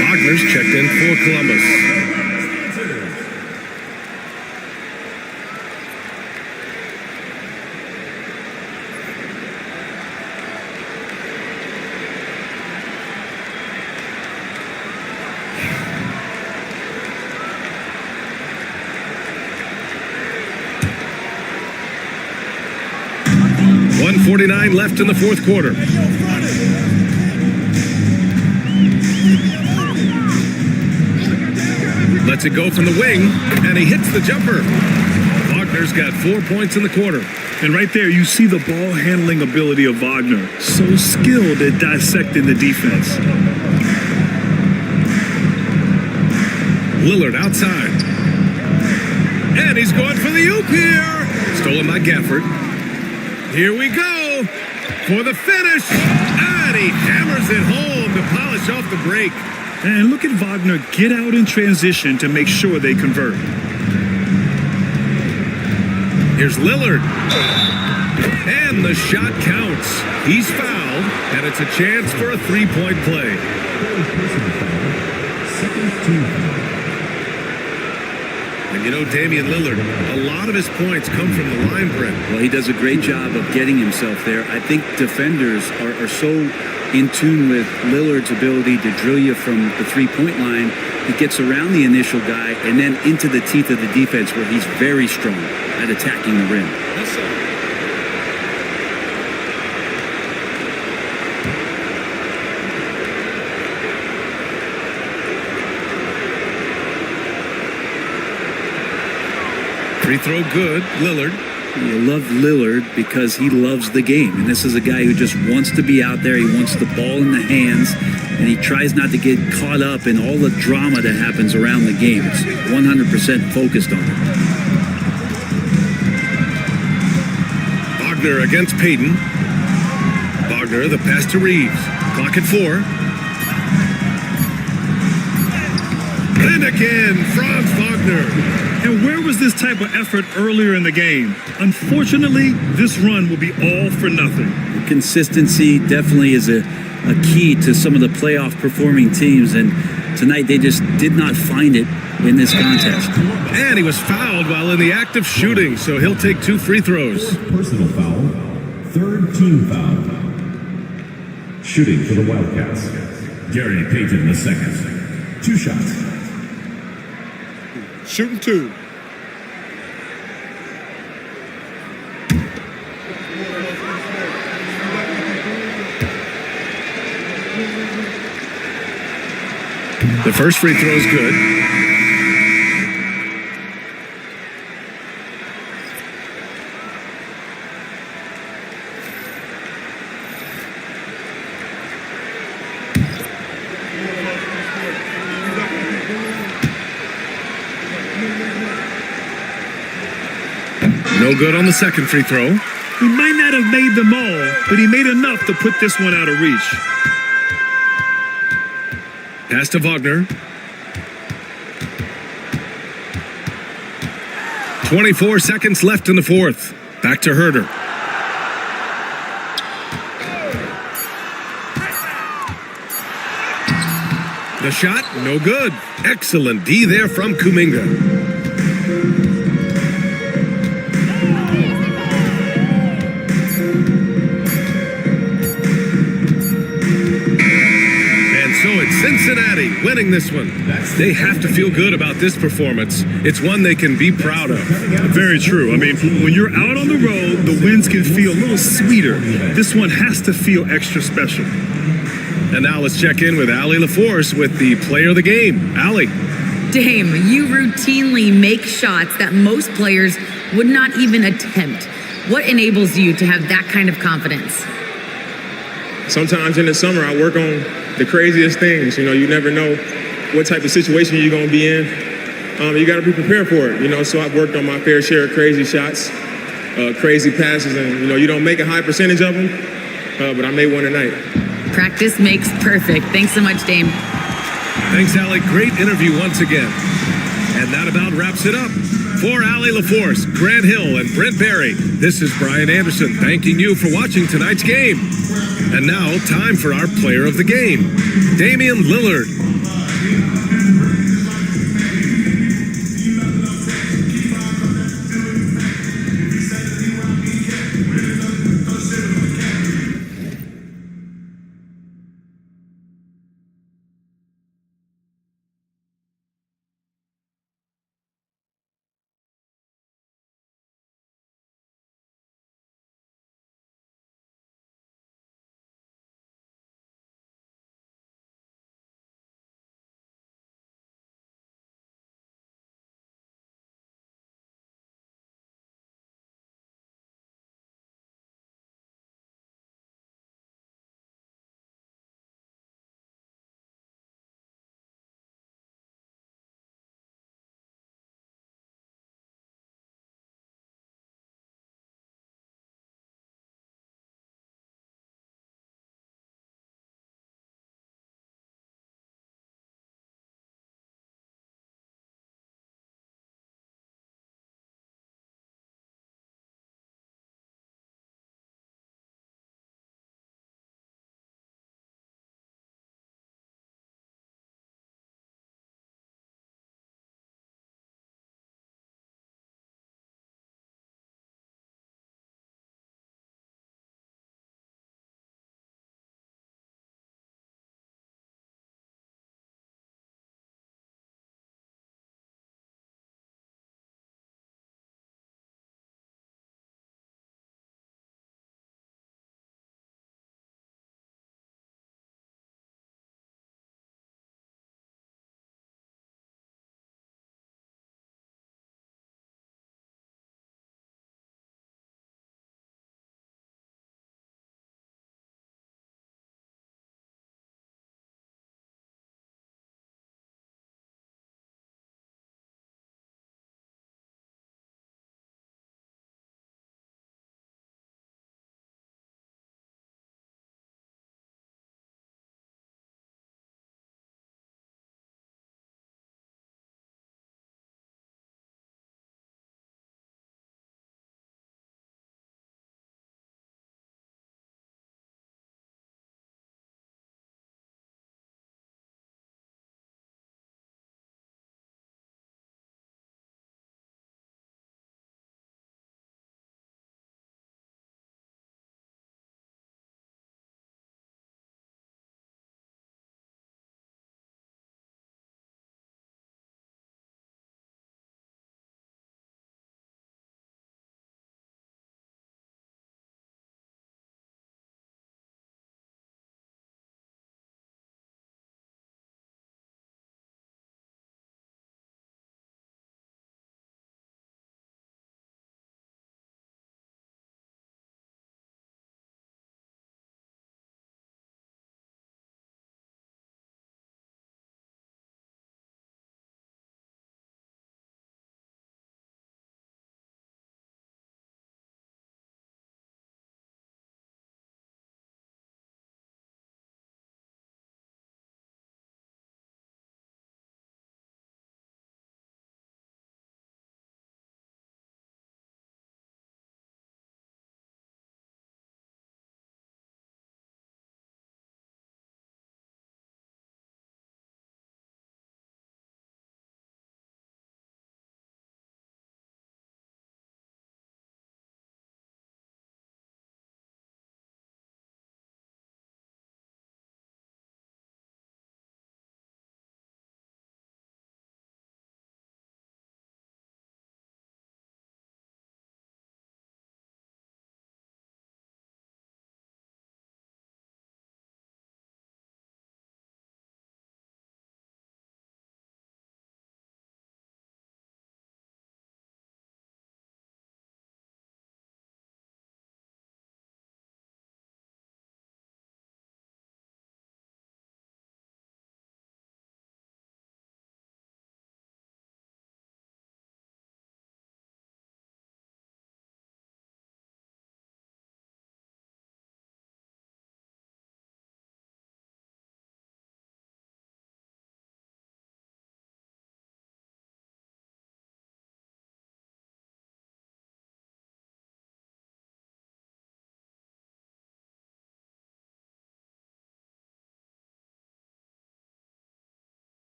Speaker 7: Wagner's checked in for Columbus. .149 left in the fourth quarter. Lets it go from the wing, and he hits the jumper. Wagner's got 4 points in the quarter.
Speaker 11: And right there, you see the ball handling ability of Wagner. So skilled at dissecting the defense.
Speaker 7: Lillard outside. And he's going for the oop here. Stolen by Gafford. Here we go for the finish. And he hammers it home to polish off the break.
Speaker 11: And look at Wagner get out in transition to make sure they convert.
Speaker 7: Here's Lillard. And the shot counts. He's fouled, and it's a chance for a three-point play. And you know, Damian Lillard, a lot of his points come from the line, Brent.
Speaker 9: Well, he does a great job of getting himself there. I think defenders are so in tune with Lillard's ability to drill you from the three-point line. He gets around the initial guy and then into the teeth of the defense where he's very strong at attacking the rim.
Speaker 7: Free throw good, Lillard.
Speaker 9: You love Lillard because he loves the game. And this is a guy who just wants to be out there. He wants the ball in the hands. And he tries not to get caught up in all the drama that happens around the game. It's 100% focused on it.
Speaker 7: Wagner against Payton. Wagner, the pass to Reeves. Clock at 4. And again, Franz Wagner.
Speaker 11: And where was this type of effort earlier in the game? Unfortunately, this run will be all for nothing.
Speaker 9: Consistency definitely is a key to some of the playoff performing teams, and tonight they just did not find it in this contest.
Speaker 7: And he was fouled while in the act of shooting, so he'll take 2 free throws.
Speaker 4: Personal foul, third team foul. Shooting for the Wildcats, Gary Payton II. 2 shots.
Speaker 18: Shooting 2.
Speaker 7: The first free throw is good. No good on the second free throw.
Speaker 11: He might not have made them all, but he made enough to put this one out of reach.
Speaker 7: Pass to Wagner. 24 seconds left in the fourth. Back to Herder. The shot, no good. Excellent D there from Kuminga. Cincinnati winning this one. They have to feel good about this performance. It's one they can be proud of.
Speaker 11: Very true. I mean, when you're out on the road, the wins can feel a little sweeter. This one has to feel extra special.
Speaker 7: And now let's check in with Allie LaForce with the player of the game. Allie.
Speaker 12: Dame, you routinely make shots that most players would not even attempt. What enables you to have that kind of confidence?
Speaker 19: Sometimes in the summer, I work on the craziest things. You know, you never know what type of situation you're going to be in. You got to be prepared for it, you know, so I've worked on my fair share of crazy shots, crazy passes, and, you know, you don't make a high percentage of them, but I made one tonight.
Speaker 12: Practice makes perfect. Thanks so much, Dame.
Speaker 7: Thanks, Allie. Great interview once again. And that about wraps it up. For Allie LaForce, Grant Hill, and Brent Barry, this is Brian Anderson thanking you for watching tonight's game. And now, time for our player of the game, Damian Lillard.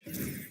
Speaker 2: Bye.